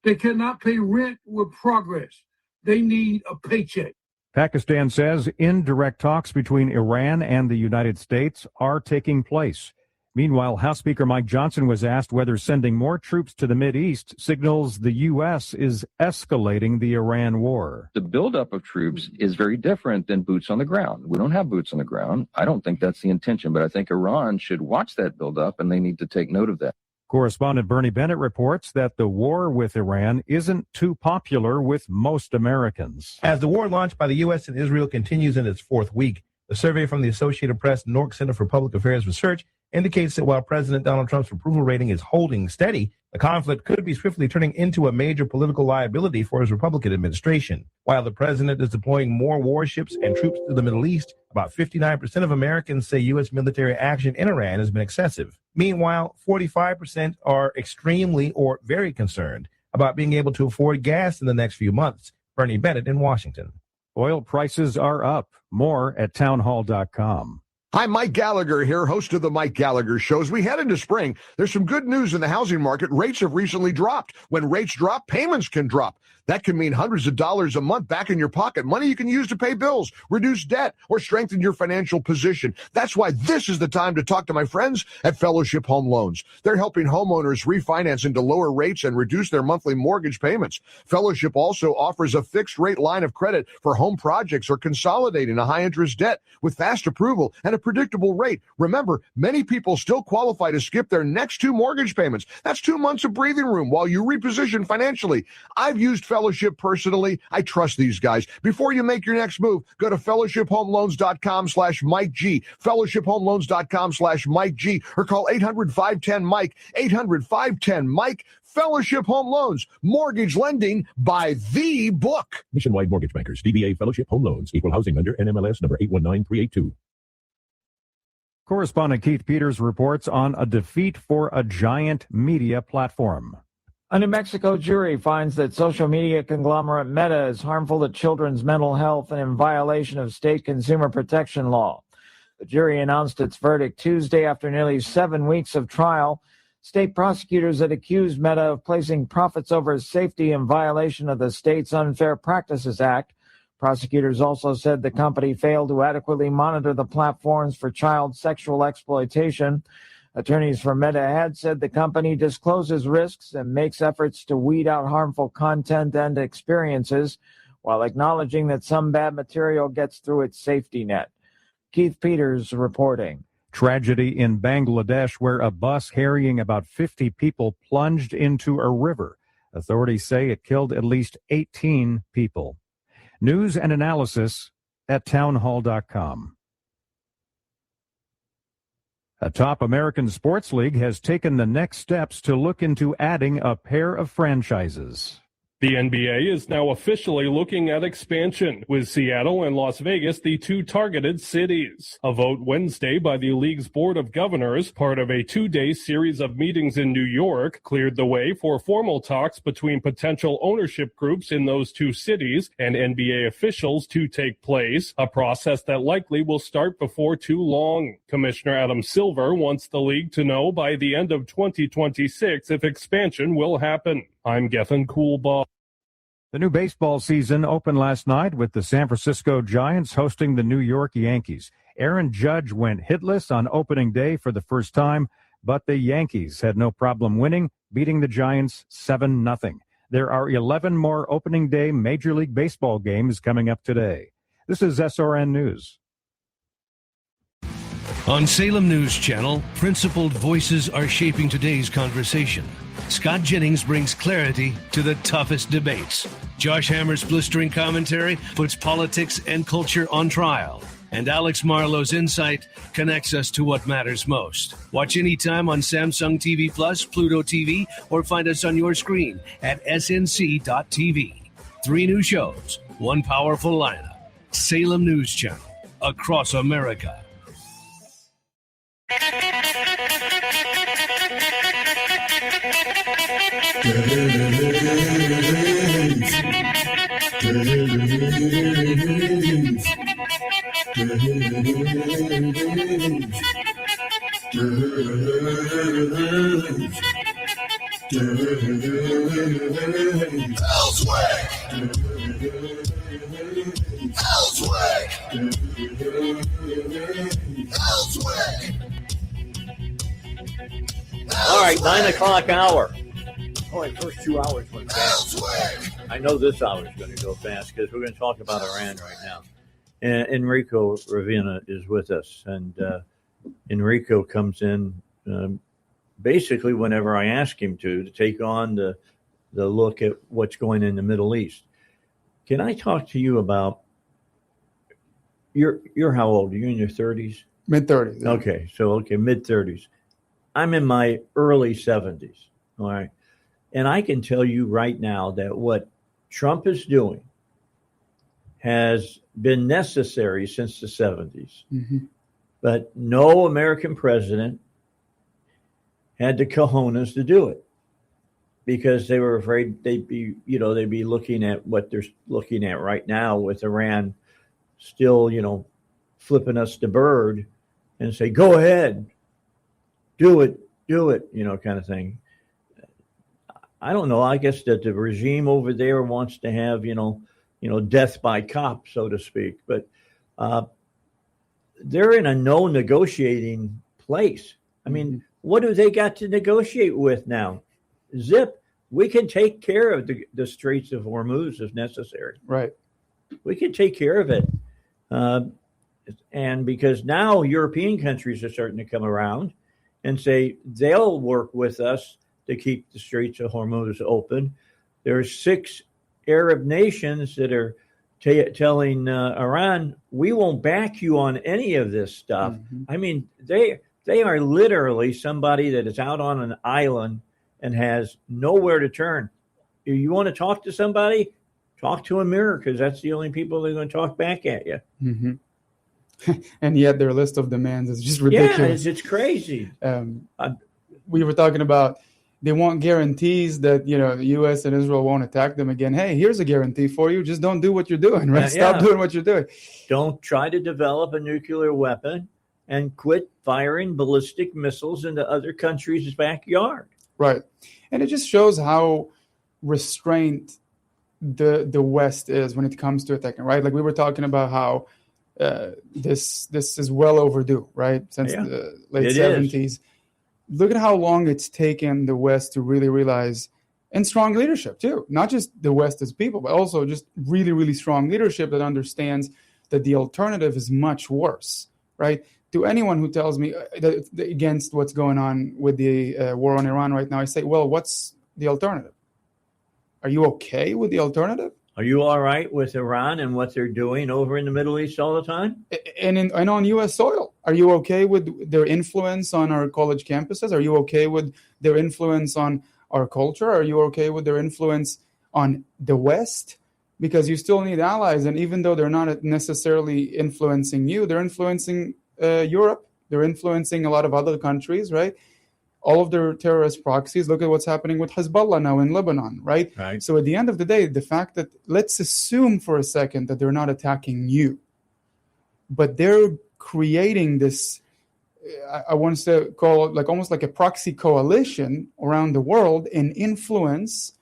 They cannot pay rent with progress. They need a paycheck. Pakistan says indirect talks between Iran and the United States are taking place. Meanwhile, House Speaker Mike Johnson was asked whether sending more troops to the Mideast signals the U.S. is escalating the Iran war. The buildup of troops is very different than boots on the ground. We don't have boots on the ground. I don't think that's the intention, but I think Iran should watch that buildup, and they need to take note of that. Correspondent Bernie Bennett reports that the war with Iran isn't too popular with most Americans. As the war launched by the U.S. and Israel continues in its fourth week, a survey from the Associated Press Newark Center for Public Affairs Research indicates that while President Donald Trump's approval rating is holding steady, the conflict could be swiftly turning into a major political liability for his Republican administration. While the president is deploying more warships and troops to the Middle East, about 59% of Americans say U.S. military action in Iran has been excessive. Meanwhile, 45% are extremely or very concerned about being able to afford gas in the next few months. Bernie Bennett in Washington. Oil prices are up. More at townhall.com. Hi, Mike Gallagher here, host of the Mike Gallagher Show. As we head into spring, there's some good news in the housing market. Rates have recently dropped. When rates drop, payments can drop. That can mean hundreds of dollars a month back in your pocket, money you can use to pay bills, reduce debt, or strengthen your financial position. That's why this is the time to talk to my friends at Fellowship Home Loans. They're helping homeowners refinance into lower rates and reduce their monthly mortgage payments. Fellowship also offers a fixed rate line of credit for home projects or consolidating a high interest debt with fast approval and a predictable rate. Remember, many people still qualify to skip their next 2 mortgage payments. That's 2 months of breathing room while you reposition financially. I've used Fellowship personally. I trust these guys. Before you make your next move, go to fellowshiphomeloans.com/Mike G, fellowshiphomeloans.com/Mike G, or call 800-510-MIKE, 800-510-MIKE. Fellowship Home Loans, mortgage lending by the book. Nationwide Mortgage Bankers, DBA Fellowship Home Loans, equal housing lender, NMLS number 819382. Correspondent Keith Peters reports on a defeat for a giant media platform. A New Mexico jury finds that social media conglomerate Meta is harmful to children's mental health and in violation of state consumer protection law. The jury announced its verdict Tuesday after nearly 7 weeks of trial. State prosecutors had accused Meta of placing profits over safety in violation of the state's Unfair Practices Act. Prosecutors also said the company failed to adequately monitor the platforms for child sexual exploitation. Attorneys for Meta had said the company discloses risks and makes efforts to weed out harmful content and experiences, while acknowledging that some bad material gets through its safety net. Keith Peters reporting. Tragedy in Bangladesh where a bus carrying about 50 people plunged into a river. Authorities say it killed at least 18 people. News and analysis at townhall.com. A top American sports league has taken the next steps to look into adding a pair of franchises. The NBA is now officially looking at expansion, with Seattle and Las Vegas the 2 targeted cities. A vote Wednesday by the league's Board of Governors, part of a 2-day series of meetings in New York, cleared the way for formal talks between potential ownership groups in those 2 cities and NBA officials to take place, a process that likely will start before too long. Commissioner Adam Silver wants the league to know by the end of 2026 if expansion will happen. I'm Gethin Coolbaugh. The new baseball season opened last night with the San Francisco Giants hosting the New York Yankees. Aaron Judge went hitless on opening day for the first time, but the Yankees had no problem winning, beating the Giants 7-0. There are 11 more opening day Major League Baseball games coming up today. This is SRN News. On Salem News Channel, principled voices are shaping today's conversation. Scott Jennings brings clarity to the toughest debates. Josh Hammer's blistering commentary puts politics and culture on trial. And Alex Marlowe's insight connects us to what matters most. Watch anytime on Samsung TV Plus, Pluto TV, or find us on your screen at snc.tv. 3 new shows, 1 powerful lineup. Salem News Channel, across America. All right, 9 o'clock hour. Boy, first 2 hours went fast. I know this hour is going to go fast because we're going to talk about Iran right now. And Enrico Ravena is with us, and Enrico comes in basically whenever I ask him to take on the look at what's going in the Middle East. Can I talk to you about you're how old? Are you in your 30s? Mid-30s. Yeah. Okay, mid-30s. I'm in my early 70s, all right? And I can tell you right now that what Trump is doing has been necessary since the 70s. Mm-hmm. But no American president had the cojones to do it because they were afraid they'd be looking at what they're looking at right now with Iran still, flipping us the bird and say, go ahead, do it, kind of thing. I don't know. I guess that the regime over there wants to have, death by cop, so to speak. But they're in a no negotiating place. I mean, what do they got to negotiate with now? Zip. We can take care of the Straits of Hormuz if necessary. Right. We can take care of it. And because now European countries are starting to come around and say they'll work with us to keep the Straits of Hormuz open. There's 6 Arab nations that are telling Iran, we won't back you on any of this stuff. Mm-hmm. I mean, they are literally somebody that is out on an island and has nowhere to turn. You want to talk to somebody? Talk to a mirror, because that's the only people that are going to talk back at you. Mm-hmm. And yet their list of demands is just ridiculous. Yeah, it's crazy. We were talking about they want guarantees that, the U.S. and Israel won't attack them again. Hey, here's a guarantee for you. Just don't do what you're doing, right? Stop doing what you're doing. Don't try to develop a nuclear weapon and quit firing ballistic missiles into other countries' backyard. Right. And it just shows how restrained the West is when it comes to attacking, right? Like we were talking about how this is well overdue, right? Since the late 70s. Look at how long it's taken the West to really realize, and strong leadership too, not just the West as people, but also just really, really strong leadership that understands that the alternative is much worse, right? To anyone who tells me against what's going on with the war on Iran right now, I say, well, what's the alternative? Are you okay with the alternative? Are you all right with Iran and what they're doing over in the Middle East all the time? And on U.S. soil? Are you okay with their influence on our college campuses? Are you okay with their influence on our culture? Are you okay with their influence on the West? Because you still need allies. And even though they're not necessarily influencing you, they're influencing Europe. They're influencing a lot of other countries, right? All of their terrorist proxies. Look at what's happening with Hezbollah now in Lebanon, right? So at the end of the day, the fact that, let's assume for a second that they're not attacking you, but they're creating this, I want to call it like almost like a proxy coalition around the world and influence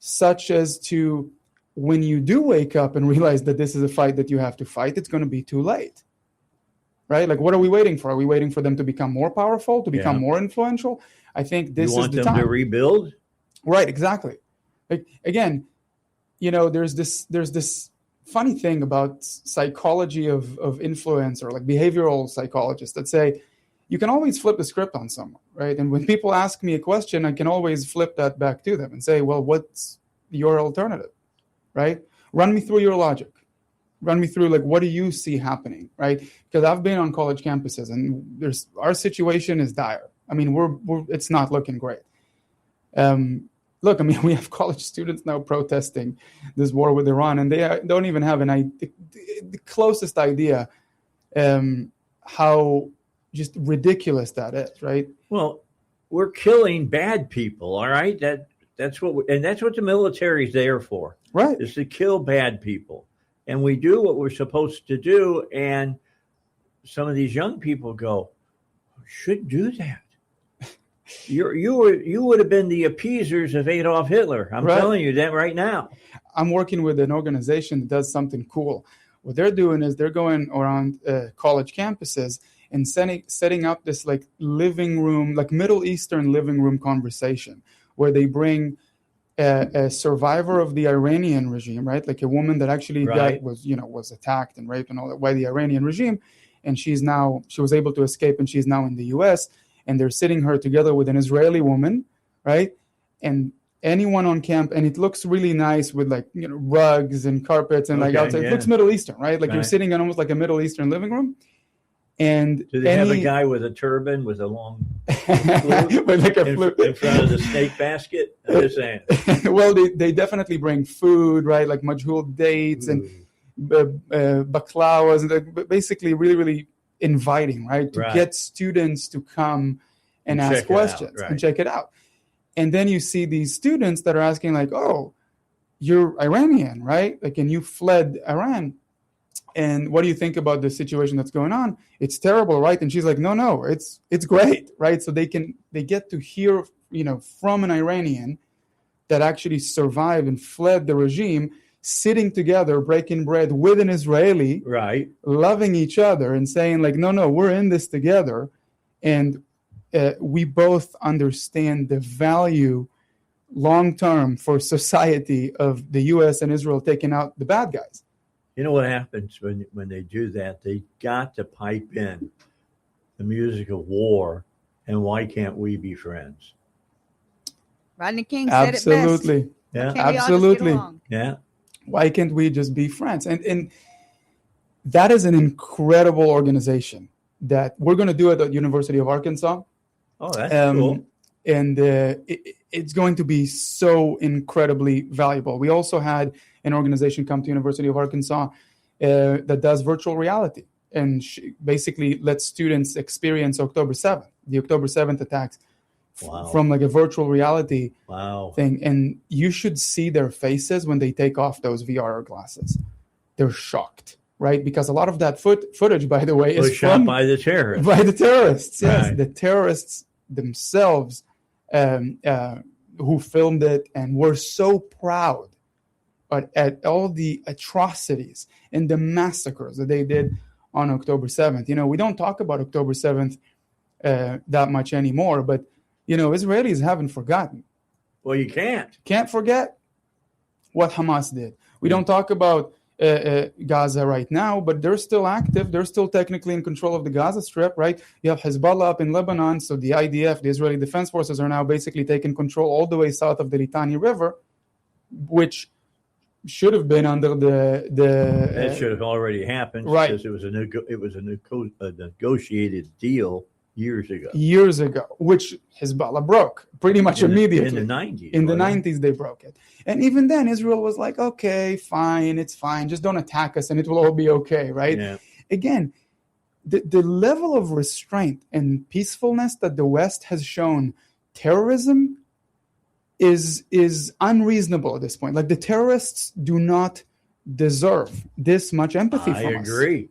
such as to, when you do wake up and realize that this is a fight that you have to fight, it's going to be too late. Right? Like, what are we waiting for? Are we waiting for them to become more powerful, to become more influential? I think this is the time. You want them to rebuild? Right, exactly. Like, again, there's this funny thing about psychology of influence, or like behavioral psychologists that say you can always flip the script on someone, right? And when people ask me a question, I can always flip that back to them and say, well, what's your alternative, right? Run me through your logic. run me through, like, what do you see happening, right? Because I've been on college campuses, and our situation is dire. I mean, it's not looking great. Look, I mean, we have college students now protesting this war with Iran, and they don't even have the closest idea how just ridiculous that is, right? Well, we're killing bad people, all right? That's what the military's there for, right? Is to kill bad people, and we do what we're supposed to do. And some of these young people go, "Should do that." You would have been the appeasers of Adolf Hitler. I'm telling you that right now. I'm working with an organization that does something cool. What they're doing is they're going around college campuses and setting up this like living room, like Middle Eastern living room conversation, where they bring a survivor of the Iranian regime, right? Like a woman that actually was attacked and raped and all that by the Iranian regime, and she was able to escape, and she's now in the U.S. And they're sitting her together with an Israeli woman, right? And anyone on camp, and it looks really nice with like rugs and carpets and outside. It looks Middle Eastern, right? Like you're sitting in almost like a Middle Eastern living room. And do they have a guy with a turban with a long flute, like a flute in front of the snake basket? I'm just saying. Well, they definitely bring food, right? Like majhul dates and baklawas, and basically really, really inviting, right? To get students to come and ask questions and check it out. And then you see these students that are asking like, "Oh, you're Iranian, right? Like, and you fled Iran. And what do you think about the situation that's going on? It's terrible, right?" And she's like, no, it's great, right? So they get to hear, from an Iranian that actually survived and fled the regime, sitting together, breaking bread with an Israeli, right, loving each other and saying like, no, we're in this together. And we both understand the value long-term for society of the U.S. and Israel taking out the bad guys. You know what happens when they do that? They got to pipe in the music of war, and why can't we be friends? Rodney King said it best. Yeah, absolutely. Yeah. Why can't we just be friends? And that is an incredible organization that we're going to do at the University of Arkansas. Oh, that's cool. And it's going to be so incredibly valuable. We also had an organization come to University of Arkansas that does virtual reality and basically lets students experience October 7th, the October 7th attacks from like a virtual reality thing. And you should see their faces when they take off those VR glasses. They're shocked, right? Because a lot of that footage, by the way, is shot by the terrorists. By the terrorists, yes. Right. The terrorists themselves who filmed it and were so proud at all the atrocities and the massacres that they did on October 7th. We don't talk about October 7th that much anymore, but, Israelis haven't forgotten. Well, you can't. Can't forget what Hamas did. We don't talk about Gaza right now, but they're still active. They're still technically in control of the Gaza Strip, right? You have Hezbollah up in Lebanon, so the IDF, the Israeli Defense Forces, are now basically taking control all the way south of the Litani River, which should have been under the that should have already happened, right? Because it was a negotiated deal years ago, which Hezbollah broke pretty much immediately in the 90s. In the 90s, they broke it, and even then, Israel was like, "Okay, fine, it's fine. Just don't attack us, and it will all be okay." Right? Yeah. Again, the level of restraint and peacefulness that the West has shown terrorism is unreasonable at this point. Like, the terrorists do not deserve this much empathy from us. I agree.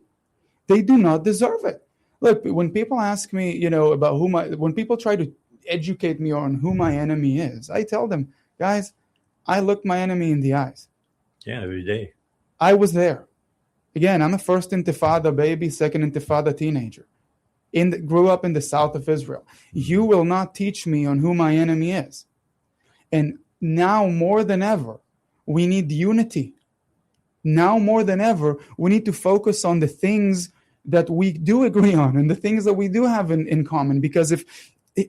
They do not deserve it. Look, when people ask me, about when people try to educate me on who my enemy is, I tell them, guys, I look my enemy in the eyes. Yeah, every day. I was there. Again, I'm a first Intifada baby, second Intifada teenager. Grew up in the south of Israel. You will not teach me on who my enemy is. And now more than ever, we need unity. Now more than ever, we need to focus on the things that we do agree on and the things that we do have in common. Because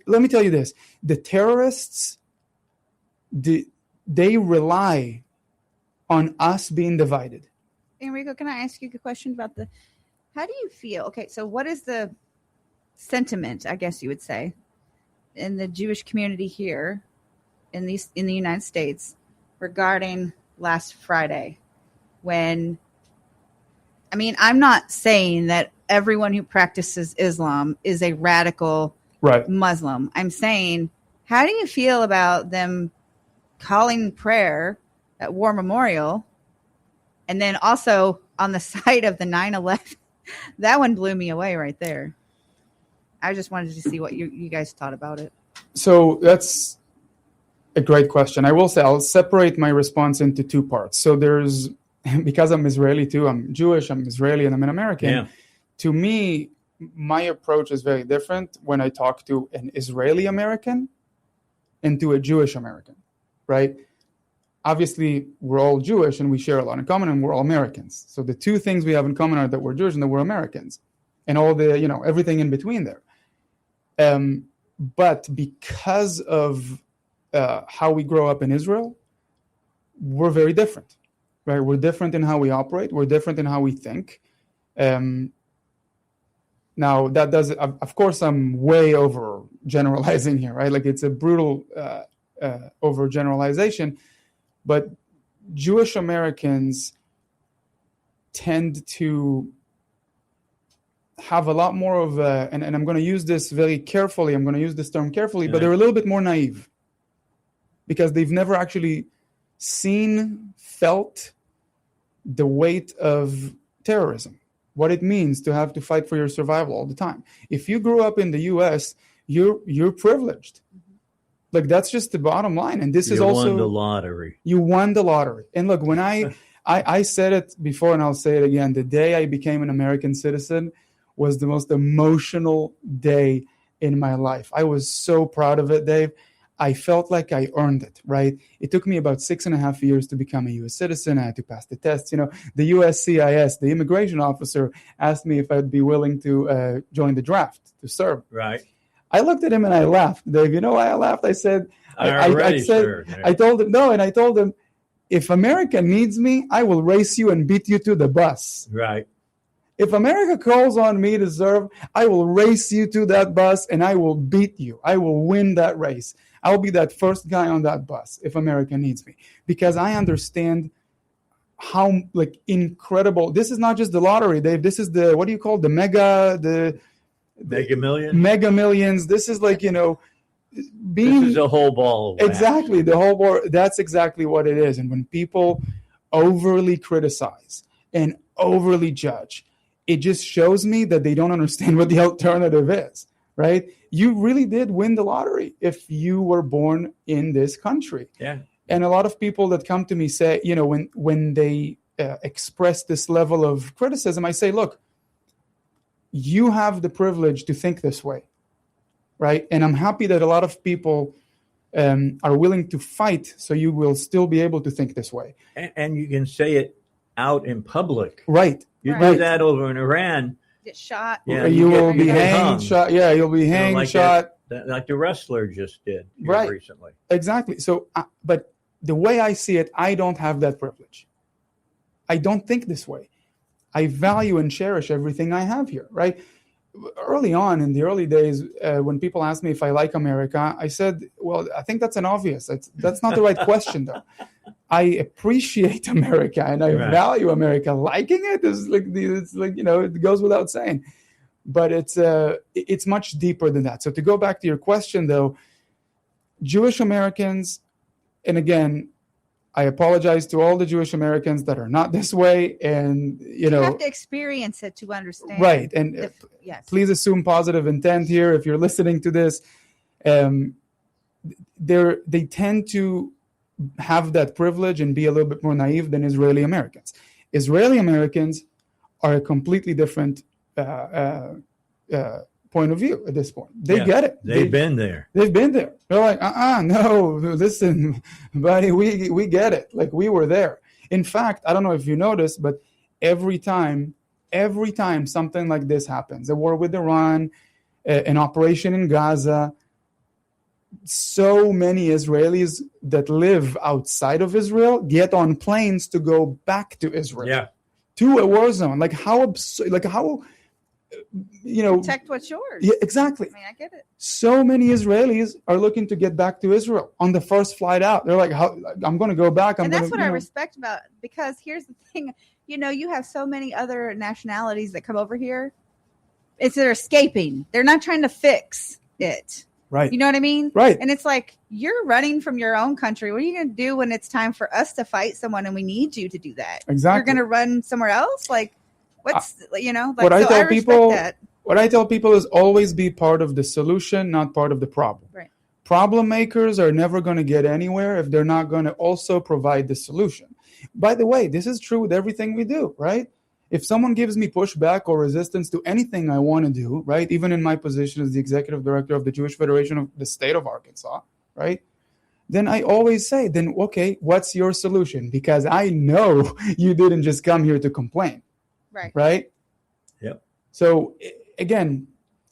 let me tell you this, the terrorists, they rely on us being divided. Enrico, can I ask you a question about how do you feel? Okay, so what is the sentiment, I guess you would say, in the Jewish community here in the United States regarding last Friday when, I mean, I'm not saying that everyone who practices Islam is a radical Muslim. I'm saying, how do you feel about them calling prayer at War Memorial and then also on the site of the 9/11? That one blew me away right there. I just wanted to see what you guys thought about it. So that's a great question. I will say I'll separate my response into two parts. So there's, because I'm Israeli too, I'm Jewish, I'm Israeli, and I'm an American. Yeah. To me, my approach is very different when I talk to an Israeli American and to a Jewish American, right? Obviously, we're all Jewish and we share a lot in common and we're all Americans. So the two things we have in common are that we're Jewish and that we're Americans and all the, everything in between there. But because of how we grow up in Israel, we're very different, right? We're different in how we operate. We're different in how we think. Now, that does, of course, I'm way over generalizing here, right? Like it's a brutal over generalization, but Jewish Americans tend to have a lot more of a, and I'm going to use this very carefully, I'm going to use this term carefully, but they're a little bit more naive because they've never actually seen, felt the weight of terrorism, what it means to have to fight for your survival all the time. If you grew up in the U.S., you're privileged. Like that's just the bottom line. And this is also... You won the lottery. You won the lottery. And look, when I said it before and I'll say it again, the day I became an American citizen was the most emotional day in my life. I was so proud of it, Dave. I felt like I earned it, right? It took me about 6.5 years to become a U.S. citizen. I had to pass the tests. The USCIS, the immigration officer, asked me if I'd be willing to join the draft to serve. Right. I looked at him and I laughed, Dave. You know why I laughed? I said, I told him, no, and I told him, if America needs me, I will race you and beat you to the bus. Right. If America calls on me to serve, I will race you to that bus and I will beat you. I will win that race. I'll be that first guy on that bus if America needs me, because I understand how incredible. This is not just the lottery, Dave. This is the, what do you call the mega millions? Mega millions. This is this is a whole ball of wax. Exactly, the whole ball. That's exactly what it is. And when people overly criticize and overly judge, it just shows me that they don't understand what the alternative is, right? You really did win the lottery if you were born in this country. Yeah. And a lot of people that come to me say, when they express this level of criticism, I say, look, you have the privilege to think this way, right? And I'm happy that a lot of people are willing to fight so you will still be able to think this way. And you can say it out in public. Right. You do that over in Iran. Get shot. Yeah, you will be hanged, shot. Yeah, you'll be hanged, shot. Like the wrestler just did recently. Exactly. So, but the way I see it, I don't have that privilege. I don't think this way. I value and cherish everything I have here, right? Early on, in the early days, when people asked me if I like America, I said, well, I think that's an obvious. That's not the right question, though. I appreciate America and I value America. Liking it is it goes without saying. But it's much deeper than that. So to go back to your question, though, Jewish Americans, and again, I apologize to all the Jewish Americans that are not this way, and you have to experience it to understand. Right, and please assume positive intent here. If you're listening to this, they tend to have that privilege and be a little bit more naive than Israeli Americans. Israeli Americans are a completely different point of view at this point. They get it. They've been there. They've been there. They're like, no, listen, buddy, we get it. Like we were there. In fact, I don't know if you noticed, but every time something like this happens, a war with Iran, an operation in Gaza, so many Israelis that live outside of Israel get on planes to go back to Israel. Yeah. to a war zone. Like how absurd, like how, protect what's yours. Yeah, exactly. I mean, I get it. So many Israelis are looking to get back to Israel on the first flight out. They're like, I'm going to go back. And that's what I respect about, because here's the thing, you have so many other nationalities that come over here. They're escaping. They're not trying to fix it. Right. You know what I mean? Right. And it's like, you're running from your own country. What are you going to do when it's time for us to fight someone and we need you to do that? Exactly. You're going to run somewhere else? Like, what's, what I tell people is always be part of the solution, not part of the problem. Right. Problem makers are never going to get anywhere if they're not going to also provide the solution. By the way, this is true with everything we do, right? If someone gives me pushback or resistance to anything I want to do, right, even in my position as the executive director of the Jewish Federation of the state of Arkansas, right, then I always say, then, okay, what's your solution? Because I know you didn't just come here to complain. Right. Right? Yep. So, again,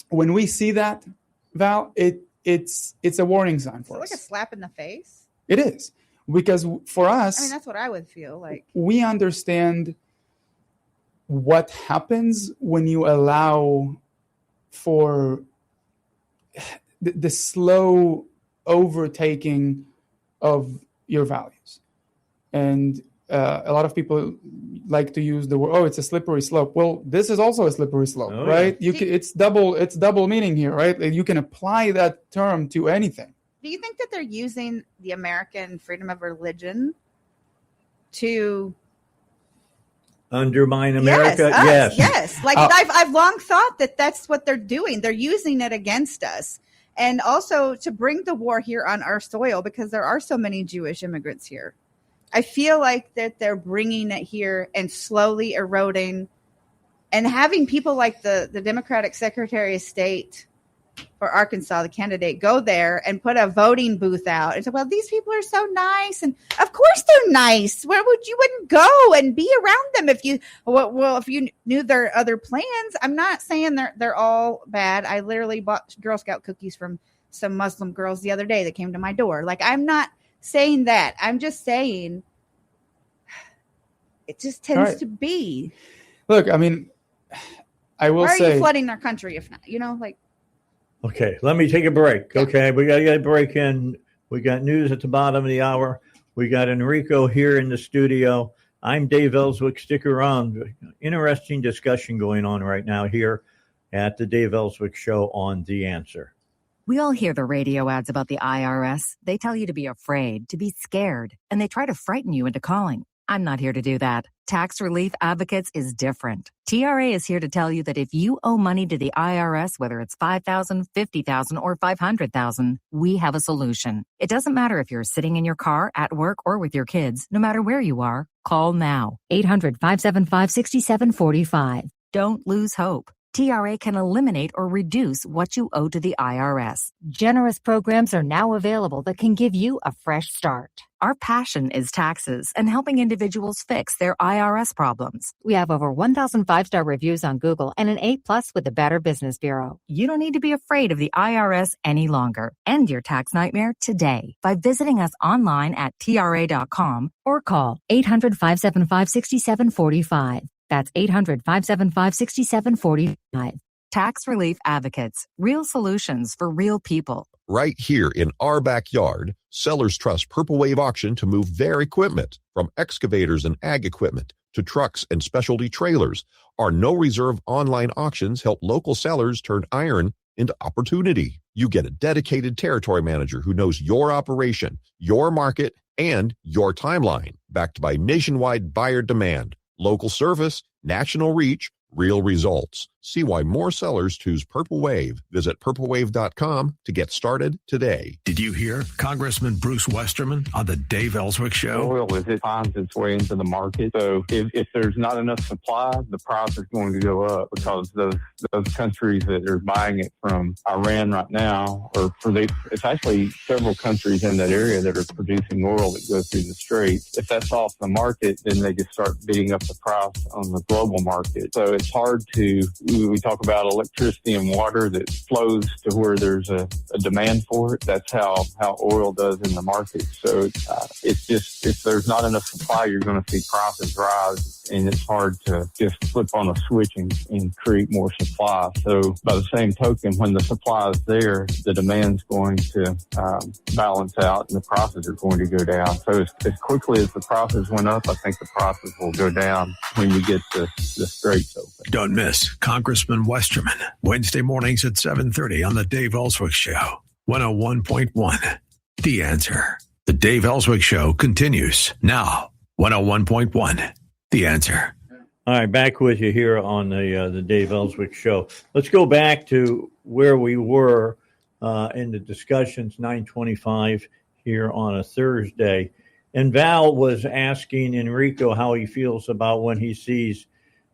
when we see that, Val, it's a warning sign for us. It's like a slap in the face. It is. Because for us, I mean, that's what I would feel like. We understand what happens when you allow for the slow overtaking of your values. And a lot of people like to use the word, it's a slippery slope. Well, this is also a slippery slope, right? Yeah. It's double meaning here, right? You can apply that term to anything. Do you think that they're using the American freedom of religion to undermine America? Yes. Like I've long thought that that's what they're doing. They're using it against us, and also to bring the war here on our soil, because there are so many Jewish immigrants here. I feel like that they're bringing it here and slowly eroding, and having people like the Democratic Secretary of State for Arkansas, the candidate, go there and put a voting booth out and say, well, these people are so nice. And of course they're nice. Where wouldn't go and be around them if you knew their other plans? I'm not saying they're all bad. I literally bought Girl Scout cookies from some Muslim girls the other day that came to my door. Like, I'm not saying that. I'm just saying it just tends to be. Look, I mean, I will say. Why are you flooding our country if not? Like. Okay, let me take a break. Okay, we got to get a break in. We got news at the bottom of the hour. We got Enrico here in the studio. I'm Dave Ellswick. Stick around. Interesting discussion going on right now here at the Dave Ellswick Show on The Answer. We all hear the radio ads about the IRS. They tell you to be afraid, to be scared, and they try to frighten you into calling. I'm not here to do that. Tax Relief Advocates is different. TRA is here to tell you that if you owe money to the IRS, whether it's $5,000, $50,000, or $500,000, we have a solution. It doesn't matter if you're sitting in your car, at work, or with your kids. No matter where you are, call now. 800-575-6745. Don't lose hope. TRA can eliminate or reduce what you owe to the IRS. Generous programs are now available that can give you a fresh start. Our passion is taxes and helping individuals fix their IRS problems. We have over 1,000 5-star reviews on Google and an A+ with the Better Business Bureau. You don't need to be afraid of the IRS any longer. End your tax nightmare today by visiting us online at TRA.com or call 800-575-6745. That's 800-575-6745. Tax Relief Advocates. Real solutions for real people. Right here in our backyard, sellers trust Purple Wave Auction to move their equipment, from excavators and ag equipment to trucks and specialty trailers. Our no-reserve online auctions help local sellers turn iron into opportunity. You get a dedicated territory manager who knows your operation, your market, and your timeline, backed by nationwide buyer demand. Local service, national reach, real results. See why more sellers choose Purple Wave. Visit purplewave.com to get started today. Did you hear Congressman Bruce Westerman on the Dave Ellswick Show? Oil, as it finds its way into the market. So if there's not enough supply, the price is going to go up, because those countries that are buying it from Iran right now, it's actually several countries in that area that are producing oil that goes through the Strait. If that's off the market, then they just start bidding up the price on the global market. So it's hard to we talk about electricity and water that flows to where there's a demand for it. That's how oil does in the market. So it's just, if there's not enough supply, you're going to see prices rise, and it's hard to just flip on a switch and create more supply. So by the same token, when the supply is there, the demand's going to balance out and the prices are going to go down. So as quickly as the prices went up, I think the prices will go down when we get the straits open. Don't miss Congressman Westerman, Wednesday mornings at 7:30 on The Dave Ellswick Show, 101.1. The Answer. The Dave Ellswick Show continues now, 101.1. The Answer. All right, back with you here on the Dave Ellswick Show. Let's go back to where we were in the discussions, 9:25 here on a Thursday. And Val was asking Enrico how he feels about when he sees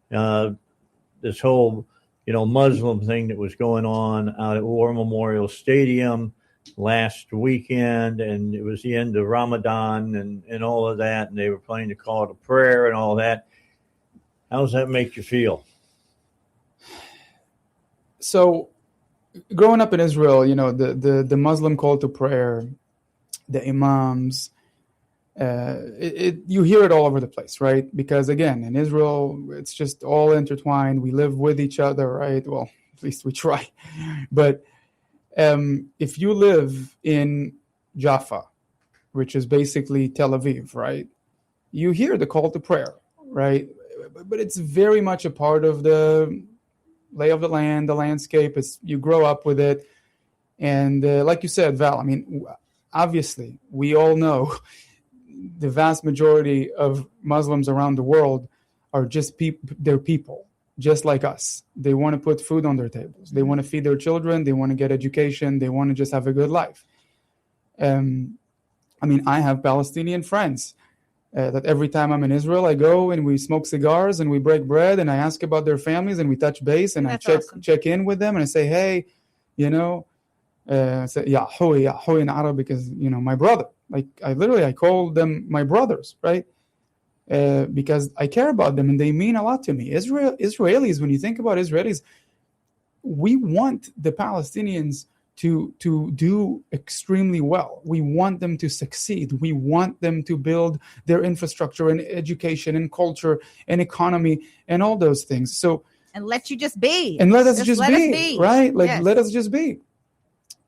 this whole, Muslim thing that was going on out at War Memorial Stadium last weekend, and it was the end of Ramadan and all of that, and they were playing the call to prayer and all that. How does that make you feel? So, growing up in Israel, the Muslim call to prayer, the imams, you hear it all over the place, right? Because again, in Israel, it's just all intertwined. We live with each other, right? Well, at least we try. But if you live in Jaffa, which is basically Tel Aviv, right? You hear the call to prayer, right? But it's very much a part of the lay of the land, the landscape. You grow up with it. And like you said, Val, I mean, obviously, we all know the vast majority of Muslims around the world are just they're people, just like us. They want to put food on their tables. They want to feed their children. They want to get education. They want to just have a good life. I have Palestinian friends that every time I'm in Israel, I go and we smoke cigars and we break bread and I ask about their families and we touch base and That's I awesome. check in with them and I say, hey, I say, ya in Arab, because, my brother. Like, I call them my brothers, right? Because I care about them and they mean a lot to me. Israelis, when you think about Israelis, we want the Palestinians to do extremely well. We want them to succeed. We want them to build their infrastructure and education and culture and economy and all those things. So, and let you just be. And let us just be, right? Like, yes. Let us just be.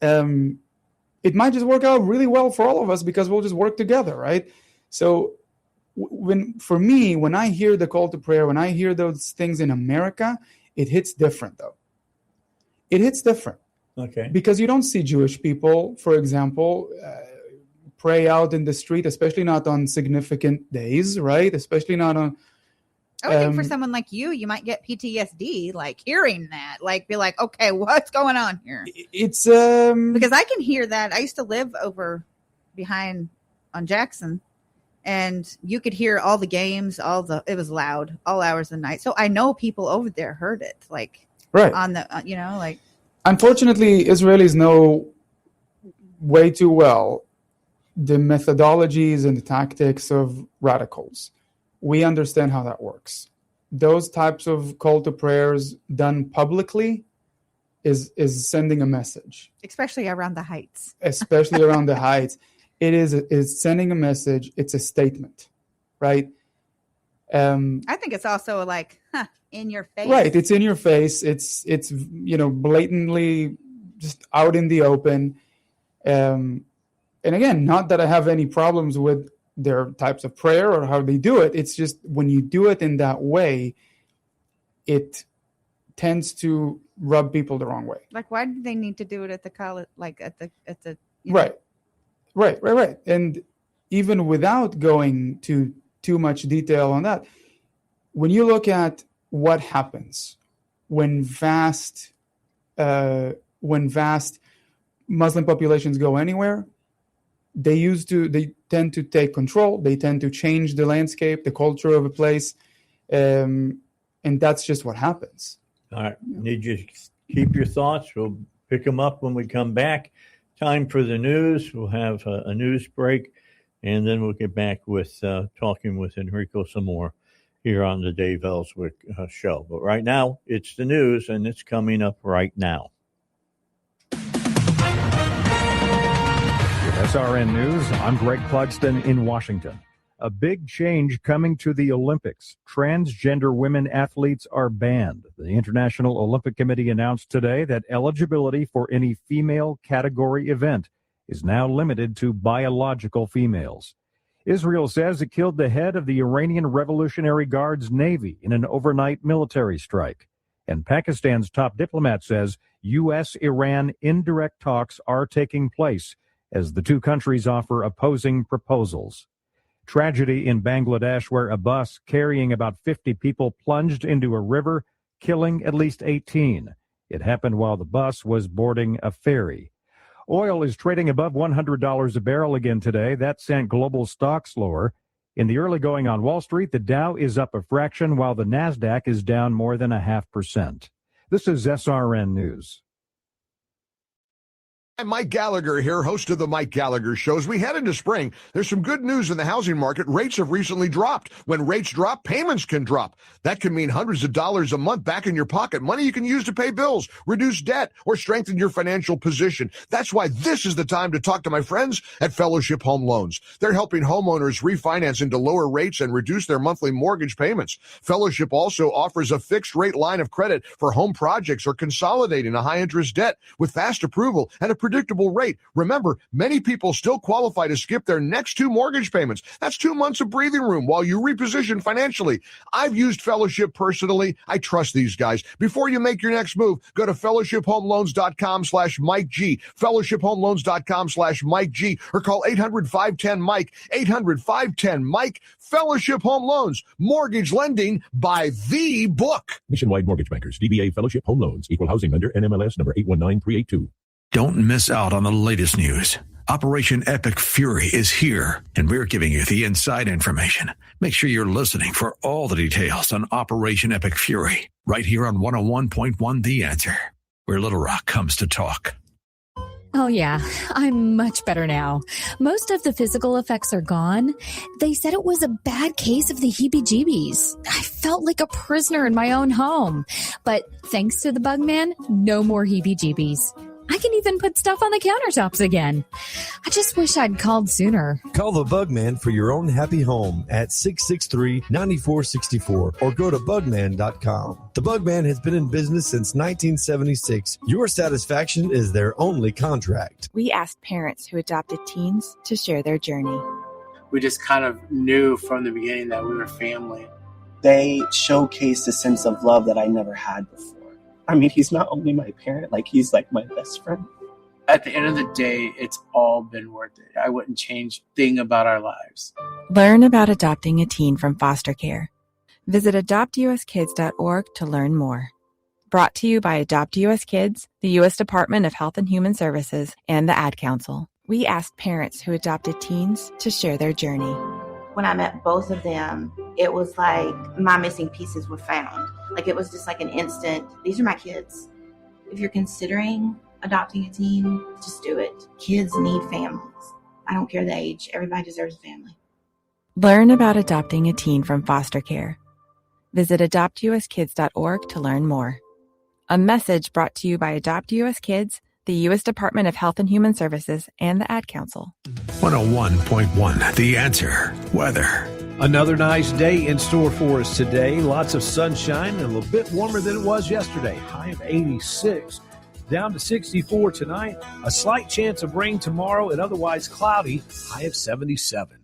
It might just work out really well for all of us because we'll just work together, right? So when I hear the call to prayer, when I hear those things in America, it hits different, though. It hits different. Okay. Because you don't see Jewish people, for example, pray out in the street, especially not on significant days, right? Especially not on... I would think for someone like you might get PTSD, like hearing that, like be like, okay, what's going on here? It's because I can hear that. I used to live over behind on Jackson, and you could hear all the games, it was loud, all hours of the night. So I know people over there heard it, like right on the, like. Unfortunately, Israelis know way too well the methodologies and the tactics of radicals. We understand how that works. Those types of call to prayers done publicly is sending a message. Especially around the heights. Especially around the heights. It's sending a message. It's a statement, right? I think it's also like, in your face. Right. It's in your face. It's blatantly just out in the open. And again, not that I have any problems with their types of prayer or how they do it. It's just when you do it in that way, it tends to rub people the wrong way. Like, why do they need to do it at the college? Like at the right. And even without going to too much detail on that, when you look at what happens when vast Muslim populations go anywhere, they tend to take control. They tend to change the landscape, the culture of a place, and that's just what happens. All right. Need you to keep your thoughts. We'll pick them up when we come back. Time for the news. We'll have a news break, and then we'll get back with talking with Enrico some more. here on the Dave Ellswick Show. But right now, it's the news, and it's coming up right now. With SRN News, I'm Greg Clugston in Washington. A big change coming to the Olympics. Transgender women athletes are banned. The International Olympic Committee announced today that eligibility for any female category event is now limited to biological females. Israel says it killed the head of the Iranian Revolutionary Guard's Navy in an overnight military strike. And Pakistan's top diplomat says U.S.-Iran indirect talks are taking place as the two countries offer opposing proposals. Tragedy in Bangladesh where a bus carrying about 50 people plunged into a river, killing at least 18. It happened while the bus was boarding a ferry. Oil is trading above $100 a barrel again today. That sent global stocks lower. In the early going on Wall Street, the Dow is up a fraction while the NASDAQ is down more than 0.5%. This is SRN News. I'm Mike Gallagher here, host of the Mike Gallagher Show. As we head into spring, there's some good news in the housing market. Rates have recently dropped. When rates drop, payments can drop. That can mean hundreds of dollars a month back in your pocket, money you can use to pay bills, reduce debt, or strengthen your financial position. That's why this is the time to talk to my friends at Fellowship Home Loans. They're helping homeowners refinance into lower rates and reduce their monthly mortgage payments. Fellowship also offers a fixed rate line of credit for home projects or consolidating a high interest debt with fast approval and a predictable rate. Remember, many people still qualify to skip their next 2 mortgage payments. That's 2 months of breathing room while you reposition financially. I've used Fellowship personally. I trust these guys. Before you make your next move, go to fellowshiphomeloans.com/Mike G, fellowshiphomeloans.com/Mike G, or call 800-510-MIKE, 800-510-MIKE. Fellowship Home Loans, mortgage lending by the book. Nationwide Mortgage Bankers, DBA Fellowship Home Loans, equal housing lender, NMLS number 819382. Don't miss out on the latest news. Operation Epic Fury is here, and we're giving you the inside information. Make sure you're listening for all the details on Operation Epic Fury, right here on 101.1 The Answer, where Little Rock comes to talk. Oh, yeah, I'm much better now. Most of the physical effects are gone. They said it was a bad case of the heebie-jeebies. I felt like a prisoner in my own home. But thanks to the Bug Man, no more heebie-jeebies. I can even put stuff on the countertops again. I just wish I'd called sooner. Call the Bugman for your own happy home at 663-9464 or go to bugman.com. The Bugman has been in business since 1976. Your satisfaction is their only contract. We asked parents who adopted teens to share their journey. We just kind of knew from the beginning that we were family. They showcased a sense of love that I never had before. I mean, he's not only my parent, he's like my best friend. At the end of the day, it's all been worth it. I wouldn't change a thing about our lives. Learn about adopting a teen from foster care. Visit adoptuskids.org to learn more. Brought to you by Adopt US Kids, the U.S. Department of Health and Human Services, and the Ad Council. We asked parents who adopted teens to share their journey. When I met both of them, it was like my missing pieces were found. It was just like an instant, these are my kids. If you're considering adopting a teen, just do it. Kids need families. I don't care the age. Everybody deserves a family. Learn about adopting a teen from foster care. Visit adoptuskids.org to learn more. A message brought to you by Adopt US Kids, the U.S. Department of Health and Human Services, and the Ad Council. 101.1 The Answer. Weather. Another nice day in store for us today. Lots of sunshine and a little bit warmer than it was yesterday. High of 86, down to 64 tonight. A slight chance of rain tomorrow and otherwise cloudy. High of 77.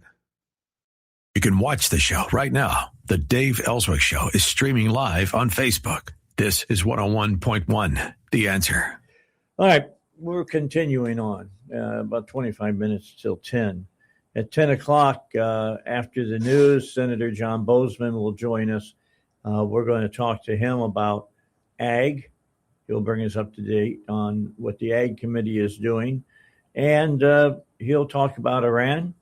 You can watch the show right now. The Dave Ellswick Show is streaming live on Facebook. This is 101.1 The Answer. All right, we're continuing on. About 25 minutes till 10. At 10 o'clock, after the news, Senator John Bozeman will join us. We're going to talk to him about ag. He'll bring us up to date on what the ag committee is doing. And he'll talk about Iran.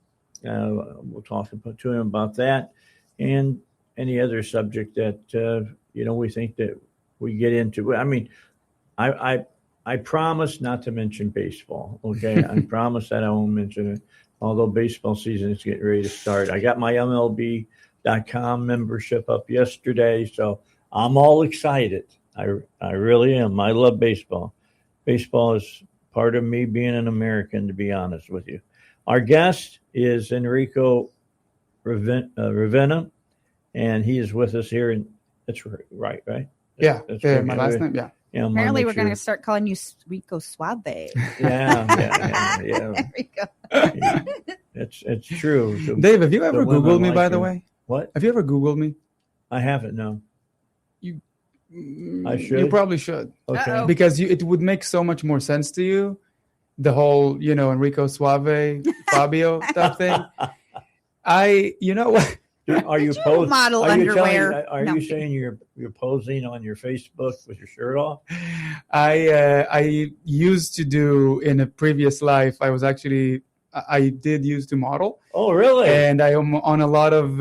We'll talk to him about that and any other subject that, we think that we get into. I mean, I promise not to mention baseball, okay? I promise that I won't mention it. Although baseball season is getting ready to start. I got my MLB aggression.com membership up yesterday, so I'm all excited. I really am. I love baseball. Baseball is part of me being an American, to be honest with you. Our guest is Enrico Ravena, and he is with us here. That's right? Yeah, that's my last name, yeah. Apparently, we're going to start calling you Rico Suave. Yeah. There we go. It's true. So Dave, have you ever Googled me, by the way? What? Have you ever Googled me? I haven't, no. I should. You probably should. Okay. Uh-oh. Because it would make so much more sense to you. The whole, Enrico Suave, Fabio type thing. You know what? Are you posing? Model underwear? Are you saying you're posing on your Facebook with your shirt off? I used to do in a previous life. I did used to model. Oh, really? And I am on a lot of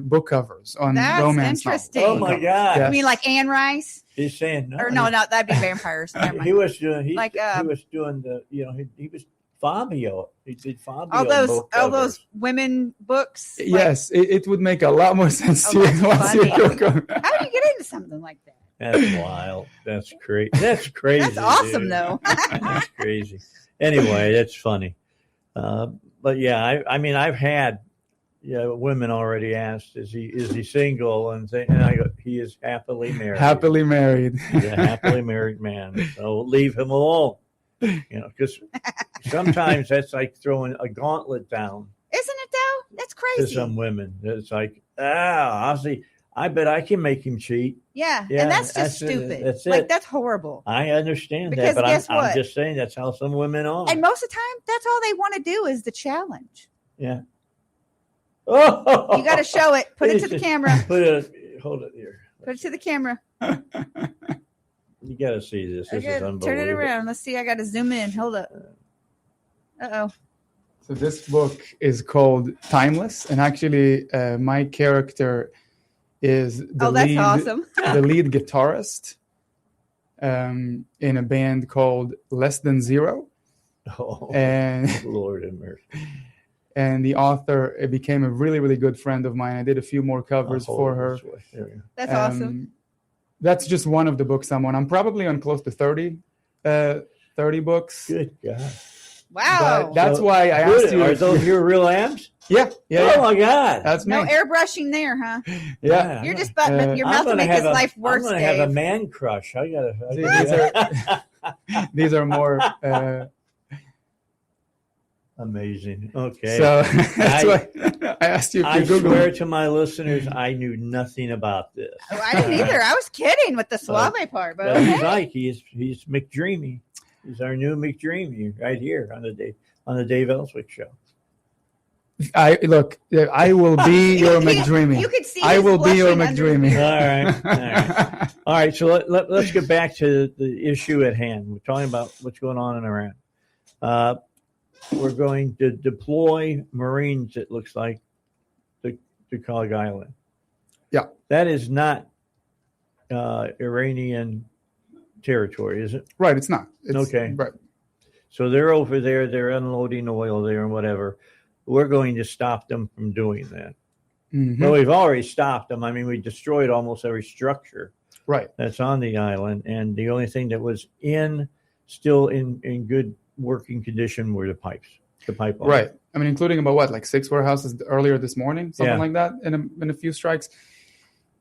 book covers on romance novels. Interesting. Oh my God! You mean like Anne Rice? He's saying no. Or no, that'd be vampires. Never mind. He was doing. He Like, was doing the. He was Fabio. He did Fabio. All those women books. Yes, it would make a lot more sense to you. How do you get into something like that? That's wild. That's crazy. That's crazy. That's awesome, dude. though. That's crazy. Anyway, that's funny. But yeah, I mean, I've had women already asked, is he single? And I go, he is happily married. Happily married. He's a happily married man. So leave him alone. Because sometimes that's like throwing a gauntlet down. Isn't it though? That's crazy. To some women, it's like, I'll see. I bet I can make him cheat. Yeah, and that's just stupid. That's it. Like, that's horrible. I understand because that, but guess what? I'm just saying that's how some women are. And most of the time, that's all they want to do is the challenge. Yeah. Oh, you got to show it. Put it to the camera. Hold it here. Put it to the camera. You got to see this. This is unbelievable. Turn it around. Let's see. I got to zoom in. Hold up. Uh-oh. So this book is called Timeless, and actually, my character is the lead guitarist in a band called Less Than Zero. Oh, and Lord have mercy. And the author became a really, really good friend of mine. I did a few more covers for her. That's awesome. That's just one of the books I'm on. I'm probably on close to 30 books. Good God. Wow. That's why I asked you. Are those your real amps? Yeah. Oh my God. That's me. No airbrushing there, huh? Yeah. You're just your mouth to make his life worse. I'm going to have a man crush. These are more amazing. Okay. So that's why I asked you if I swear to my listeners, I knew nothing about this. Oh, I didn't either. I was kidding with the suave part, but okay. He's like he's McDreamy. He's our new McDreamy right here on the Dave Ellswick show. I will be your McDreamy. You can see I will be your McDreamy. All right. So let's get back to the issue at hand. We're talking about what's going on in Iran. We're going to deploy Marines, it looks like, to Kharg Island. Yeah. That is not Iranian territory, is it? Right, it's not. Okay. Right. So they're over there, they're unloading oil there and whatever. We're going to stop them from doing that. Mm-hmm. Well, we've already stopped them. I mean, we destroyed almost every structure that's on the island. And the only thing that was still in good working condition were the pipeline. Right. I mean, including about like 6 warehouses earlier this morning, something like that, in a few strikes.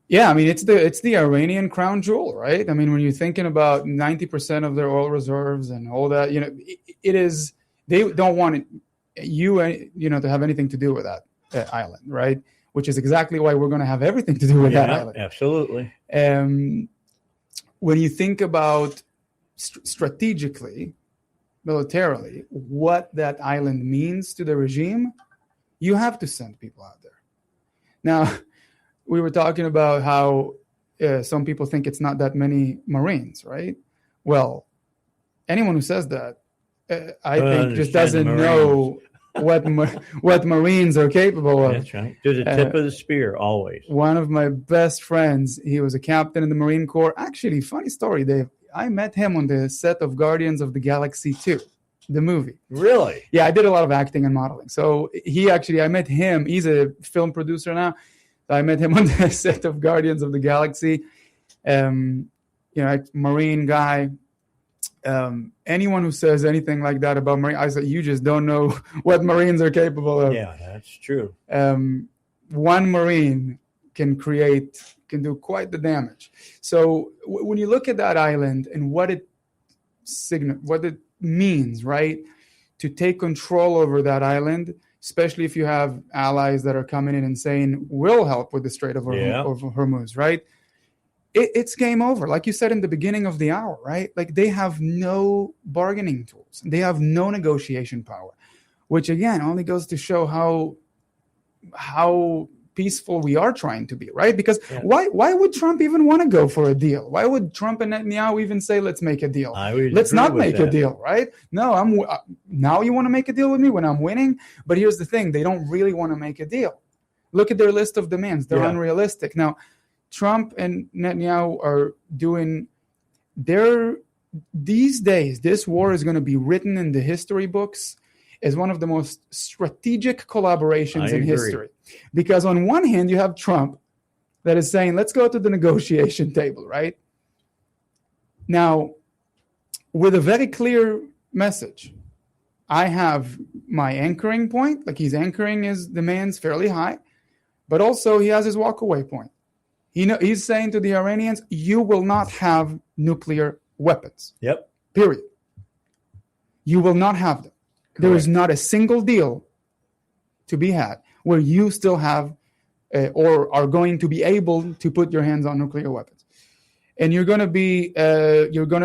Yeah, I mean, it's the Iranian crown jewel, right? I mean, when you're thinking about 90% of their oil reserves and all that, it is, they don't want you to have anything to do with that island, right? Which is exactly why we're going to have everything to do with that island. Absolutely. When you think about strategically, militarily, what that island means to the regime, you have to send people out there. Now, we were talking about how some people think it's not that many Marines, right? Well, anyone who says that, I think, just doesn't know what Marines are capable of. That's right. To the tip of the spear, always. One of my best friends, he was a captain in the Marine Corps. Actually, funny story, Dave. I met him on the set of Guardians of the Galaxy 2, the movie. Really? Yeah, I did a lot of acting and modeling. So I met him. He's a film producer now. I met him on the set of Guardians of the Galaxy. Marine guy. Anyone who says anything like that about Marine, I said, you just don't know what Marines are capable of. Yeah, that's true. One Marine can do quite the damage. So when you look at that island and what it means, right, to take control over that island, especially if you have allies that are coming in and saying, we'll help with the Strait of Hormuz, right? It's game over. Like you said in the beginning of the hour, right? Like they have no bargaining tools. They have no negotiation power, which again only goes to show how peaceful we are trying to be, right? Because why would Trump even want to go for a deal? Why would Trump and Netanyahu even say, let's make a deal? Let's not make a deal, right? No, now you want to make a deal with me when I'm winning? But here's the thing. They don't really want to make a deal. Look at their list of demands. They're unrealistic. Now, Trump and Netanyahu are doing these days, this war is going to be written in the history books as one of the most strategic collaborations in history. Because on one hand, you have Trump that is saying, let's go to the negotiation table, right? Now, with a very clear message, I have my anchoring point, like he's anchoring his demands fairly high, but also he has his walkaway point. He's saying to the Iranians, you will not have nuclear weapons. Yep. Period. You will not have them. Correct. There is not a single deal to be had where you still have or are going to be able to put your hands on nuclear weapons. And you're going to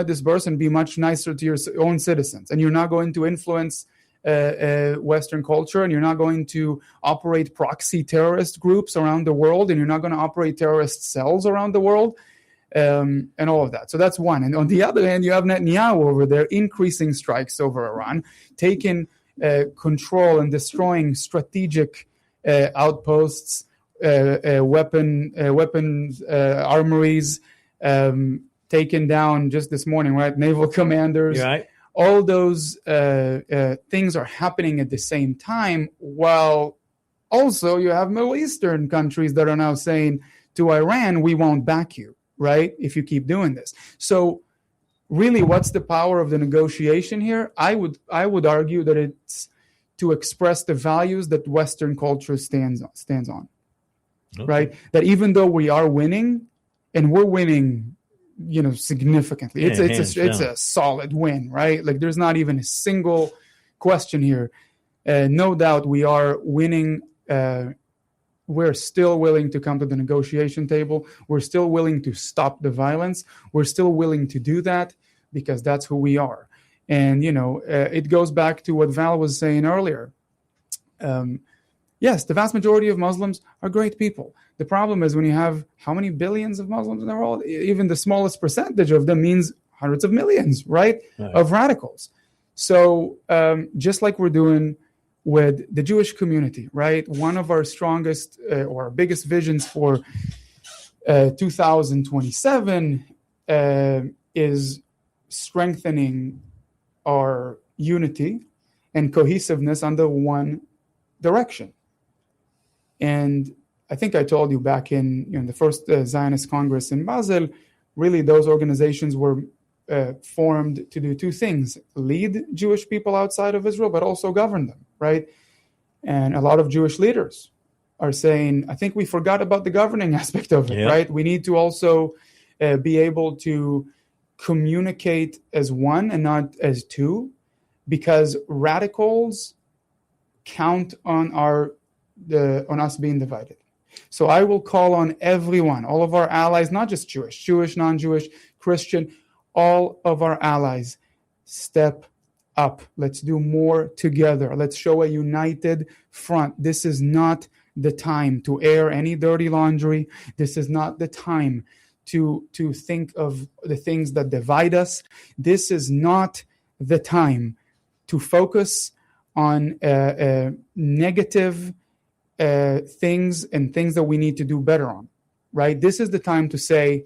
disperse and be much nicer to your own citizens. And you're not going to influence Western culture, and you're not going to operate proxy terrorist groups around the world, and you're not going to operate terrorist cells around the world, and all of that. So that's one. And on the other hand, you have Netanyahu over there increasing strikes over Iran, taking control and destroying strategic outposts, weapons armories, taken down just this morning, right? Naval commanders. Right. All those things are happening at the same time, while also you have Middle Eastern countries that are now saying to Iran, we won't back you, right, if you keep doing this. So really, what's the power of the negotiation here? I would argue that it's to express the values that Western culture stands on, okay. Right? That even though we are winning, and we're winning significantly. It's a solid win, right? Like there's not even a single question here. No doubt we are winning. We're still willing to come to the negotiation table. We're still willing to stop the violence. We're still willing to do that because that's who we are. And, it goes back to what Val was saying earlier. Yes, the vast majority of Muslims are great people. The problem is when you have how many billions of Muslims in the world, even the smallest percentage of them means hundreds of millions, right. Of radicals. So just like we're doing with the Jewish community, right? One of our strongest or biggest visions for 2027 is strengthening our unity and cohesiveness under one direction. And I think I told you back in the first Zionist Congress in Basel, really those organizations were formed to do two things: lead Jewish people outside of Israel, but also govern them, right? And a lot of Jewish leaders are saying, I think we forgot about the governing aspect of it, right? We need to also be able to communicate as one and not as two, because radicals count on on us being divided. So I will call on everyone, all of our allies, not just Jewish, non-Jewish, Christian, all of our allies, step up. Let's do more together. Let's show a united front. This is not the time to air any dirty laundry. This is not the time to think of the things that divide us. This is not the time to focus on negative things and things that we need to do better on, right? This is the time to say,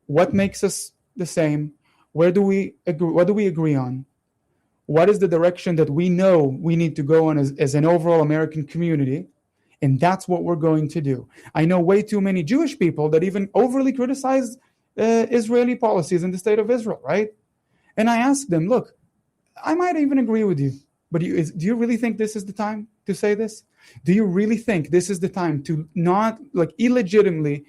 what makes us the same? Where do we agree? What do we agree on? What is the direction that we know we need to go on as an overall American community? And that's what we're going to do. I know way too many Jewish people that even overly criticize Israeli policies in the state of Israel, right? And I ask them, look, I might even agree with you, but do you really think this is the time to say this? Do you really think this is the time to not like illegitimately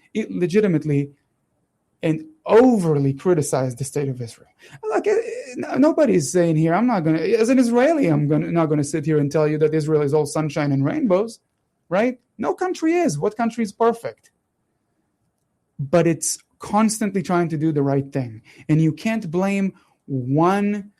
and overly criticize the state of Israel? Like, nobody's saying here, I'm not going to, as an Israeli, not going to sit here and tell you that Israel is all sunshine and rainbows, right? No country is. What country is perfect? But it's constantly trying to do the right thing. And you can't blame one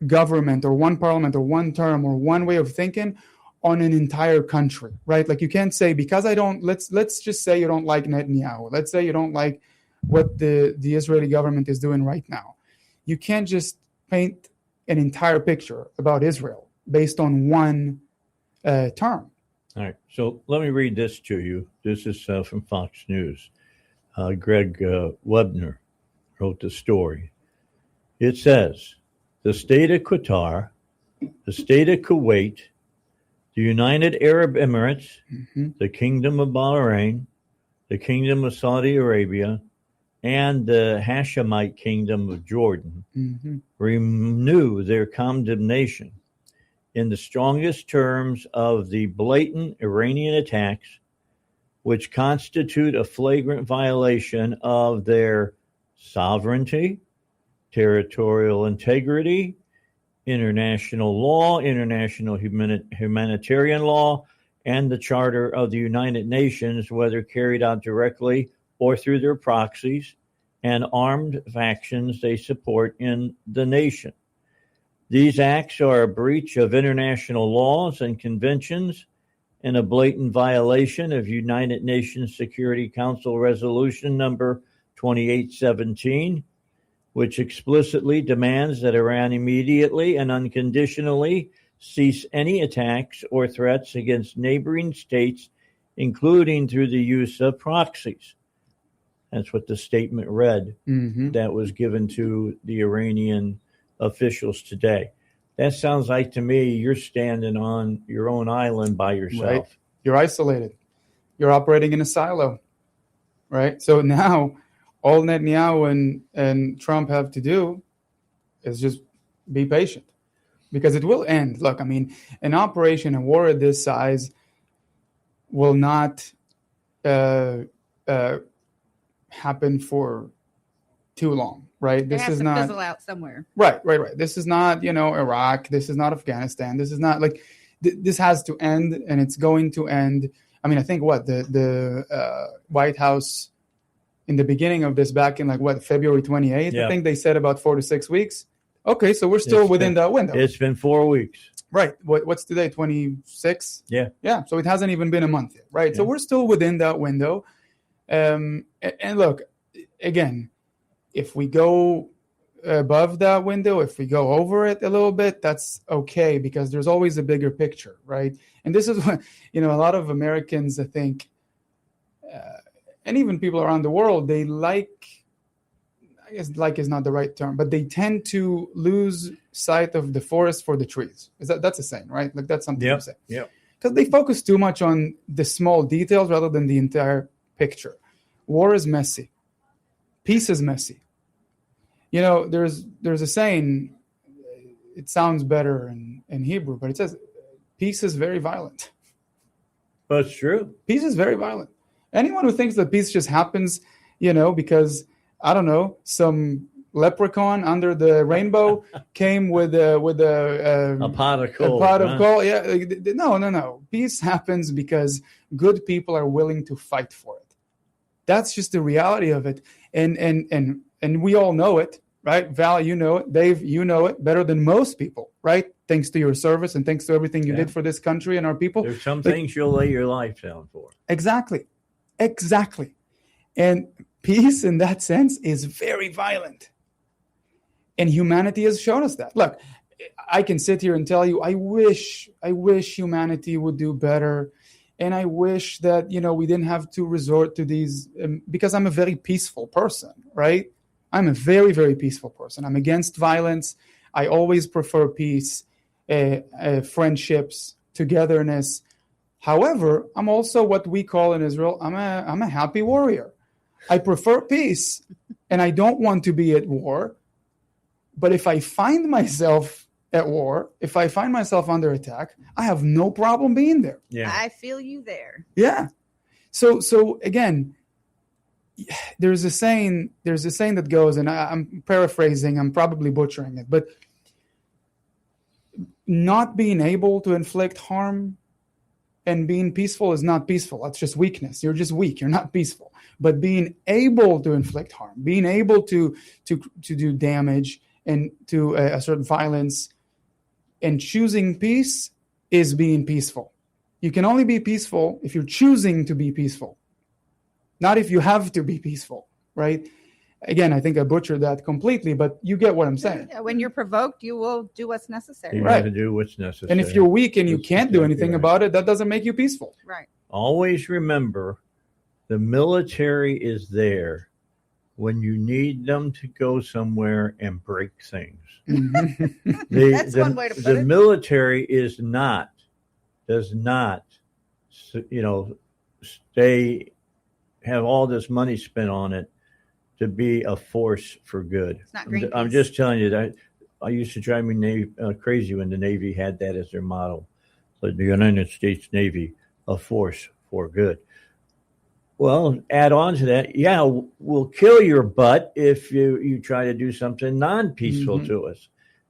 government or one parliament or one term or one way of thinking on an entire country, right? Like you can't say, because let's just say you don't like Netanyahu. Let's say you don't like what the Israeli government is doing right now. You can't just paint an entire picture about Israel based on one term. All right. So let me read this to you. This is from Fox News. Greg Webner wrote the story. It says, the state of Qatar, the state of Kuwait, the United Arab Emirates, the Kingdom of Bahrain, the Kingdom of Saudi Arabia, and the Hashemite Kingdom of Jordan renew their condemnation in the strongest terms of the blatant Iranian attacks, which constitute a flagrant violation of their sovereignty, territorial integrity, international law, international humanitarian law, and the Charter of the United Nations, whether carried out directly or through their proxies and armed factions they support in the nation. These acts are a breach of international laws and conventions and a blatant violation of United Nations Security Council Resolution number 2817, which explicitly demands that Iran immediately and unconditionally cease any attacks or threats against neighboring states, including through the use of proxies. That's what the statement read that was given to the Iranian officials today. That sounds like to me you're standing on your own island by yourself. Right. You're isolated. You're operating in a silo, right? So now all Netanyahu and Trump have to do is just be patient, because it will end. Look, I mean, an operation, a war at this size will not happen for too long, right? This is not fizzle out somewhere. Right. This is not, Iraq. This is not Afghanistan. This is not like this has to end, and it's going to end. I mean, I think the White House in the beginning of this, back in February 28th, I think they said about 4 to 6 weeks. Okay, so we're still within that window. It's been 4 weeks. Right. What's today? 26? Yeah. So it hasn't even been a month yet, right? Yeah. So we're still within that window. And look, again, if we go above that window, if we go over it a little bit, that's okay, because there's always a bigger picture, right? And this is what, a lot of Americans, I think, and even people around the world, they I guess like is not the right term, but they tend to lose sight of the forest for the trees. That's a saying, right? Like that's something to say. Yeah. Because they focus too much on the small details rather than the entire picture. War is messy. Peace is messy. There's a saying, it sounds better in Hebrew, but it says peace is very violent. That's true. Peace is very violent. Anyone who thinks that peace just happens, because, I don't know, some leprechaun under the rainbow came with a pot of coal. Yeah. No. Peace happens because good people are willing to fight for it. That's just the reality of it. And we all know it, right? Val, you know it. Dave, you know it better than most people, right? Thanks to your service and thanks to everything you did for this country and our people. There's some things you'll lay your life down for. Exactly. And peace in that sense is very violent. And humanity has shown us that. Look, I can sit here and tell you, I wish humanity would do better. And I wish that, we didn't have to resort to these, because I'm a very peaceful person, right? I'm a very, very peaceful person. I'm against violence. I always prefer peace. friendships, togetherness. However, I'm also what we call in Israel, I'm a happy warrior. I prefer peace, and I don't want to be at war. But if I find myself at war, if I find myself under attack, I have no problem being there. Yeah, I feel you there. Yeah. So again, there's a saying that goes, and I'm paraphrasing, I'm probably butchering it, but not being able to inflict harm and being peaceful is not peaceful. That's just weakness. You're just weak. You're not peaceful. But being able to inflict harm, being able to do damage and to a certain violence, and choosing peace is being peaceful. You can only be peaceful if you're choosing to be peaceful, not if you have to be peaceful, right? Again, I think I butchered that completely, but you get what I'm saying. Yeah, when you're provoked, you will do what's necessary. You have to do what's necessary. And if you're weak and you can't do anything about it, that doesn't make you peaceful. Right. Always remember, the military is there when you need them to go somewhere and break things. That's one way to put it. The military does not, have all this money spent on it to be a force for good. It's not I'm just telling you that I used to drive me crazy when the Navy had that as their motto. So the United States Navy, a force for good. Well, add on to that, we'll kill your butt if you try to do something non-peaceful to us.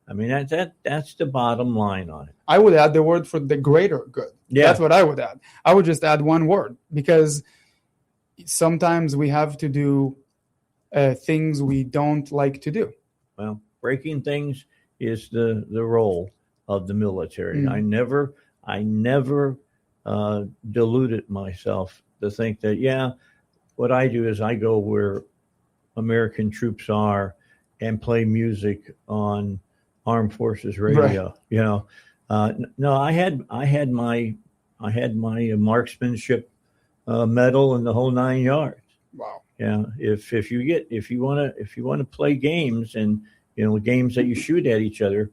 I mean, that's the bottom line on it. I would add the word for the greater good. Yeah. That's what I would add. I would just add one word, because sometimes we have to do things we don't like to do. Well, breaking things is the role of the military. I never deluded myself to think that, what I do is I go where American troops are and play music on Armed Forces radio. Right. No, I had my marksmanship medal and the whole 9 yards. Wow. Yeah. If you want to play games and games that you shoot at each other,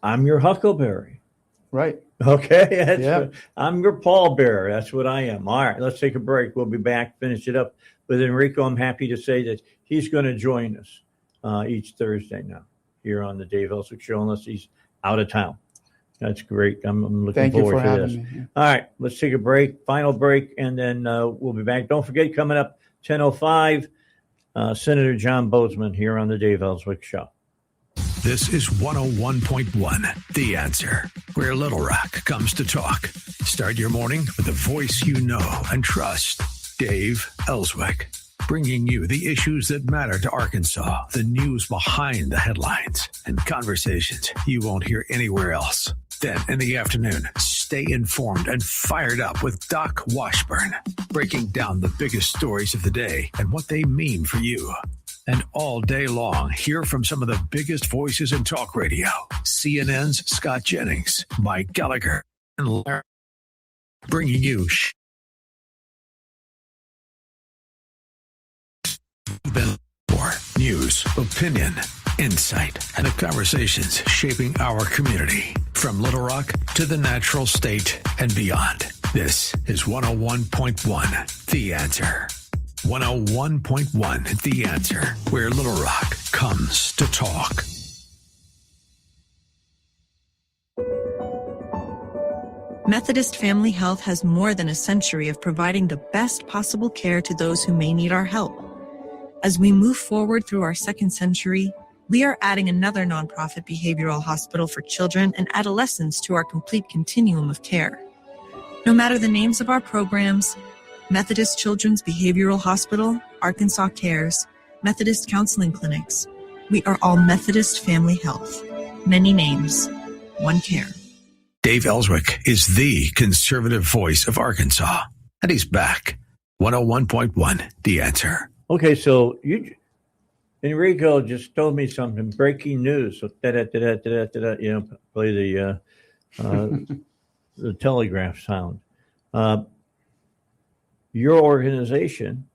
I'm your huckleberry. Right. Okay. I'm your pallbearer. That's what I am. All right. Let's take a break. We'll be back. Finish it up with Enrico. I'm happy to say that he's going to join us each Thursday now here on the Dave Ellswick Show, unless he's out of town. That's great. I'm looking forward to this. All right. Let's take a break. Final break, and then we'll be back. Don't forget, coming up 10:05, Senator John Bozeman here on the Dave Ellswick Show. This is 101.1, The Answer, where Little Rock comes to talk. Start your morning with a voice you know and trust. Dave Ellswick, bringing you the issues that matter to Arkansas, the news behind the headlines, and conversations you won't hear anywhere else. Then in the afternoon, stay informed and fired up with Doc Washburn, breaking down the biggest stories of the day and what they mean for you. And all day long, hear from some of the biggest voices in talk radio. CNN's Scott Jennings, Mike Gallagher, and Larry, bringing you more news, opinion, insight, and the conversations shaping our community. From Little Rock to the Natural State and beyond. This is 101.1, The Answer. 101.1, The Answer, where Little Rock comes to talk. Methodist Family Health has more than a century of providing the best possible care to those who may need our help. As we move forward through our second century, we are adding another nonprofit behavioral hospital for children and adolescents to our complete continuum of care. No matter the names of our programs, Methodist Children's Behavioral Hospital, Arkansas Cares, Methodist Counseling Clinics, we are all Methodist Family Health. Many names, one care. Dave Ellswick is the conservative voice of Arkansas, and he's back. 101.1, The Answer. Okay, so Enrico just told me something, breaking news. So play the telegraph sound. Your organization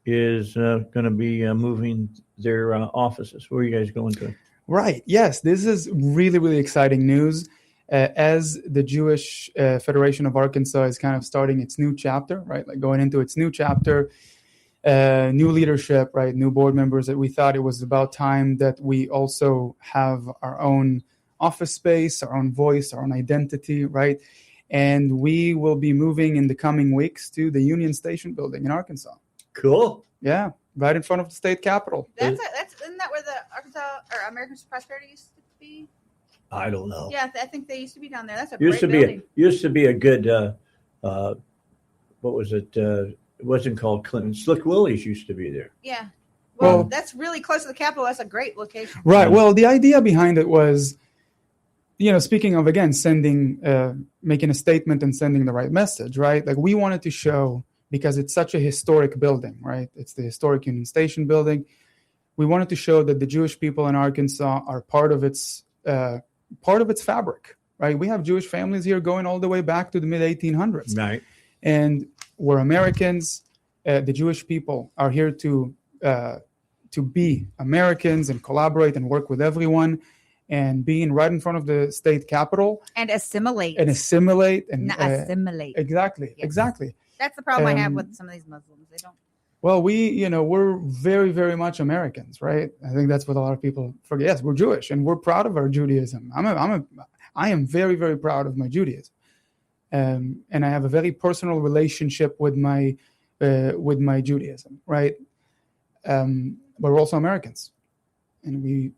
is going to be moving their offices. Where are you guys going to? Right. Yes, this is really, really exciting news. As the Jewish Federation of Arkansas is kind of starting its new chapter, right? Like going into its new chapter, new leadership, right? New board members, that we thought it was about time that we also have our own office space, our own voice, our own identity, right? And we will be moving in the coming weeks to the Union Station building in Arkansas. Cool. Yeah, right in front of the state capitol. Isn't that where the Arkansas or Americans for Prosperity used to be? I don't know. Yeah, I think they used to be down there. That's a great building. Used to be a good. What was it? It wasn't called Clinton. Slick Willie's used to be there. Yeah. Well, that's really close to the Capitol. That's a great location. Right. Well, the idea behind it was, speaking of, again, making a statement and sending the right message, right? Like we wanted to show, because it's such a historic building, right? It's the historic Union Station building. We wanted to show that the Jewish people in Arkansas are part of its fabric, right? We have Jewish families here going all the way back to the mid 1800s. Right. And we're Americans. The Jewish people are here to be Americans and collaborate and work with everyone, and being right in front of the state capitol and assimilate and assimilate. Exactly. Yes. Exactly. That's the problem I have with some of these Muslims. They don't. Well, we're very, very much Americans, right? I think that's what a lot of people forget. Yes, we're Jewish, and we're proud of our Judaism. I am very, very proud of my Judaism, and I have a very personal relationship with my Judaism, right? But we're also Americans, and we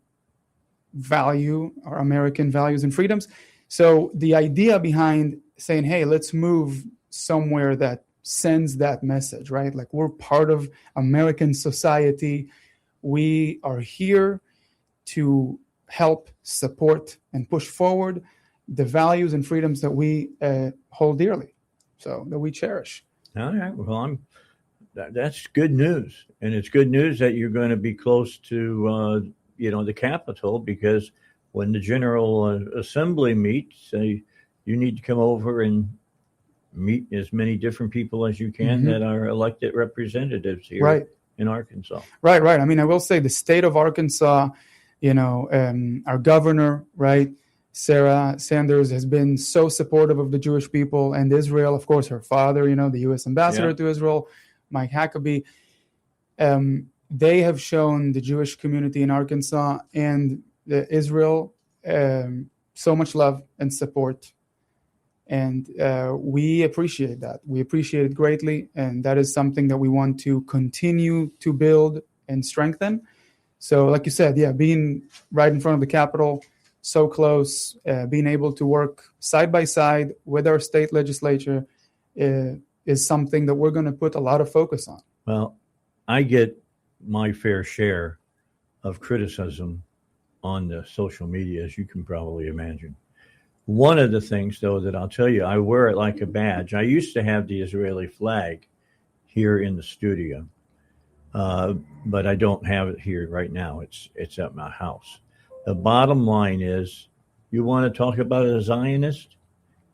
value our American values and freedoms. So the idea behind saying, "Hey, let's move somewhere that sends that message," right? Like we're part of American society. We are here to help, support, and push forward the values and freedoms that we hold dearly, so that we cherish. All right. Well, that's good news, and it's good news that you're going to be close to the Capitol, because when the General Assembly meets, you need to come over and meet as many different people as you can that are elected representatives here in Arkansas. Right. I mean, I will say the state of Arkansas, our governor, right, Sarah Sanders, has been so supportive of the Jewish people and Israel. Of course, her father, the U.S. ambassador to Israel, Mike Huckabee. They have shown the Jewish community in Arkansas and Israel so much love and support. And we appreciate that. We appreciate it greatly. And that is something that we want to continue to build and strengthen. So like you said, being right in front of the Capitol, so close, being able to work side by side with our state legislature is something that we're going to put a lot of focus on. Well, I get my fair share of criticism on the social media, as you can probably imagine. One of the things, though, that I'll tell you, I wear it like a badge. I used to have the Israeli flag here in the studio, but I don't have it here right now. It's at my house. The bottom line is, you want to talk about a Zionist?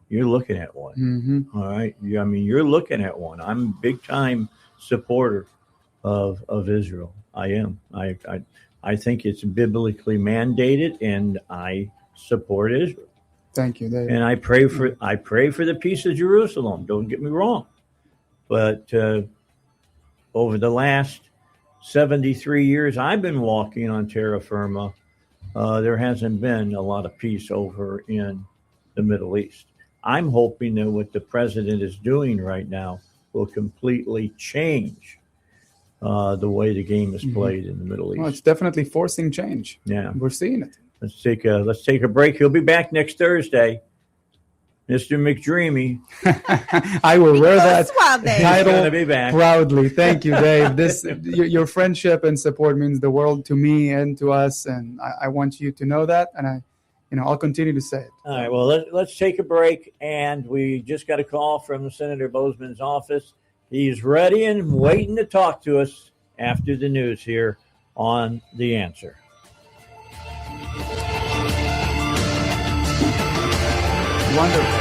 You're looking at one. All right? You're looking at one. I'm a big-time supporter of Israel. I am. I think it's biblically mandated, and I support Israel. Thank you, Dave. And I pray for the peace of Jerusalem. Don't get me wrong, but over the last 73 years I've been walking on terra firma, there hasn't been a lot of peace over in the Middle East. I'm hoping that what the president is doing right now will completely change the way the game is played in the Middle East. Well, it's definitely forcing change. Yeah, we're seeing it. Let's take a break. He'll be back next Thursday, Mr. McDreamy. I will wear that title be back proudly. Thank you, Dave. Your friendship and support means the world to me and to us, and I want you to know that. And I'll continue to say it. All right. Well, let's take a break, and we just got a call from Senator Boozman's office. He's ready and waiting to talk to us after the news here on The Answer. Wonderful.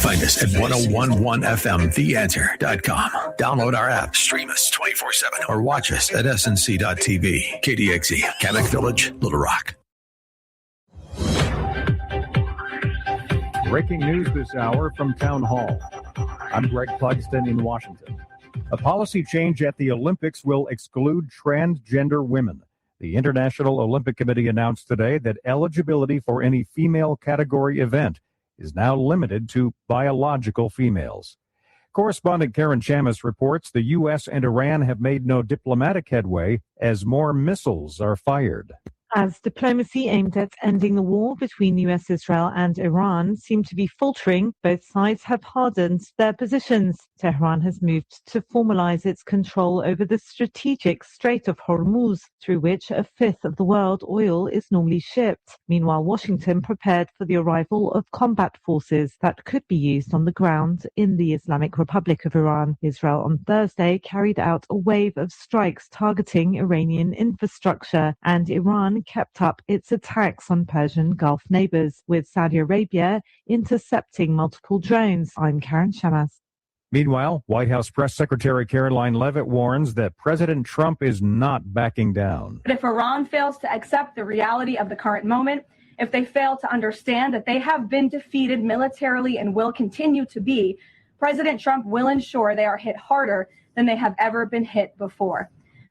Find us at 1011fmtheanswer.com. Download our app, stream us 24/7, or watch us at snc.tv. KDXE, Kamek Village, Little Rock. Breaking news this hour from Town Hall. I'm Greg Clugston in Washington. A policy change at the Olympics will exclude transgender women. The International Olympic Committee announced today that eligibility for any female category event is now limited to biological females. Correspondent Karen Chamis reports the U.S. and Iran have made no diplomatic headway as more missiles are fired. As diplomacy aimed at ending the war between U.S., Israel and Iran seemed to be faltering, both sides have hardened their positions. Tehran has moved to formalize its control over the strategic Strait of Hormuz, through which a fifth of the world oil is normally shipped. Meanwhile, Washington prepared for the arrival of combat forces that could be used on the ground in the Islamic Republic of Iran. Israel on Thursday carried out a wave of strikes targeting Iranian infrastructure, and Iran kept up its attacks on Persian Gulf neighbors, with Saudi Arabia intercepting multiple drones. I'm Karen Chamas. Meanwhile, White House Press Secretary Caroline Leavitt warns that President Trump is not backing down. But if Iran fails to accept the reality of the current moment, if they fail to understand that they have been defeated militarily and will continue to be, President Trump will ensure they are hit harder than they have ever been hit before.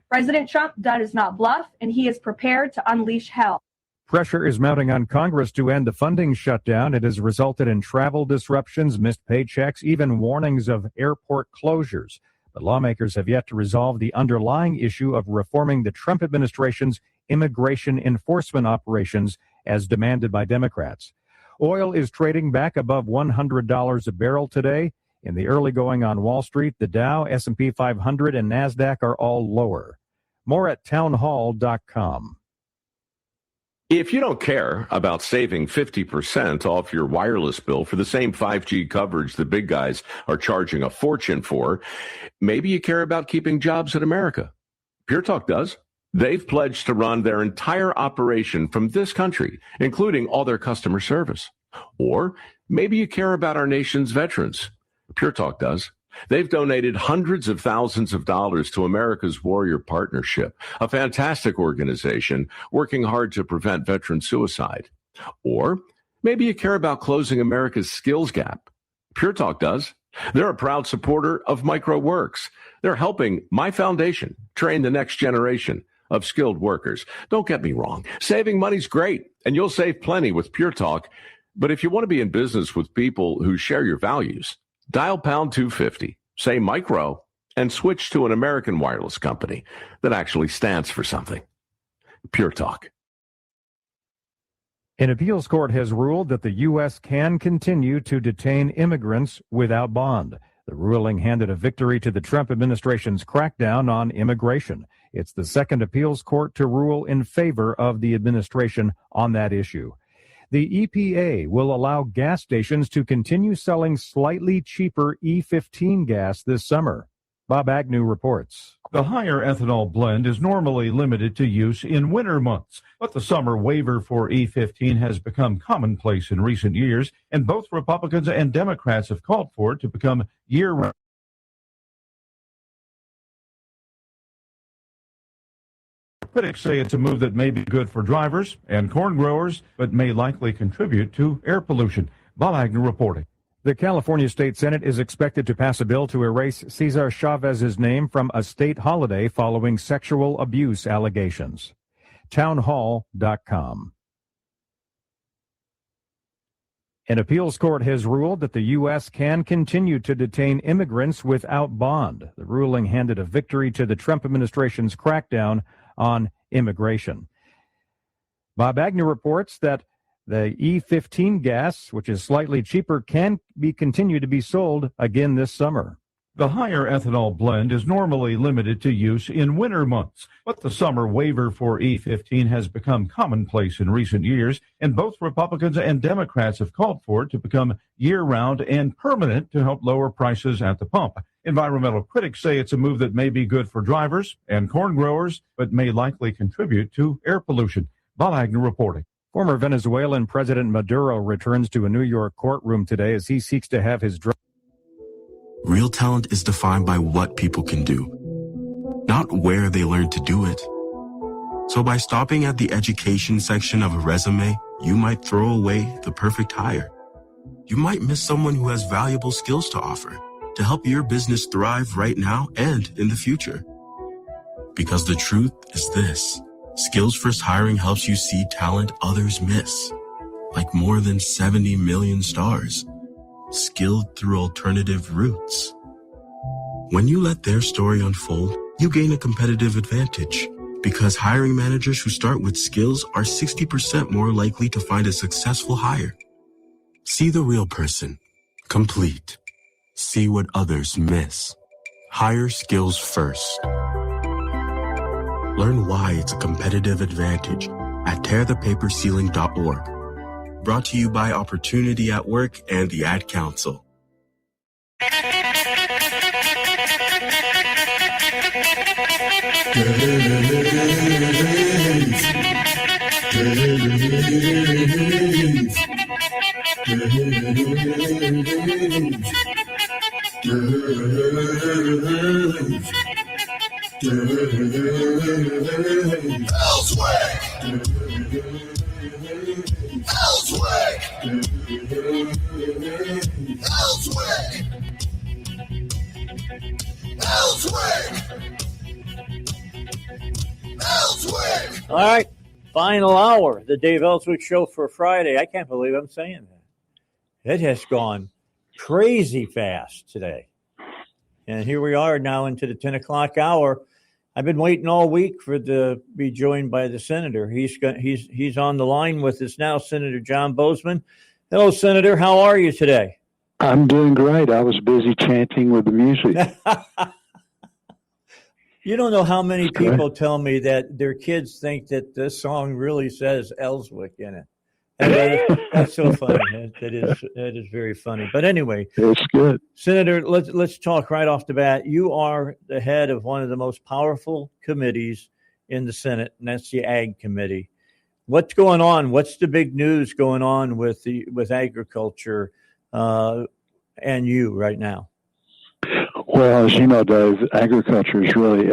President Trump does not bluff, and he is prepared to unleash hell. Pressure is mounting on Congress to end the funding shutdown. It has resulted in travel disruptions, missed paychecks, even warnings of airport closures. But lawmakers have yet to resolve the underlying issue of reforming the Trump administration's immigration enforcement operations as demanded by Democrats. Oil is trading back above $100 a barrel today. In the early going on Wall Street, the Dow, S&P 500, and NASDAQ are all lower. More at townhall.com. If you don't care about saving 50% off your wireless bill for the same 5G coverage the big guys are charging a fortune for, maybe you care about keeping jobs in America. Pure Talk does. They've pledged to run their entire operation from this country, including all their customer service. Or maybe you care about our nation's veterans. Pure Talk does. They've donated hundreds of thousands of dollars to America's Warrior Partnership, a fantastic organization working hard to prevent veteran suicide. Or maybe you care about closing America's skills gap. Pure Talk does. They're a proud supporter of MicroWorks. They're helping my foundation train the next generation of skilled workers. Don't get me wrong. Saving money's great, and you'll save plenty with Pure Talk. But if you want to be in business with people who share your values, dial pound 250, say micro, and switch to an American wireless company that actually stands for something. Pure Talk. An appeals court has ruled that the U.S. can continue to detain immigrants without bond. The ruling handed a victory to the Trump administration's crackdown on immigration. It's the second appeals court to rule in favor of the administration on that issue. The EPA will allow gas stations to continue selling slightly cheaper E15 gas this summer. Bob Agnew reports. The higher ethanol blend is normally limited to use in winter months, but the summer waiver for E15 has become commonplace in recent years, and both Republicans and Democrats have called for it to become year-round. Critics say it's a move that may be good for drivers and corn growers, but may likely contribute to air pollution. Bob Agnew reporting. The California State Senate is expected to pass a bill to erase Cesar Chavez's name from a state holiday following sexual abuse allegations. Townhall.com. An appeals court has ruled that the U.S. can continue to detain immigrants without bond. The ruling handed a victory to the Trump administration's crackdown on immigration. Bob Agnew reports that the E15 gas, which is slightly cheaper, can be continued to be sold again this summer. The higher ethanol blend is normally limited to use in winter months, but the summer waiver for E15 has become commonplace in recent years, and both Republicans and Democrats have called for it to become year-round and permanent to help lower prices at the pump. Environmental critics say it's a move that may be good for drivers and corn growers, but may likely contribute to air pollution. Bob Agnew reporting. Former Venezuelan President Maduro returns to a New York courtroom today as he seeks to have his Real talent is defined by what people can do, not where they learn to do it. So by stopping at the education section of a resume, you might throw away the perfect hire. You might miss someone who has valuable skills to offer to help your business thrive right now and in the future. Because the truth is this: Skills First Hiring helps you see talent others miss, like more than 70 million stars, skilled through alternative routes. When you let their story unfold, you gain a competitive advantage, because hiring managers who start with skills are 60% more likely to find a successful hire. See the real person. Complete. See what others miss. Hire skills first. Learn why it's a competitive advantage at tearthepaperceiling.org. Brought to you by Opportunity at Work and the Ad Council. All right, final hour, the Dave Ellswick Show for Friday. I can't believe I'm saying that. It has gone crazy fast today. And here we are now into the 10 o'clock hour. I've been waiting all week to be joined by the senator. He's on the line with us now, Senator John Boozman. Hello, Senator. How are you today? I'm doing great. I was busy chanting with the music. You don't know how many people tell me that their kids think that this song really says Ellswick in it. That's so funny. That is very funny. But anyway, it's good. Senator, let's talk right off the bat. You are the head of one of the most powerful committees in the Senate, and that's the Ag Committee. What's going on? What's the big news going on with agriculture and you right now? Well, as you know, Dave, agriculture is really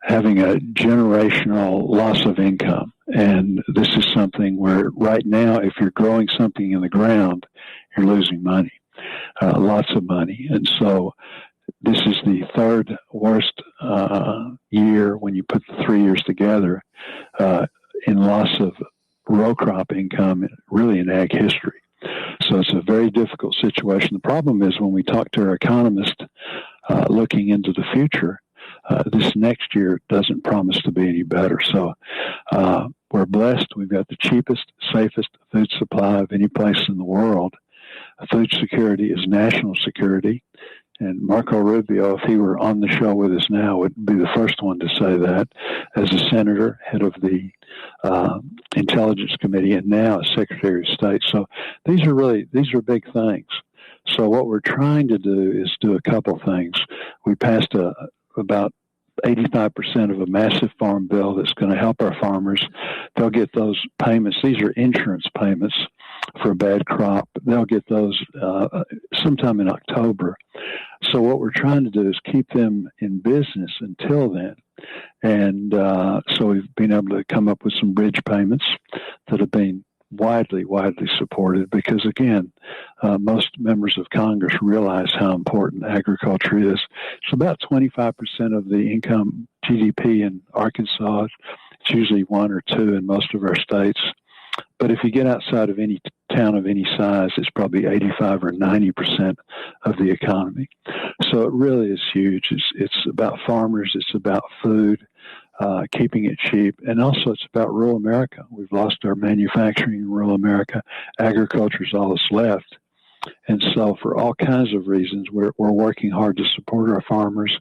having a generational loss of income. And this is something where right now, if you're growing something in the ground, you're losing money, lots of money. And so this is the third worst year when you put the 3 years together in loss of row crop income, really in ag history. So it's a very difficult situation. The problem is when we talk to our economists looking into the future, this next year doesn't promise to be any better. So we're blessed. We've got the cheapest, safest food supply of any place in the world. Food security is national security. And Marco Rubio, if he were on the show with us now, would be the first one to say that as a senator, head of the Intelligence Committee, and now as Secretary of State. So these are big things. So what we're trying to do is do a couple things. We passed about 85% of a massive farm bill that's going to help our farmers. They'll get those payments. These are insurance payments for a bad crop. They'll get those sometime in October. So what we're trying to do is keep them in business until then. And so we've been able to come up with some bridge payments that have been widely supported because, again, most members of Congress realize how important agriculture is. It's about 25% of the income GDP in Arkansas. It's usually 1 or 2 in most of our states. But if you get outside of any town of any size, it's probably 85 or 90% of the economy. So it really is huge. It's about farmers. It's about food, keeping it cheap. And also it's about rural America. We've lost our manufacturing in rural America. Agriculture is all that's left. And so for all kinds of reasons, we're working hard to support our farmers.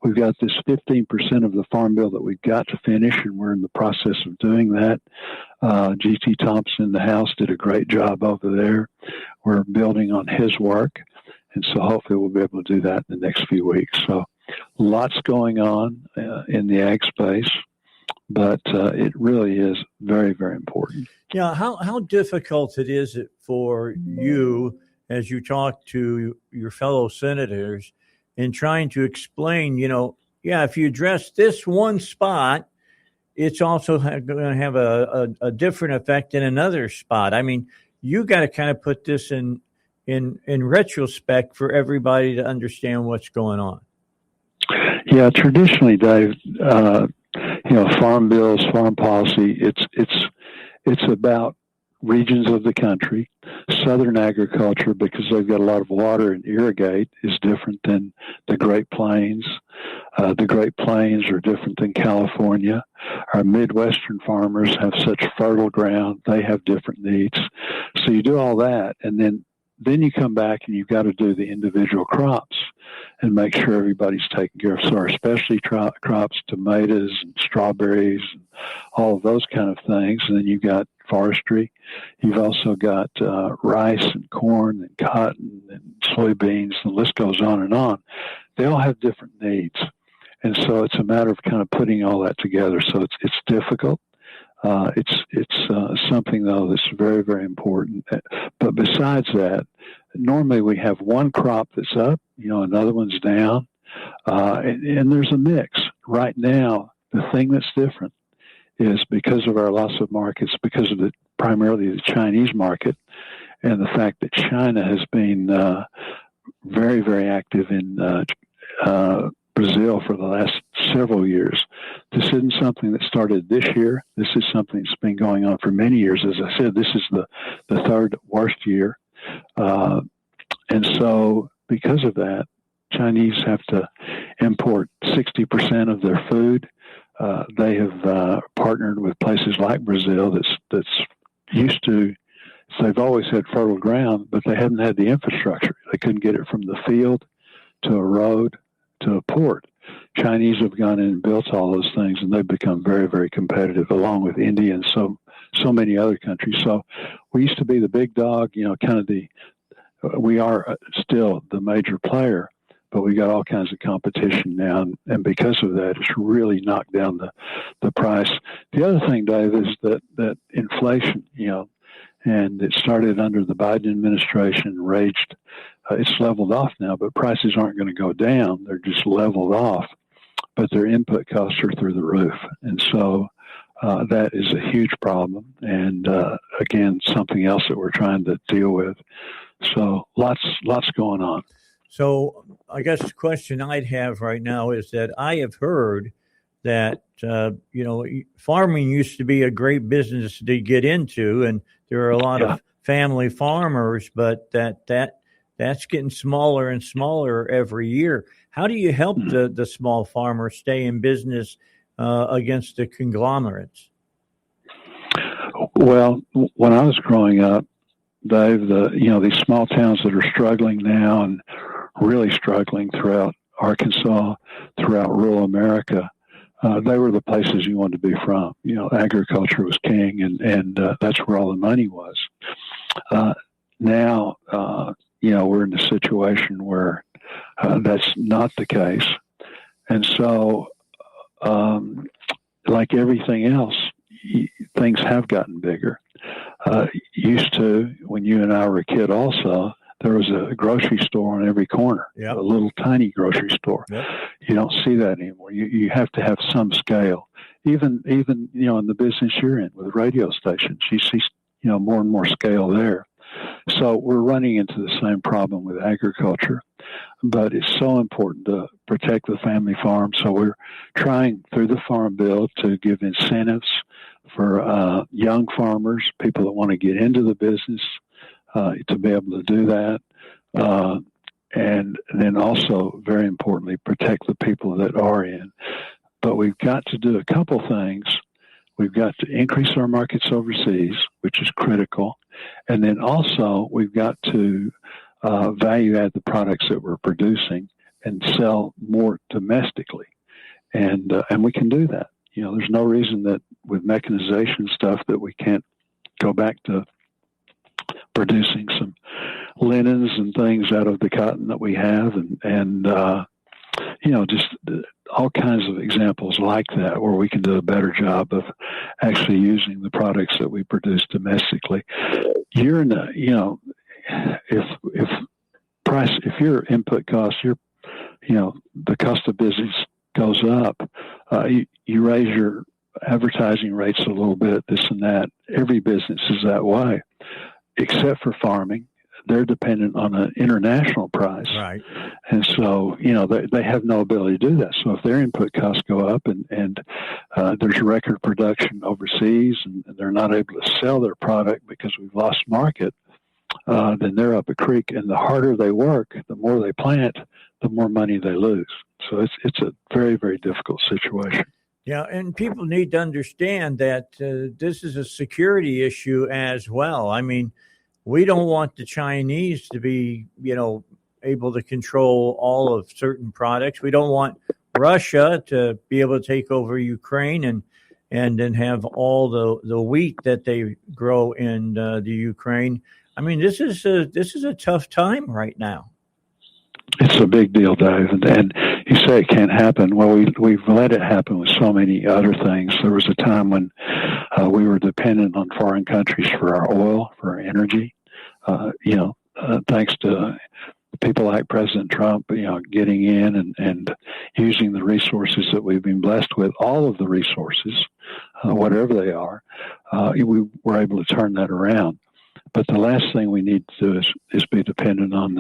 We've got this 15% of the farm bill that we've got to finish, and we're in the process of doing that. G.T. Thompson in the House did a great job over there. We're building on his work, and so hopefully we'll be able to do that in the next few weeks. So lots going on in the ag space. but it really is very, very important. Yeah, how difficult it is for you as you talk to your fellow senators in trying to explain, if you address this one spot, it's also going to have a different effect in another spot. I mean, you got to kind of put this in retrospect for everybody to understand what's going on. Yeah, traditionally, Dave, farm bills, farm policy, it's about regions of the country. Southern agriculture, because they've got a lot of water and irrigate, is different than the Great Plains. The Great Plains are different than California. Our Midwestern farmers have such fertile ground. They have different needs. So you do all that, and then you come back and you've got to do the individual crops and make sure everybody's taken care of. So our specialty crops, tomatoes and strawberries, and all of those kind of things. And then you've got forestry. You've also got rice and corn and cotton and soybeans. The list goes on and on. They all have different needs. And so it's a matter of kind of putting all that together. So it's difficult. It's something, though, that's very, very important. But besides that, normally we have one crop that's up, another one's down, and there's a mix. Right now, the thing that's different is because of our loss of markets, because of primarily the Chinese market, and the fact that China has been very, very active in Brazil for the last several years. This isn't something that started this year. This is something that's been going on for many years. As I said, this is the third worst year. And so because of that, Chinese have to import 60% of their food. They have partnered with places like Brazil that's used to, so they've always had fertile ground, but they haven't had the infrastructure. They couldn't get it from the field to a road to a port. Chinese have gone in and built all those things, and they've become very, very competitive, along with India and so many other countries. So we used to be the big dog, we are still the major player, but we got all kinds of competition now, and because of that, it's really knocked down the price. The other thing, Dave, is that inflation, and it started under the Biden administration, raged. It's leveled off now, but prices aren't going to go down. They're just leveled off, but their input costs are through the roof. And so that is a huge problem. And again, something else that we're trying to deal with. So lots going on. So I guess the question I'd have right now is that I have heard that, farming used to be a great business to get into, and there are a lot of family farmers, but that's getting smaller and smaller every year. How do you help the small farmer stay in business against the conglomerates? Well, when I was growing up, Dave, these small towns that are struggling now and really struggling throughout Arkansas, throughout rural America, they were the places you wanted to be from. Agriculture was king, and that's where all the money was. Now, we're in a situation where that's not the case. And so, like everything else, things have gotten bigger. Used to, when you and I were a kid also, there was a grocery store on every corner, a little tiny grocery store. Yep. You don't see that anymore. You have to have some scale. Even in the business you're in with radio stations, you see more and more scale there. So we're running into the same problem with agriculture, but it's so important to protect the family farm. So we're trying through the Farm Bill to give incentives for young farmers, people that want to get into the business, to be able to do that. And then also, very importantly, protect the people that are in. But we've got to do a couple things. We've got to increase our markets overseas, which is critical. And then also, we've got to value add the products that we're producing and sell more domestically. And we can do that. There's no reason that with mechanization stuff that we can't go back to producing some linens and things out of the cotton that we have, and just all kinds of examples like that where we can do a better job of actually using the products that we produce domestically. You're in a, if your input costs, the cost of business goes up, you raise your advertising rates a little bit, this and that. Every business is that way, except for farming. They're dependent on an international price. Right. And so, they have no ability to do that. So if their input costs go up and there's record production overseas and they're not able to sell their product because we've lost market, then they're up a creek. And the harder they work, the more they plant, the more money they lose. So it's a very, very difficult situation. Yeah, and people need to understand that this is a security issue as well. I mean, we don't want the Chinese to be, able to control all of certain products. We don't want Russia to be able to take over Ukraine and then have all the wheat that they grow in the Ukraine. I mean, this is a tough time right now. It's a big deal, Dave. And you say it can't happen. Well, we've let it happen with so many other things. There was a time when we were dependent on foreign countries for our oil, for our energy. Thanks to people like President Trump, getting in and using the resources that we've been blessed with, all of the resources, whatever they are, we were able to turn that around. But the last thing we need to do is be dependent on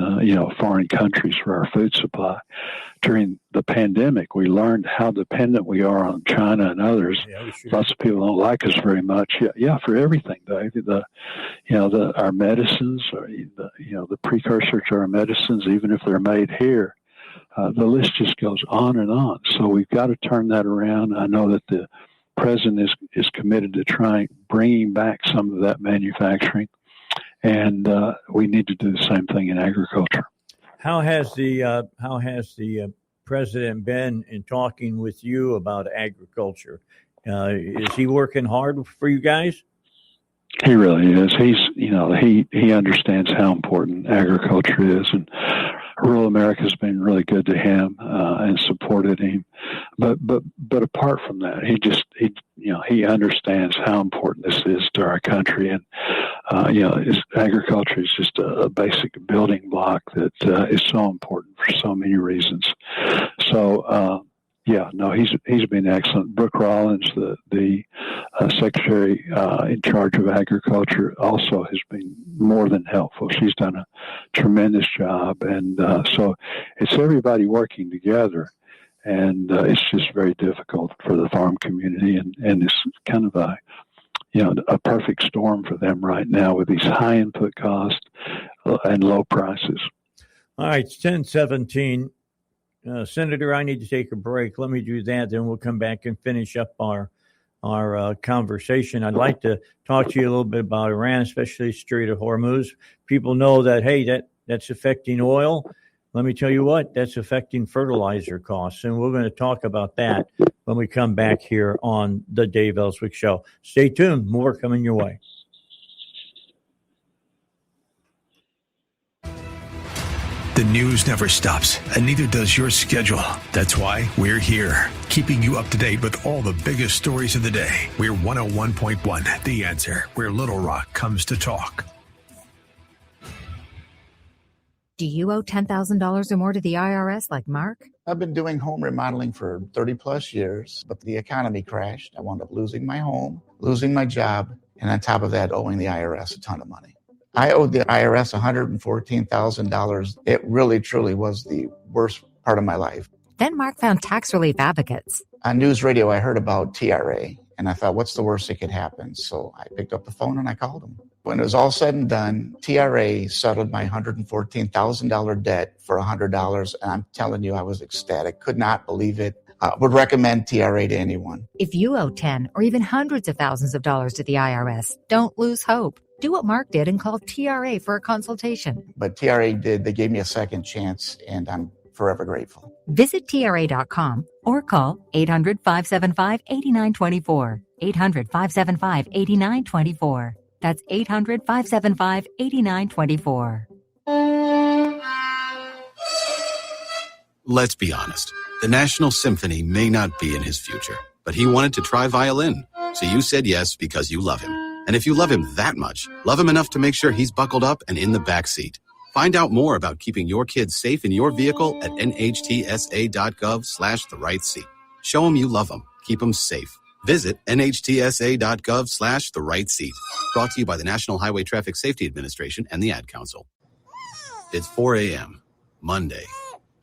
foreign countries for our food supply. During the pandemic, we learned how dependent we are on China and others. Yeah, sure. Lots of people don't like us very much. Yeah, for everything, Dave. Our medicines, or the precursor to our medicines, even if they're made here, the list just goes on and on. So we've got to turn that around. I know that the president is committed to trying bringing back some of that manufacturing. And we need to do the same thing in agriculture. How has the president been in talking with you about agriculture? Is he working hard for you guys? He really is. He understands how important agriculture is, and rural America's been really good to him and supported him. But apart from that, he understands how important this is to our country, and agriculture is just a basic building block that is so important for so many reasons. So he's been excellent. Brooke Rollins, the secretary in charge of agriculture, also has been more than helpful. She's done a tremendous job, and so it's everybody working together. And it's just very difficult for the farm community, and it's kind of a perfect storm for them right now with these high input costs and low prices. All right, it's 10:17. Senator, I need to take a break. Let me do that. Then we'll come back and finish up our conversation. I'd like to talk to you a little bit about Iran, especially Strait of Hormuz. People know that, hey, that's affecting oil. Let me tell you what, that's affecting fertilizer costs. And we're going to talk about that when we come back here on the Dave Ellswick Show. Stay tuned. More coming your way. The news never stops, and neither does your schedule. That's why we're here, keeping you up to date with all the biggest stories of the day. We're 101.1, The Answer, where Little Rock comes to talk. Do you owe $10,000 or more to the IRS like Mark? I've been doing home remodeling for 30 plus years, but the economy crashed. I wound up losing my home, losing my job, and on top of that, owing the IRS a ton of money. I owed the IRS $114,000. It really, truly was the worst part of my life. Then Mark found tax relief advocates. On news radio, I heard about TRA, and I thought, what's the worst that could happen? So I picked up the phone and I called them. When it was all said and done, TRA settled my $114,000 debt for $100, and I'm telling you, I was ecstatic. Could not believe it. Would recommend TRA to anyone. If you owe 10 or even hundreds of thousands of dollars to the IRS, don't lose hope. Do what Mark did and call TRA for a consultation. But TRA did. They gave me a second chance, and I'm forever grateful. Visit TRA.com or call 800-575-8924. 800-575-8924. That's 800-575-8924. Let's be honest. The National Symphony may not be in his future, but he wanted to try violin. So you said yes because you love him. And if you love him that much, love him enough to make sure he's buckled up and in the back seat. Find out more about keeping your kids safe in your vehicle at nhtsa.gov/the-right-seat. Show them you love them. Keep them safe. Visit nhtsa.gov/the-right-seat. Brought to you by the National Highway Traffic Safety Administration and the Ad Council. It's 4 a.m., Monday,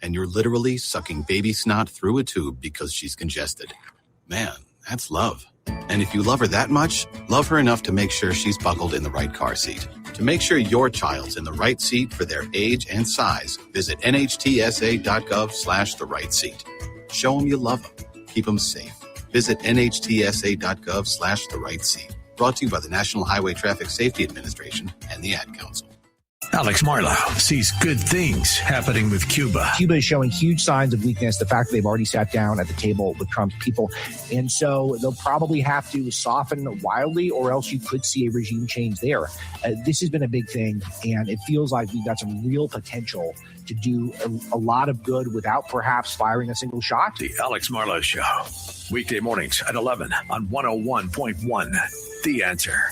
and you're literally sucking baby snot through a tube because she's congested. Man, that's love. And if you love her that much, love her enough to make sure she's buckled in the right car seat. To make sure your child's in the right seat for their age and size, visit nhtsa.gov/the-right-seat. Show them you love them. Keep them safe. Visit nhtsa.gov/the-right-seat. Brought to you by the National Highway Traffic Safety Administration and the Ad Council. Alex Marlow sees good things happening with Cuba. Cuba is showing huge signs of weakness. The fact that they've already sat down at the table with Trump's people. And so they'll probably have to soften wildly, or else you could see a regime change there. This has been a big thing, and it feels like we've got some real potential to do a lot of good without perhaps firing a single shot. The Alex Marlow Show. Weekday mornings at 11 on 101.1. The Answer.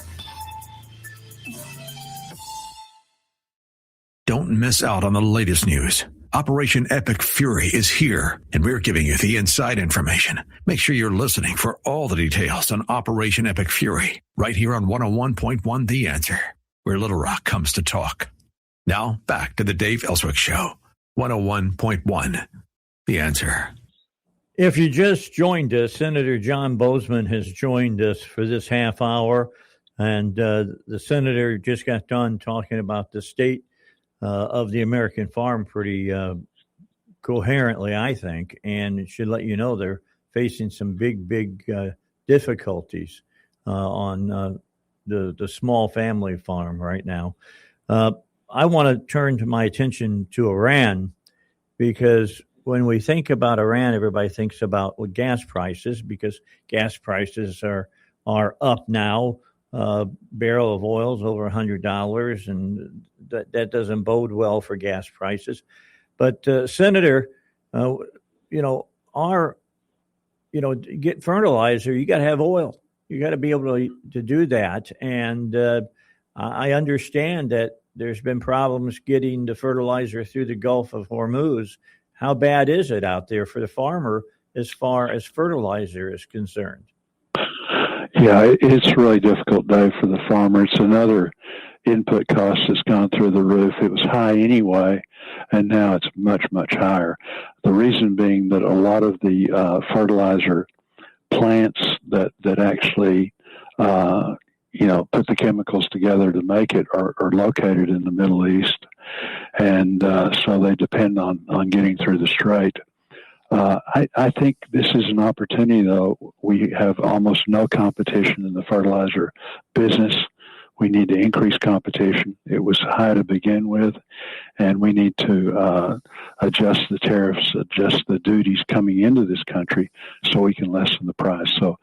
Don't miss out on the latest news. Operation Epic Fury is here, and we're giving you the inside information. Make sure you're listening for all the details on Operation Epic Fury, right here on 101.1 The Answer, where Little Rock comes to talk. Now, back to the Dave Ellswick Show, 101.1 The Answer. If you just joined us, Senator John Boozman has joined us for this half hour, and the senator just got done talking about the state of the American farm pretty coherently, I think, and it should let you know they're facing some big difficulties on the small family farm right now. I want to turn to my attention to Iran, because when we think about Iran, everybody thinks about gas prices, because gas prices are up now. Barrel of oil is over $100, and that doesn't bode well for gas prices. But Senator, get fertilizer, you got to have oil. You got to be able to do that. And I understand that there's been problems getting the fertilizer through the Gulf of Hormuz. How bad is it out there for the farmer as far as fertilizer is concerned? Yeah, it's really difficult, Dave, for the farmer. It's another input cost that's gone through the roof. It was high anyway, and now it's much, much higher. The reason being that a lot of the fertilizer plants that actually, put the chemicals together to make it are located in the Middle East, and so they depend on getting through the strait. I think this is an opportunity, though. We have almost no competition in the fertilizer business. We need to increase competition. It was high to begin with, and we need to adjust the tariffs, adjust the duties coming into this country so we can lessen the price. So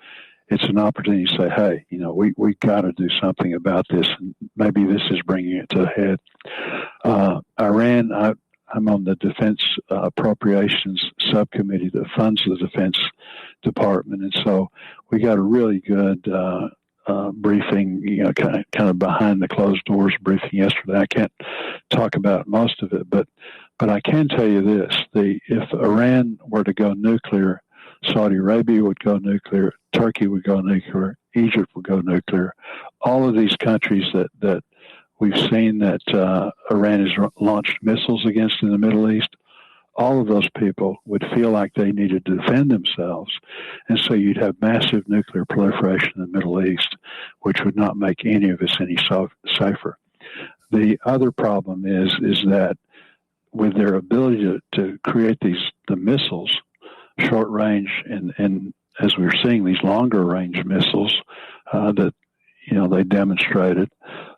it's an opportunity to say, hey, we got to do something about this, and maybe this is bringing it to a head. Iran, I'm on the Defense Appropriations Subcommittee that funds the Defense Department, and so we got a really good briefing, kind of behind the closed doors briefing yesterday. I can't talk about most of it, but I can tell you this: if Iran were to go nuclear, Saudi Arabia would go nuclear, Turkey would go nuclear, Egypt would go nuclear. All of these countries that we've seen that Iran has launched missiles against in the Middle East, all of those people would feel like they needed to defend themselves. And so you'd have massive nuclear proliferation in the Middle East, which would not make any of us any safer. The other problem is that with their ability to create the missiles, short range, and as we're seeing these longer range missiles that they demonstrated,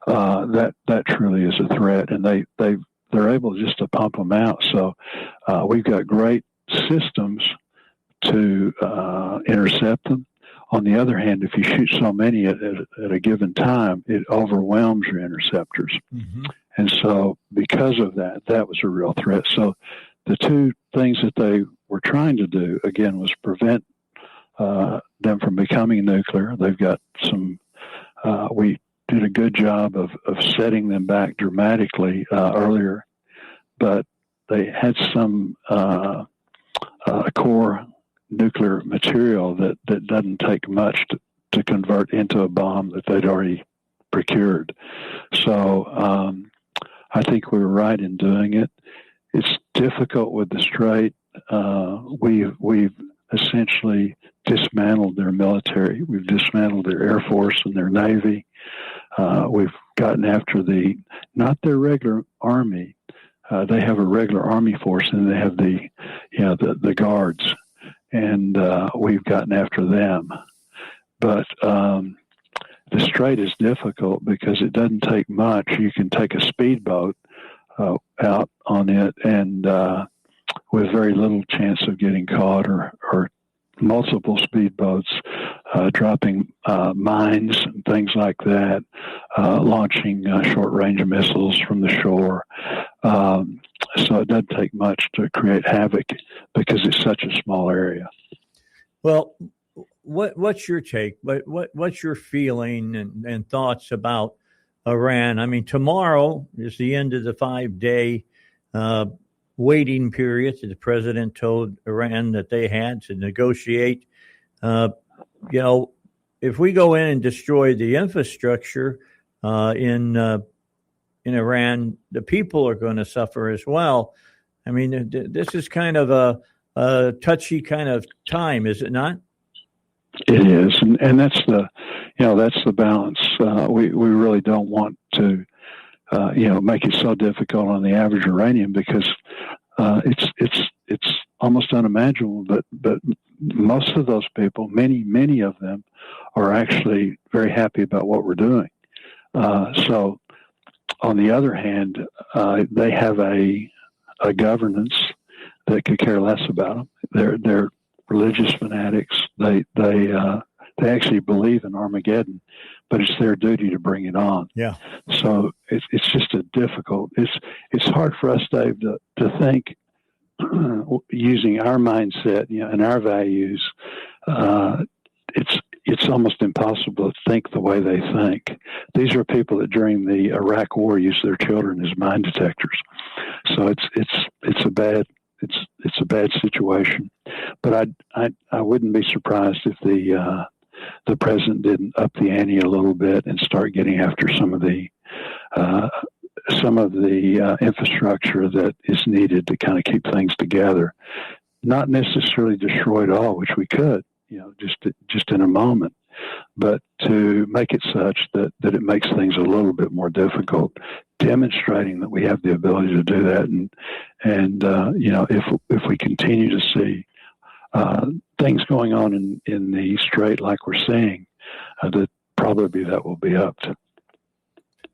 that truly is a threat, and they're able just to pump them out. So we've got great systems to intercept them. On the other hand, if you shoot so many at a given time, it overwhelms your interceptors. Mm-hmm. And so because of that was a real threat. So the two things that they were trying to do, again, was prevent them from becoming nuclear. They've got some, we did a good job of setting them back dramatically earlier, but they had some core nuclear material that doesn't take much to convert into a bomb that they'd already procured. So I think we were right in doing it. It's difficult with the Strait. We've essentially dismantled their military. We've dismantled their Air Force and their Navy. We've gotten after not their regular army. They have a regular army force, and they have the guards, and we've gotten after them. But the Strait is difficult because it doesn't take much. You can take a speedboat out on it, and with very little chance of getting caught, or multiple speedboats dropping mines and things like that, launching short-range missiles from the shore. So it doesn't take much to create havoc because it's such a small area. Well, what's your take? What's your feeling and thoughts about Iran? I mean, tomorrow is the end of the 5-day waiting period that the president told Iran that they had to negotiate. If we go in and destroy the infrastructure in Iran, the people are going to suffer as well. I mean, this is kind of a touchy kind of time, is it not? It is, and that's the balance. We really don't want to make it so difficult on the average Iranian, because it's almost unimaginable. But most of those people, many of them, are actually very happy about what we're doing. So, on the other hand, they have a governance that could care less about them. They're religious fanatics. They actually believe in Armageddon, but it's their duty to bring it on. Yeah. So it's just a difficult. It's hard for us, Dave, to think using our mindset, and our values. It's almost impossible to think the way they think. These are people that during the Iraq War used their children as mine detectors. So it's a bad situation. But I wouldn't be surprised if the president didn't up the ante a little bit and start getting after some of the infrastructure that is needed to kind of keep things together. Not necessarily destroy it all, which we could, just in a moment, but to make it such that it makes things a little bit more difficult, demonstrating that we have the ability to do that. And if we continue to see things going on in the Strait like we're seeing, that probably that will be upped.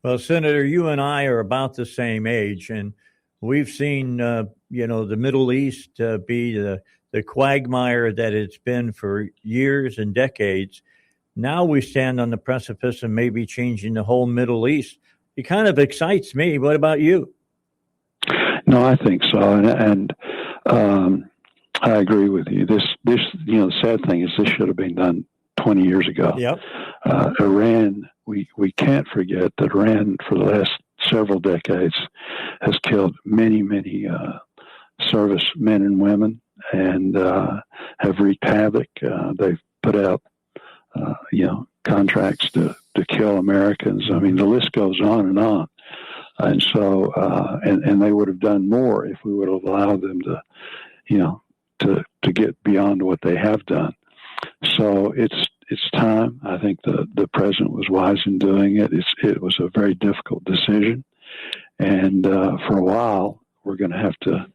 Well, Senator, you and I are about the same age, and we've seen, the Middle East be the quagmire that it's been for years and decades. Now we stand on the precipice of maybe changing the whole Middle East. It kind of excites me. What about you? No, I think so, and I agree with you. This, the sad thing is this should have been done 20 years ago. Yep. Iran, we can't forget that Iran, for the last several decades, has killed many servicemen and women, and have wreaked havoc. They've put out, contracts to kill Americans. I mean, the list goes on and on. And so, and they would have done more if we would have allowed them to get beyond what they have done. So it's time. I think the president was wise in doing it. It was a very difficult decision, and for a while we're going to have to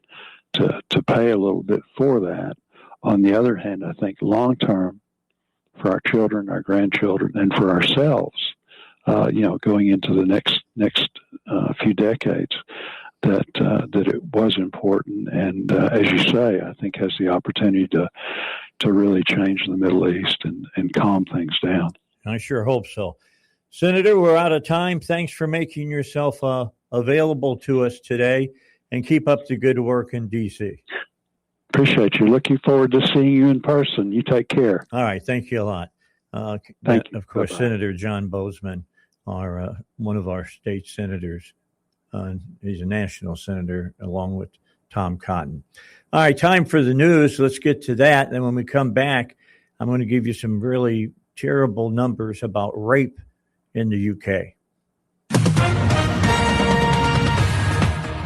pay a little bit for that. On the other hand, I think long term, for our children, our grandchildren, and for ourselves, going into the next few decades, that it was important, and as you say, I think has the opportunity to really change the Middle East and calm things down. I sure hope so. Senator, we're out of time. Thanks for making yourself available to us today. and keep up the good work in D.C. Appreciate you. Looking forward to seeing you in person. You take care. All right. Thank you a lot. Thank you. Of course, Bye-bye. Senator John Bozeman, one of our state senators. He's a national senator along with Tom Cotton. All right, time for the news. Let's get to that. Then when we come back, I'm going to give you some really terrible numbers about rape in the UK.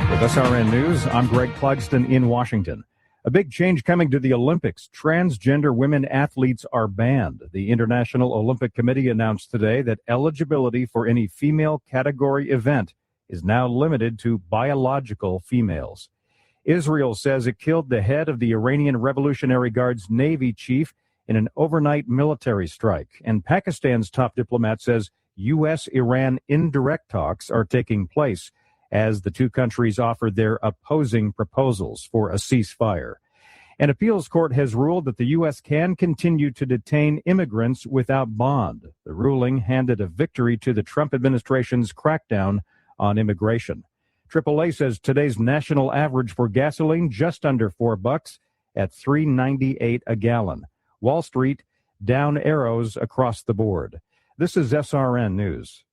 With SRN News, I'm Greg Clugston in Washington. A big change coming to the Olympics. Transgender women athletes are banned. The International Olympic Committee announced today that eligibility for any female category event is now limited to biological females. Israel says it killed the head of the Iranian Revolutionary Guard's Navy chief in an overnight military strike. And Pakistan's top diplomat says U.S.-Iran indirect talks are taking place as the two countries offered their opposing proposals for a ceasefire. An appeals court has ruled that the U.S. can continue to detain immigrants without bond. The ruling handed a victory to the Trump administration's crackdown on immigration. AAA says today's national average for gasoline just under $4 at $3.98 a gallon. Wall Street down arrows across the board. This is SRN News.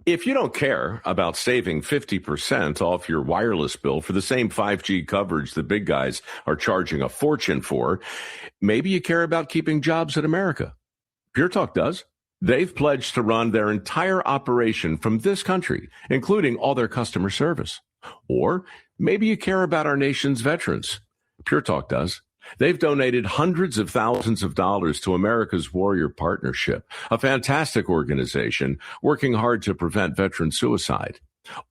If you don't care about saving 50% off your wireless bill for the same 5G coverage the big guys are charging a fortune for, maybe you care about keeping jobs in America. Pure Talk does. They've pledged to run their entire operation from this country, including all their customer service. Or maybe you care about our nation's veterans. Pure Talk does. They've donated hundreds of thousands of dollars to America's Warrior Partnership, a fantastic organization working hard to prevent veteran suicide.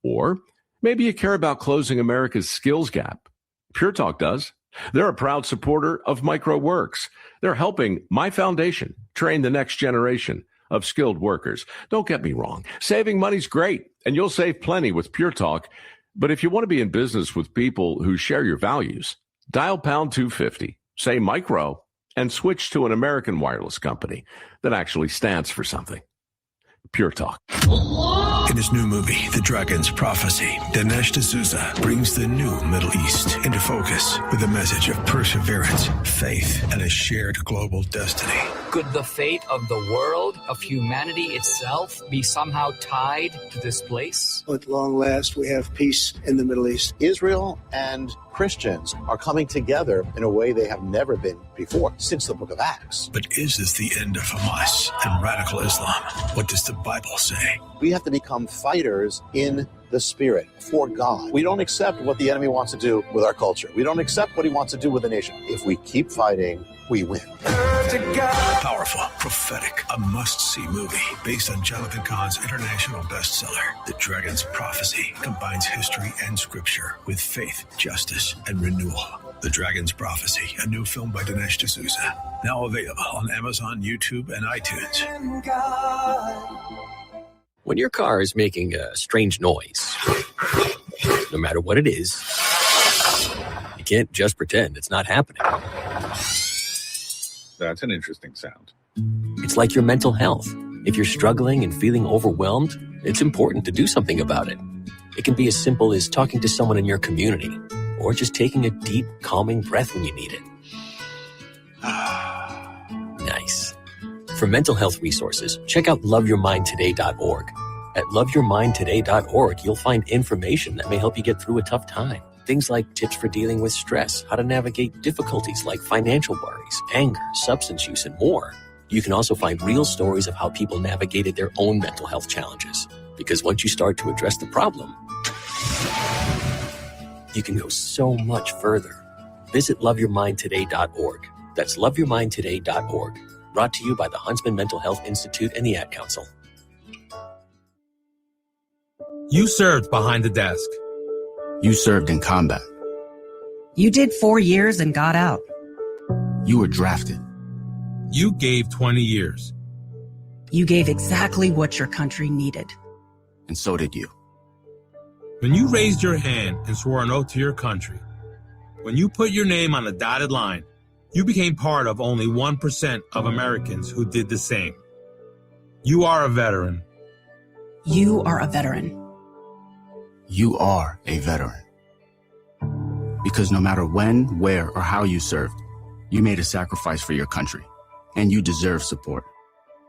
Or maybe you care about closing America's skills gap. Pure Talk does. They're a proud supporter of MicroWorks. They're helping my foundation train the next generation of skilled workers. Don't get me wrong. Saving money's great, and you'll save plenty with Pure Talk. But if you want to be in business with people who share your values, dial pound 250, say micro, and switch to an American wireless company that actually stands for something. Pure Talk. In his new movie, The Dragon's Prophecy, Dinesh D'Souza brings the new Middle East into focus with a message of perseverance, faith, and a shared global destiny. Could the fate of the world, of humanity itself, be somehow tied to this place? At long last, we have peace in the Middle East. Israel and Christians are coming together in a way they have never been before since the book of Acts. But is this the end of Hamas and radical Islam? What does the Bible say? We have to become fighters in the spirit for God. We don't accept what the enemy wants to do with our culture. We don't accept what he wants to do with the nation. If we keep fighting, we win. Powerful, prophetic, a must-see movie based on Jonathan Cahn's international bestseller, The Dragon's Prophecy, combines history and scripture with faith, justice, and renewal. The Dragon's Prophecy, a new film by Dinesh D'Souza, now available on Amazon, YouTube, and iTunes. When your car is making a strange noise, no matter what it is, you can't just pretend it's not happening. That's an interesting sound. It's like your mental health. If you're struggling and feeling overwhelmed, it's important to do something about it. It can be as simple as talking to someone in your community, or just taking a deep, calming breath when you need it. Nice. For mental health resources, check out loveyourmindtoday.org. At loveyourmindtoday.org, you'll find information that may help you get through a tough time. Things like tips for dealing with stress, how to navigate difficulties like financial worries, anger, substance use, and more. You can also find real stories of how people navigated their own mental health challenges. Because once you start to address the problem, you can go so much further. Visit loveyourmindtoday.org. That's loveyourmindtoday.org. Brought to you by the Huntsman Mental Health Institute and the Ad Council. You served behind the desk. You served in combat. You did 4 years and got out. You were drafted. You gave 20 years. You gave exactly what your country needed. And so did you. When you raised your hand and swore an oath to your country, when you put your name on a dotted line, you became part of only 1% of Americans who did the same. You are a veteran. You are a veteran. you are a veteran. Because no matter when, where, or how you served, you made a sacrifice for your country, and you deserve support.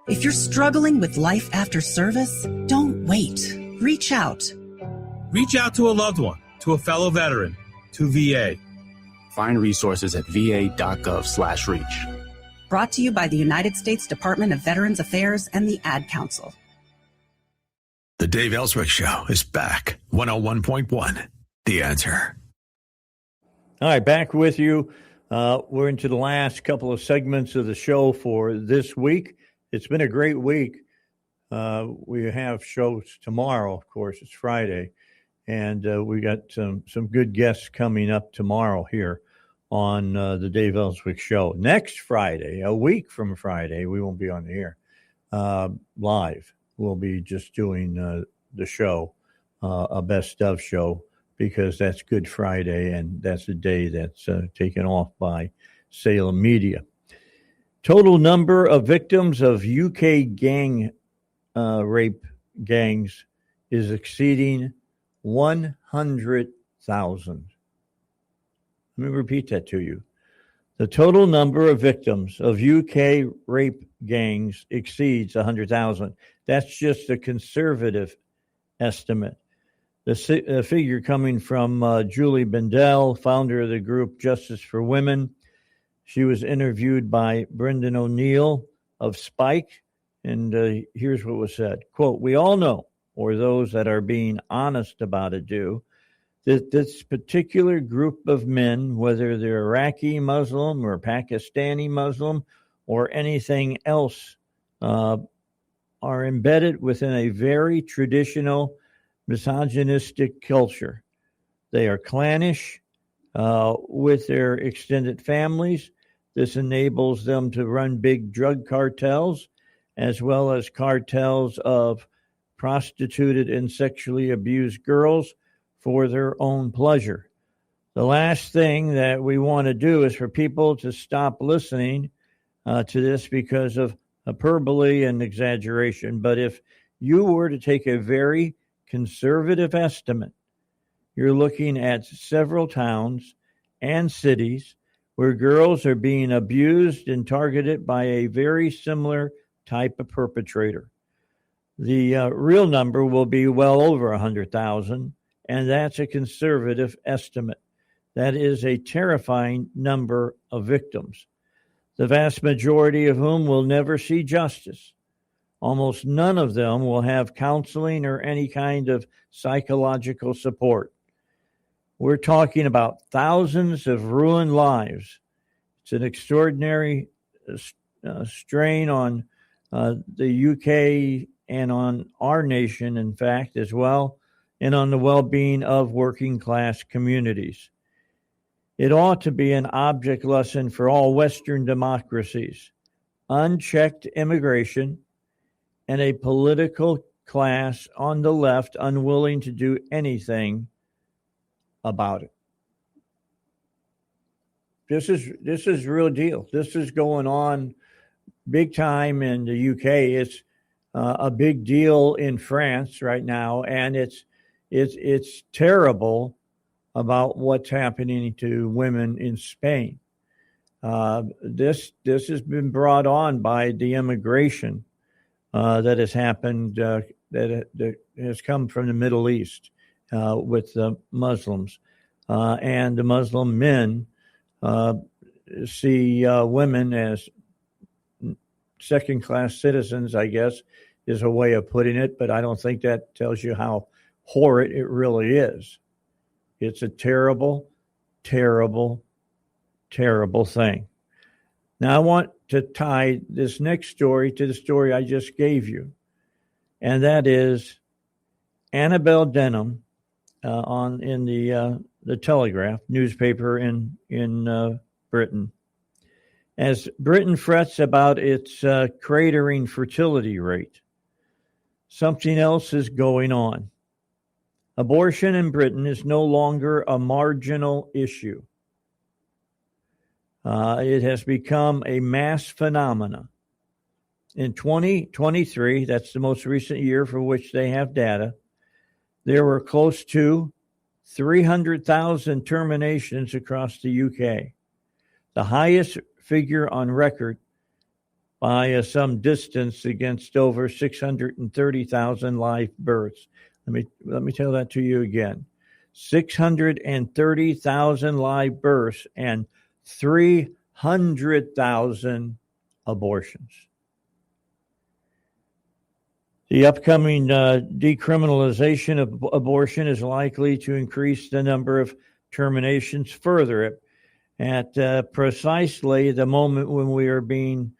If you're struggling with life after service, don't wait. Reach out. Reach out to a loved one, to a fellow veteran, to VA. Find resources at va.gov/reach. Brought to you by the United States Department of Veterans Affairs and the Ad Council. The Dave Ellswick Show is back. 101.1. The Answer. All right, back with you. We're into the last couple of segments of the show for this week. It's been a great week. We have shows tomorrow, of course. It's Friday. And we got some good guests coming up tomorrow here on the Dave Ellswick Show. Next Friday, a week from Friday, we won't be on the air live. We'll be just doing the show, a best of show, because that's Good Friday, and that's the day that's taken off by Salem Media. Total number of victims of UK gang rape gangs is exceeding 100,000. Let me repeat that to you. The total number of victims of UK rape gangs exceeds 100,000. That's just a conservative estimate. The figure coming from Julie Bendel, founder of the group Justice for Women. She was interviewed by Brendan O'Neill of Spike, and here's what was said. Quote, "We all know, or those that are being honest about it do, that this particular group of men, whether they're Iraqi Muslim or Pakistani Muslim or anything else, are embedded within a very traditional misogynistic culture. They are clannish with their extended families. This enables them to run big drug cartels, as well as cartels of prostituted and sexually abused girls for their own pleasure. The last thing that we want to do is for people to stop listening to this because of hyperbole and exaggeration. But if you were to take a very conservative estimate, you're looking at several towns and cities where girls are being abused and targeted by a very similar type of perpetrator. The real number will be well over 100,000, and that's a conservative estimate. That is a terrifying number of victims, the vast majority of whom will never see justice. Almost none of them will have counseling or any kind of psychological support. We're talking about thousands of ruined lives. It's an extraordinary strain on the UK and on our nation, in fact, as well, and on the well-being of working class communities. It ought to be an object lesson for all Western democracies. Unchecked immigration and a political class on the left unwilling to do anything about it. This is real deal. This is going on big time in the UK. It's a big deal in France right now, and it's terrible about what's happening to women in Spain. This has been brought on by the immigration that has happened, that has come from the Middle East with the Muslims. And the Muslim men see women as second-class citizens, I guess, is a way of putting it, but I don't think that tells you how horrid it really is. It's a terrible, terrible, terrible thing. Now, I want to tie this next story to the story I just gave you, and that is Annabelle Denham in the Telegraph newspaper in Britain. As Britain frets about its cratering fertility rate, something else is going on. Abortion in Britain is no longer a marginal issue. It has become a mass phenomenon. In 2023, that's the most recent year for which they have data, there were close to 300,000 terminations across the UK, the highest figure on record by some distance against over 630,000 live births. Let me tell that to you again. 630,000 live births and 300,000 abortions. The upcoming decriminalization of abortion is likely to increase the number of terminations further at precisely the moment when we are being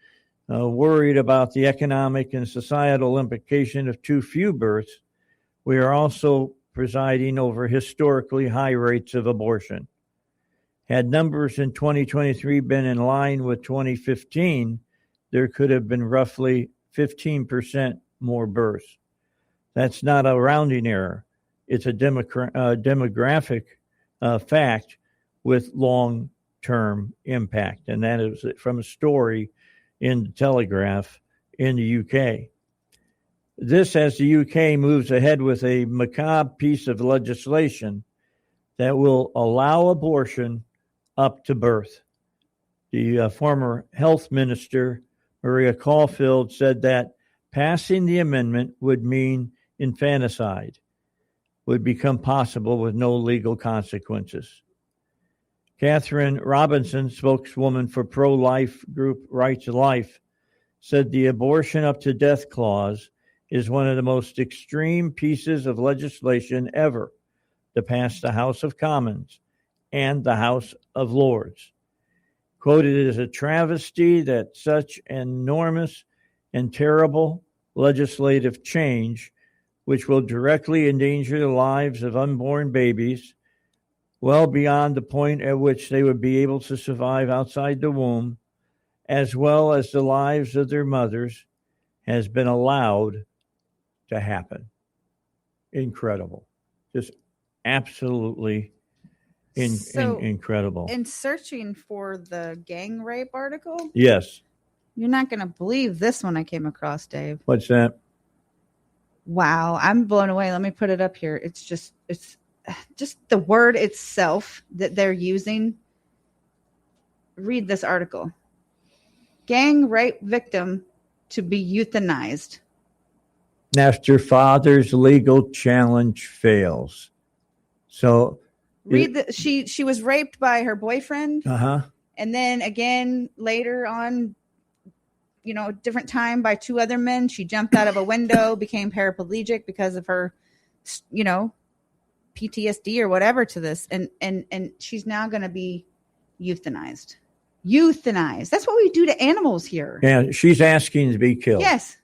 worried about the economic and societal implication of too few births. We are also presiding over historically high rates of abortion. Had numbers in 2023 been in line with 2015, there could have been roughly 15% more births. That's not a rounding error. It's a demographic fact with long-term impact. And that is from a story in the Telegraph in the UK. This as the UK moves ahead with a macabre piece of legislation that will allow abortion up to birth. The former health minister, Maria Caulfield, said that passing the amendment would mean infanticide would become possible with no legal consequences. Catherine Robinson, spokeswoman for pro-life group Right to Life, said the abortion up to death clause is one of the most extreme pieces of legislation ever to pass the House of Commons and the House of Lords. Quoted as a travesty that such enormous and terrible legislative change, which will directly endanger the lives of unborn babies, well beyond the point at which they would be able to survive outside the womb, as well as the lives of their mothers, has been allowed to happen. Incredible. Just absolutely incredible. In searching for the gang rape article, Yes. you're not going to believe this one I came across, Dave. What's that? Wow, I'm blown away. Let me put it up here. It's just the word itself that they're using. Read this article. Gang rape victim to be euthanized. After father's legal challenge fails. So she was raped by her boyfriend. And then again later on, different time by two other men. She jumped out of a window, became paraplegic because of her, PTSD or whatever to this. And she's now going to be euthanized. Euthanized. That's what we do to animals here. Yeah, she's asking to be killed. Yes.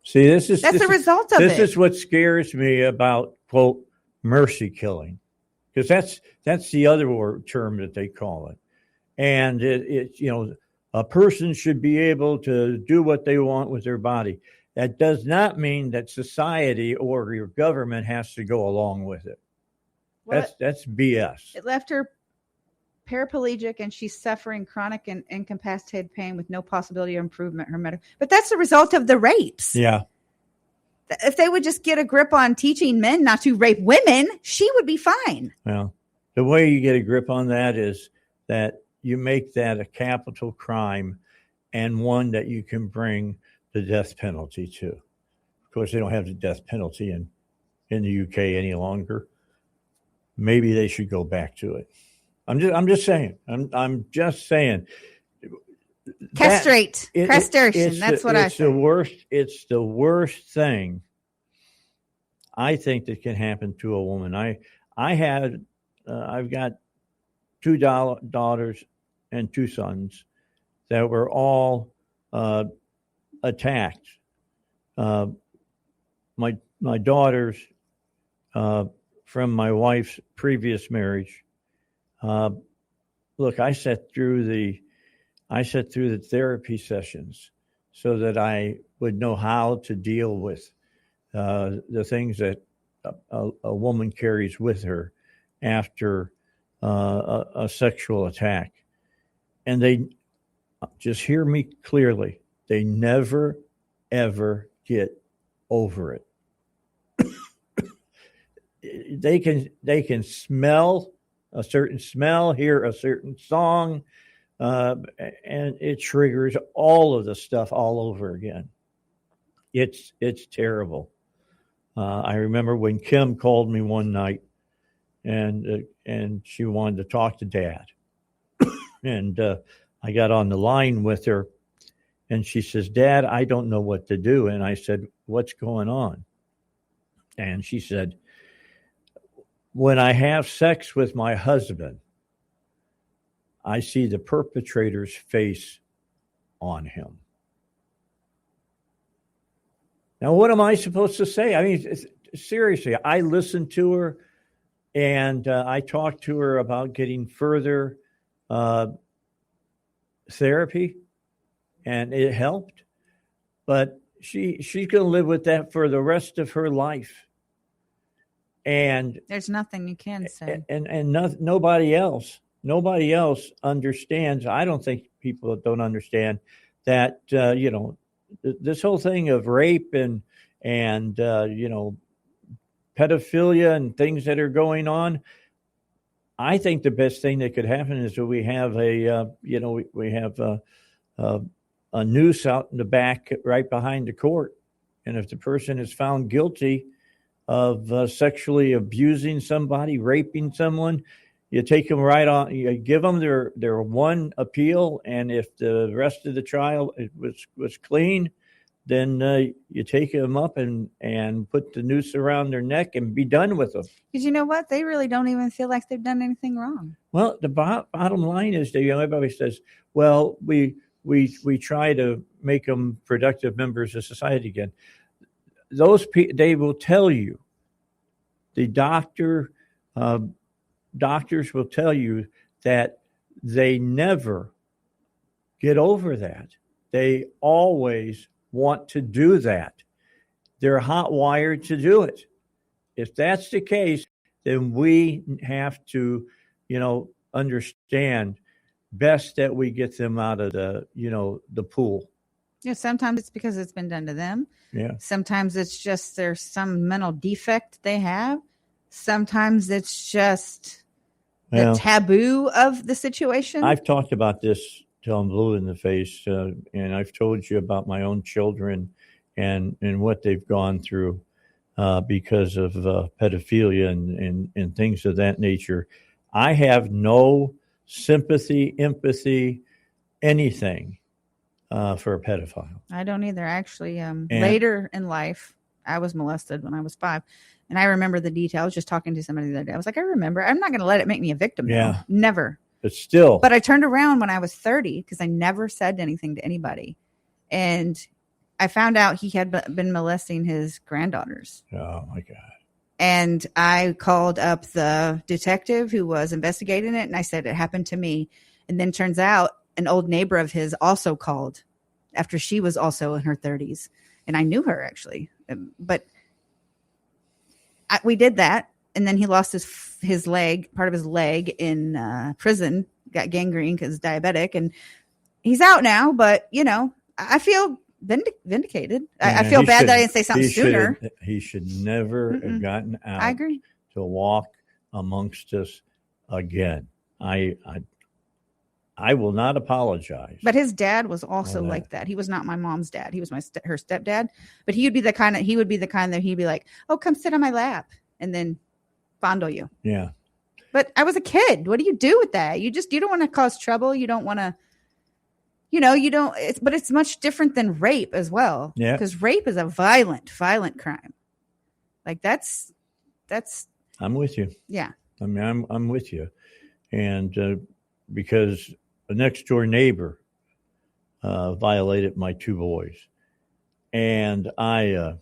See, that's the result of it. This is what scares me about, quote, mercy killing. Because that's the other term that they call it. And it's a person should be able to do what they want with their body. That does not mean that society or your government has to go along with it. That's BS. It left her paraplegic and she's suffering chronic and incapacitated pain with no possibility of improvement. But that's the result of the rapes. Yeah. If they would just get a grip on teaching men not to rape women, she would be fine. Well, the way you get a grip on that is that you make that a capital crime and one that you can bring the death penalty to. Of course, they don't have the death penalty in the UK any longer. Maybe they should go back to it. I'm just saying. I'm just saying. Castration. That's what I think. It's the worst thing I think that can happen to a woman. I've got two daughters and two sons that were all attacked. My daughters from my wife's previous marriage. Look, I sat through the therapy sessions so that I would know how to deal with the things that a woman carries with her after a sexual attack. And they just hear me clearly. They never, ever get over it. they can smell a certain smell, hear a certain song, and it triggers all of the stuff all over again. It's terrible. I remember when Kim called me one night, and she wanted to talk to Dad, and I got on the line with her, and she says, "Dad, I don't know what to do." And I said, "What's going on?" And she said, "When I have sex with my husband, I see the perpetrator's face on him." Now, what am I supposed to say? I mean, seriously, I listened to her, and I talked to her about getting further therapy, and it helped. But she's going to live with that for the rest of her life. And there's nothing you can say. And nobody else understands. I don't think people don't understand that, this whole thing of rape and pedophilia and things that are going on. I think the best thing that could happen is that we have a noose out in the back right behind the court. And if the person is found guilty of sexually abusing somebody, raping someone, you take them right on, you give them their one appeal. And if the rest of the trial was clean, then you take them up and put the noose around their neck and be done with them. Because you know what? They really don't even feel like they've done anything wrong. Well, the bottom line is that everybody says, well, we try to make them productive members of society again. They will tell you, the doctors will tell you that they never get over that. They always want to do that. They're hot wired to do it. If that's the case, then we have to, understand best that we get them out of the pool. Yeah, sometimes it's because it's been done to them. Yeah. Sometimes it's just there's some mental defect they have. Sometimes it's just the taboo of the situation. I've talked about this till I'm blue in the face, and I've told you about my own children and what they've gone through because of pedophilia and things of that nature. I have no sympathy, empathy, anything for a pedophile. I don't either. Actually, later in life, I was molested when I was 5. And I remember the details. I was just talking to somebody the other day. I was like, I remember. I'm not going to let it make me a victim. Yeah. Though. Never. But still. But I turned around when I was 30 because I never said anything to anybody. And I found out he had been molesting his granddaughters. Oh, my God. And I called up the detective who was investigating it. And I said, it happened to me. And then turns out an old neighbor of his also called after she was also in her 30s. And I knew her, actually. But we did that. And then he lost his leg, part of his leg in prison, got gangrene because diabetic. And he's out now. But, I feel vindicated. I feel bad that I didn't say something sooner. He should never have gotten out. I agree. To walk amongst us again. I will not apologize. But his dad was also like that. He was not my mom's dad. He was her stepdad. But he would be the kind that he'd be like, "Oh, come sit on my lap," and then fondle you. Yeah. But I was a kid. What do you do with that? You don't want to cause trouble. You don't want to. You don't. But it's much different than rape as well. Yeah. Because rape is a violent crime. Like that's. I'm with you. Yeah. I mean, I'm with you, and because the next door neighbor violated my 2 boys, and I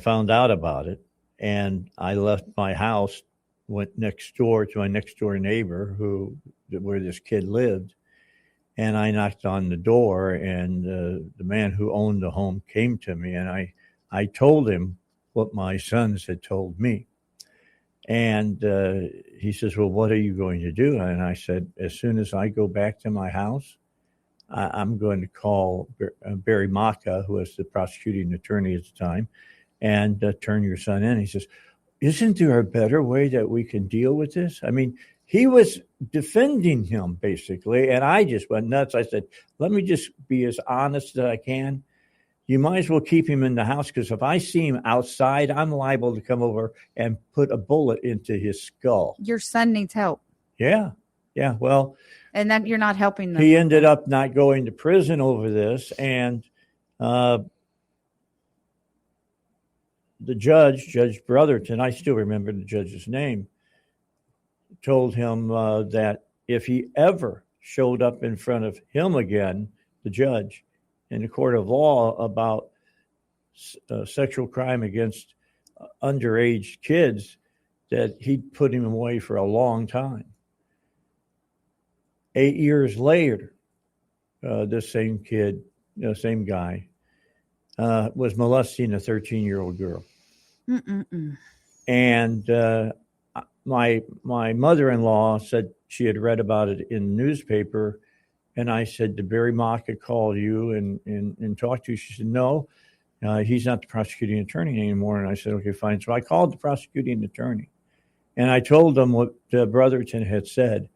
found out about it, and I left my house, went next door to my next door neighbor where this kid lived, and I knocked on the door, and the man who owned the home came to me, and I told him what my sons had told me. And he says, well, what are you going to do? And I said, as soon as I go back to my house, I'm going to call Barry Maka, who was the prosecuting attorney at the time, and turn your son in. He says, isn't there a better way that we can deal with this? I mean, he was defending him, basically, and I just went nuts. I said, let me just be as honest as I can. You might as well keep him in the house, because if I see him outside, I'm liable to come over and put a bullet into his skull. Your son needs help. Yeah. Well, and then you're not helping them. He ended up not going to prison over this, and the judge, Judge Brotherton, I still remember the judge's name, told him that if he ever showed up in front of him again, the judge, in the court of law about sexual crime against underage kids, that he'd put him away for a long time. 8 years later, this same kid, same guy, was molesting a 13-year-old girl. And my mother-in-law said she had read about it in the newspaper. And I said, did Barry Maka call you and talk to you? She said, no, he's not the prosecuting attorney anymore. And I said, okay, fine. So I called the prosecuting attorney, and I told them what Brotherton had said.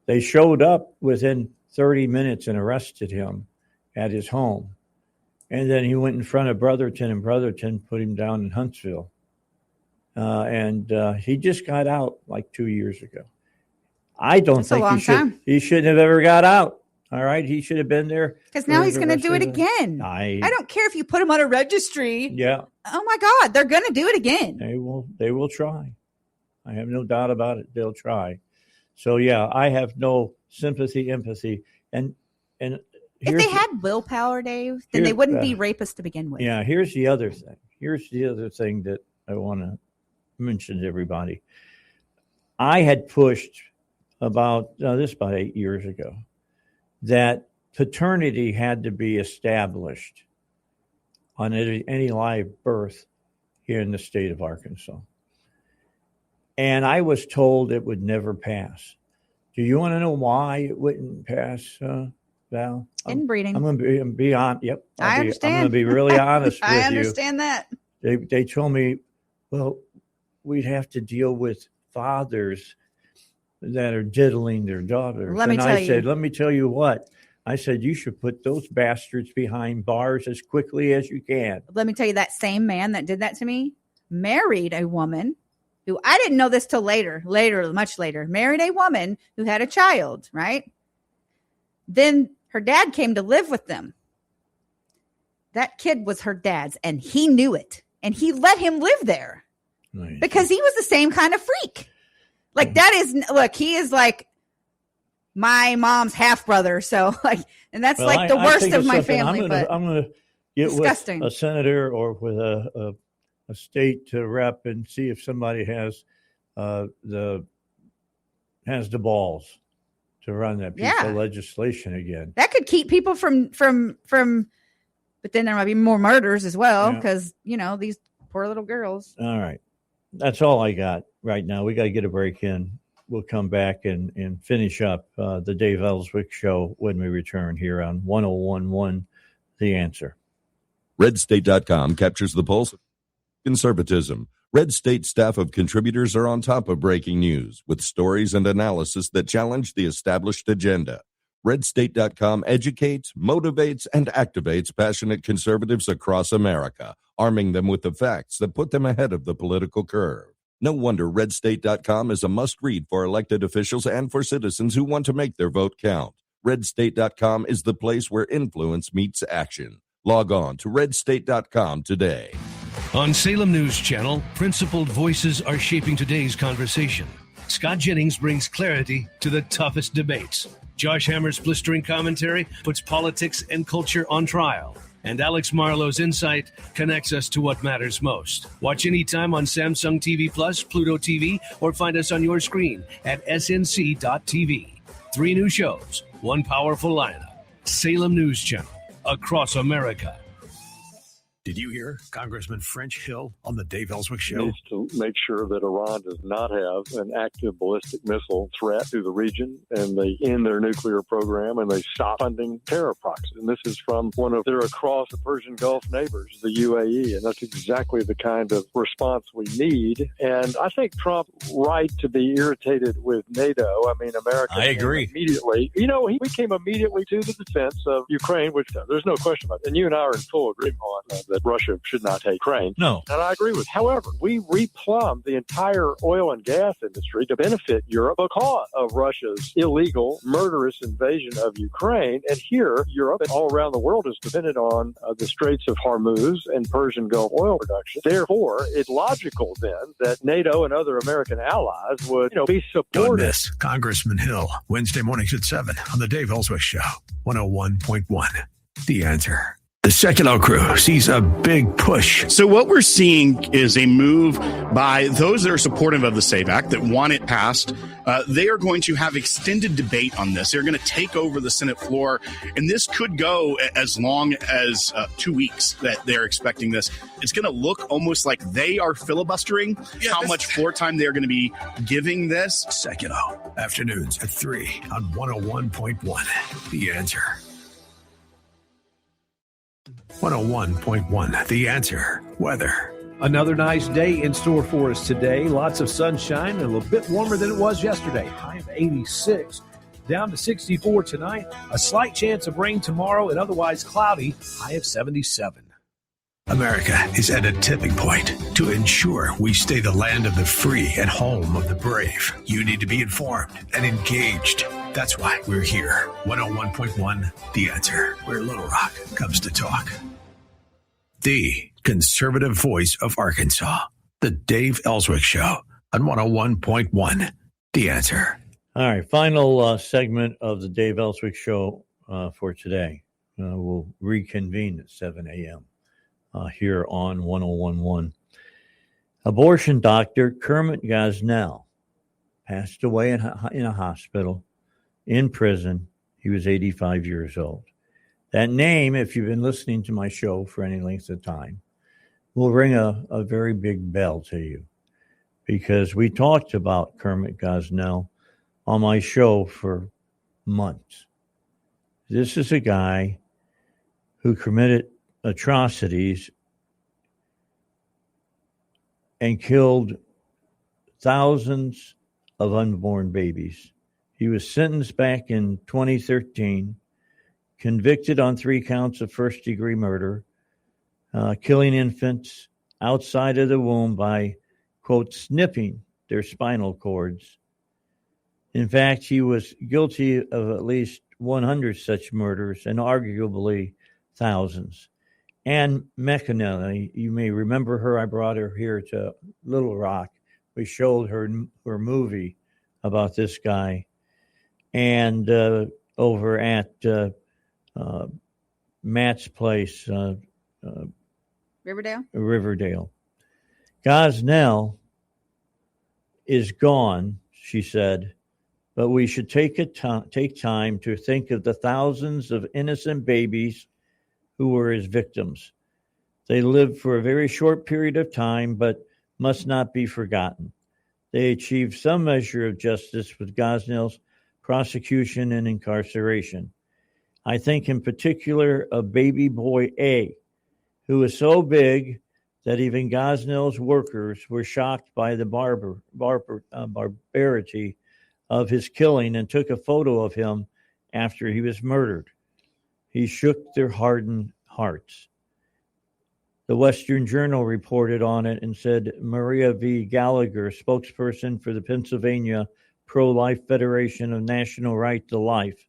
They showed up within 30 minutes and arrested him at his home. And then he went in front of Brotherton, and Brotherton put him down in Huntsville. And he just got out like 2 years ago. I don't think he shouldn't have ever got out. All right. He should have been there. Because now he's going to do it again. I don't care if you put him on a registry. Yeah. Oh my God. They're going to do it again. They will try. I have no doubt about it. They'll try. So yeah, I have no sympathy, empathy. And if they had willpower, Dave, then they wouldn't be rapists to begin with. Yeah. Here's the other thing. That I want to mention to everybody. I had pushed about 8 years ago, that paternity had to be established on any live birth here in the state of Arkansas. And I was told it would never pass. Do you want to know why it wouldn't pass, Val? Inbreeding. I'm going to be on. Yep. I understand. I'm going to be really honest with you. I understand that. They told me, well, we'd have to deal with fathers that are diddling their daughters. Let me tell you what. I said, you should put those bastards behind bars as quickly as you can. Let me tell you, that same man that did that to me married a woman who, I didn't know this till much later, married a woman who had a child, right? Then her dad came to live with them. That kid was her dad's, and he knew it. And he let him live there because he was the same kind of freak. Like he is like my mom's half brother. So and that's the worst of my family. I'm going to get disgusting. With a senator or with a state rep and see if somebody has the balls to run that piece of legislation again. That could keep people from. But then there might be more murders as well because these poor little girls. All right, that's all I got right now. We got to get a break in. We'll come back and finish up the Dave Ellswick Show when we return here on 101.1 The Answer. RedState.com captures the pulse of conservatism. Red State staff of contributors are on top of breaking news with stories and analysis that challenge the established agenda. RedState.com educates, motivates, and activates passionate conservatives across America, arming them with the facts that put them ahead of the political curve. No wonder RedState.com is a must-read for elected officials and for citizens who want to make their vote count. RedState.com is the place where influence meets action. Log on to RedState.com today. On Salem News Channel, principled voices are shaping today's conversation. Scott Jennings brings clarity to the toughest debates. Josh Hammer's blistering commentary puts politics and culture on trial. And Alex Marlowe's insight connects us to what matters most. Watch anytime on Samsung TV Plus, Pluto TV, or find us on your screen at snc.tv. 3 new shows, 1 powerful lineup. Salem News Channel, across America. Did you hear Congressman French Hill on the Dave Ellswick Show? Needs to make sure that Iran does not have an active ballistic missile threat to the region, and they end their nuclear program, and they stop funding terror proxies. And this is from one of their across the Persian Gulf neighbors, the UAE, and that's exactly the kind of response we need. And I think Trump right to be irritated with NATO. I mean, America. I agree. Immediately, we came immediately to the defense of Ukraine, which there's no question about it. And you and I are in full agreement on that Russia should not take Ukraine. No. And I agree with. However, we replumbed the entire oil and gas industry to benefit Europe because of Russia's illegal, murderous invasion of Ukraine. And here, Europe and all around the world is dependent on the Straits of Hormuz and Persian Gulf oil production. Therefore, it's logical then that NATO and other American allies would, be supportive. Don't miss Congressman Hill, Wednesday mornings at 7 on the Dave Ellswick Show, 101.1. The Answer. The Secular crew sees a big push. So what we're seeing is a move by those that are supportive of the SAVE Act, that want it passed. They are going to have extended debate on this. They're going to take over the Senate floor, and this could go as long as 2 weeks that they're expecting this. It's going to look almost like they are filibustering how much floor time they're going to be giving this. Secular, afternoons at 3 on 101.1. The Answer. 101.1 The Answer. Weather. Another nice day in store for us today. Lots of sunshine and a little bit warmer than it was yesterday. High of 86. Down to 64 tonight. A slight chance of rain tomorrow and otherwise cloudy. High of 77. America is at a tipping point. To ensure we stay the land of the free and home of the brave, you need to be informed and engaged. That's why we're here. 101.1 The Answer, where Little Rock comes to talk. The conservative voice of Arkansas. The Dave Ellswick Show on 101.1 The Answer. All right, final segment of the Dave Ellswick Show for today. We'll reconvene at 7 a.m. Here on 101.1. Abortion doctor Kermit Gosnell passed away in a hospital, in prison. He was 85 years old. That name, if you've been listening to my show for any length of time, will ring a very big bell to you, because we talked about Kermit Gosnell on my show for months. This is a guy who committed atrocities and killed thousands of unborn babies. He was sentenced back in 2013, convicted on 3 counts of first-degree murder, killing infants outside of the womb by, quote, snipping their spinal cords. In fact, he was guilty of at least 100 such murders, and arguably thousands. Ann McAnally, you may remember her. I brought her here to Little Rock. We showed her movie about this guy. And over at Matt's place, Riverdale. Gosnell is gone, she said, but we should take time to think of the thousands of innocent babies who were his victims. They lived for a very short period of time, but must not be forgotten. They achieved some measure of justice with Gosnell's prosecution and incarceration. I think in particular of baby boy A, who was so big that even Gosnell's workers were shocked by the barbarity of his killing and took a photo of him after he was murdered. He shook their hardened hearts. The Western Journal reported on it and said Maria V. Gallagher, spokesperson for the Pennsylvania Pro-Life Federation of National Right to Life,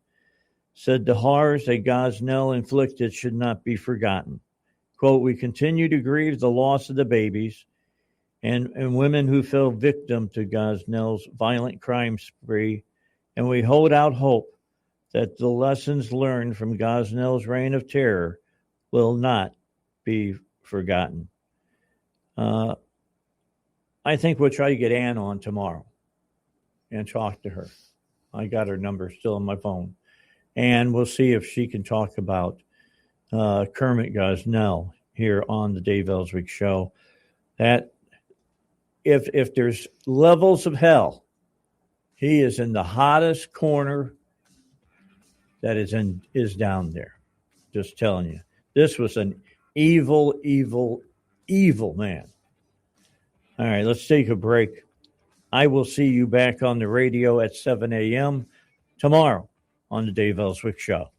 said the horrors that Gosnell inflicted should not be forgotten. Quote, we continue to grieve the loss of the babies and women who fell victim to Gosnell's violent crime spree, and we hold out hope that the lessons learned from Gosnell's reign of terror will not be forgotten. I think we'll try to get Ann on tomorrow and talk to her. I got her number still on my phone. And we'll see if she can talk about Kermit Gosnell here on the Dave Ellswick Show, that if there's levels of hell, he is in the hottest corner that is down there. Just telling you. This was an evil, evil, evil man. All right, let's take a break. I will see you back on the radio at 7 a.m. tomorrow on the Dave Ellswick Show.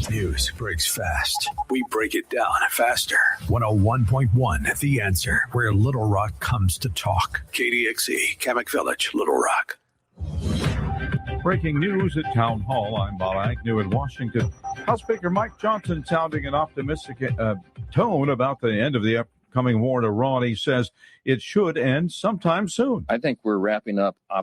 News breaks fast. We break it down faster. 101.1 The Answer, where Little Rock comes to talk. KDXE, Kamak Village, Little Rock. Breaking news at Town Hall. I'm Bob Agnew in Washington. House Speaker Mike Johnson sounding an optimistic tone about the end of the upcoming war in Iran. He says it should end sometime soon. I think we're wrapping up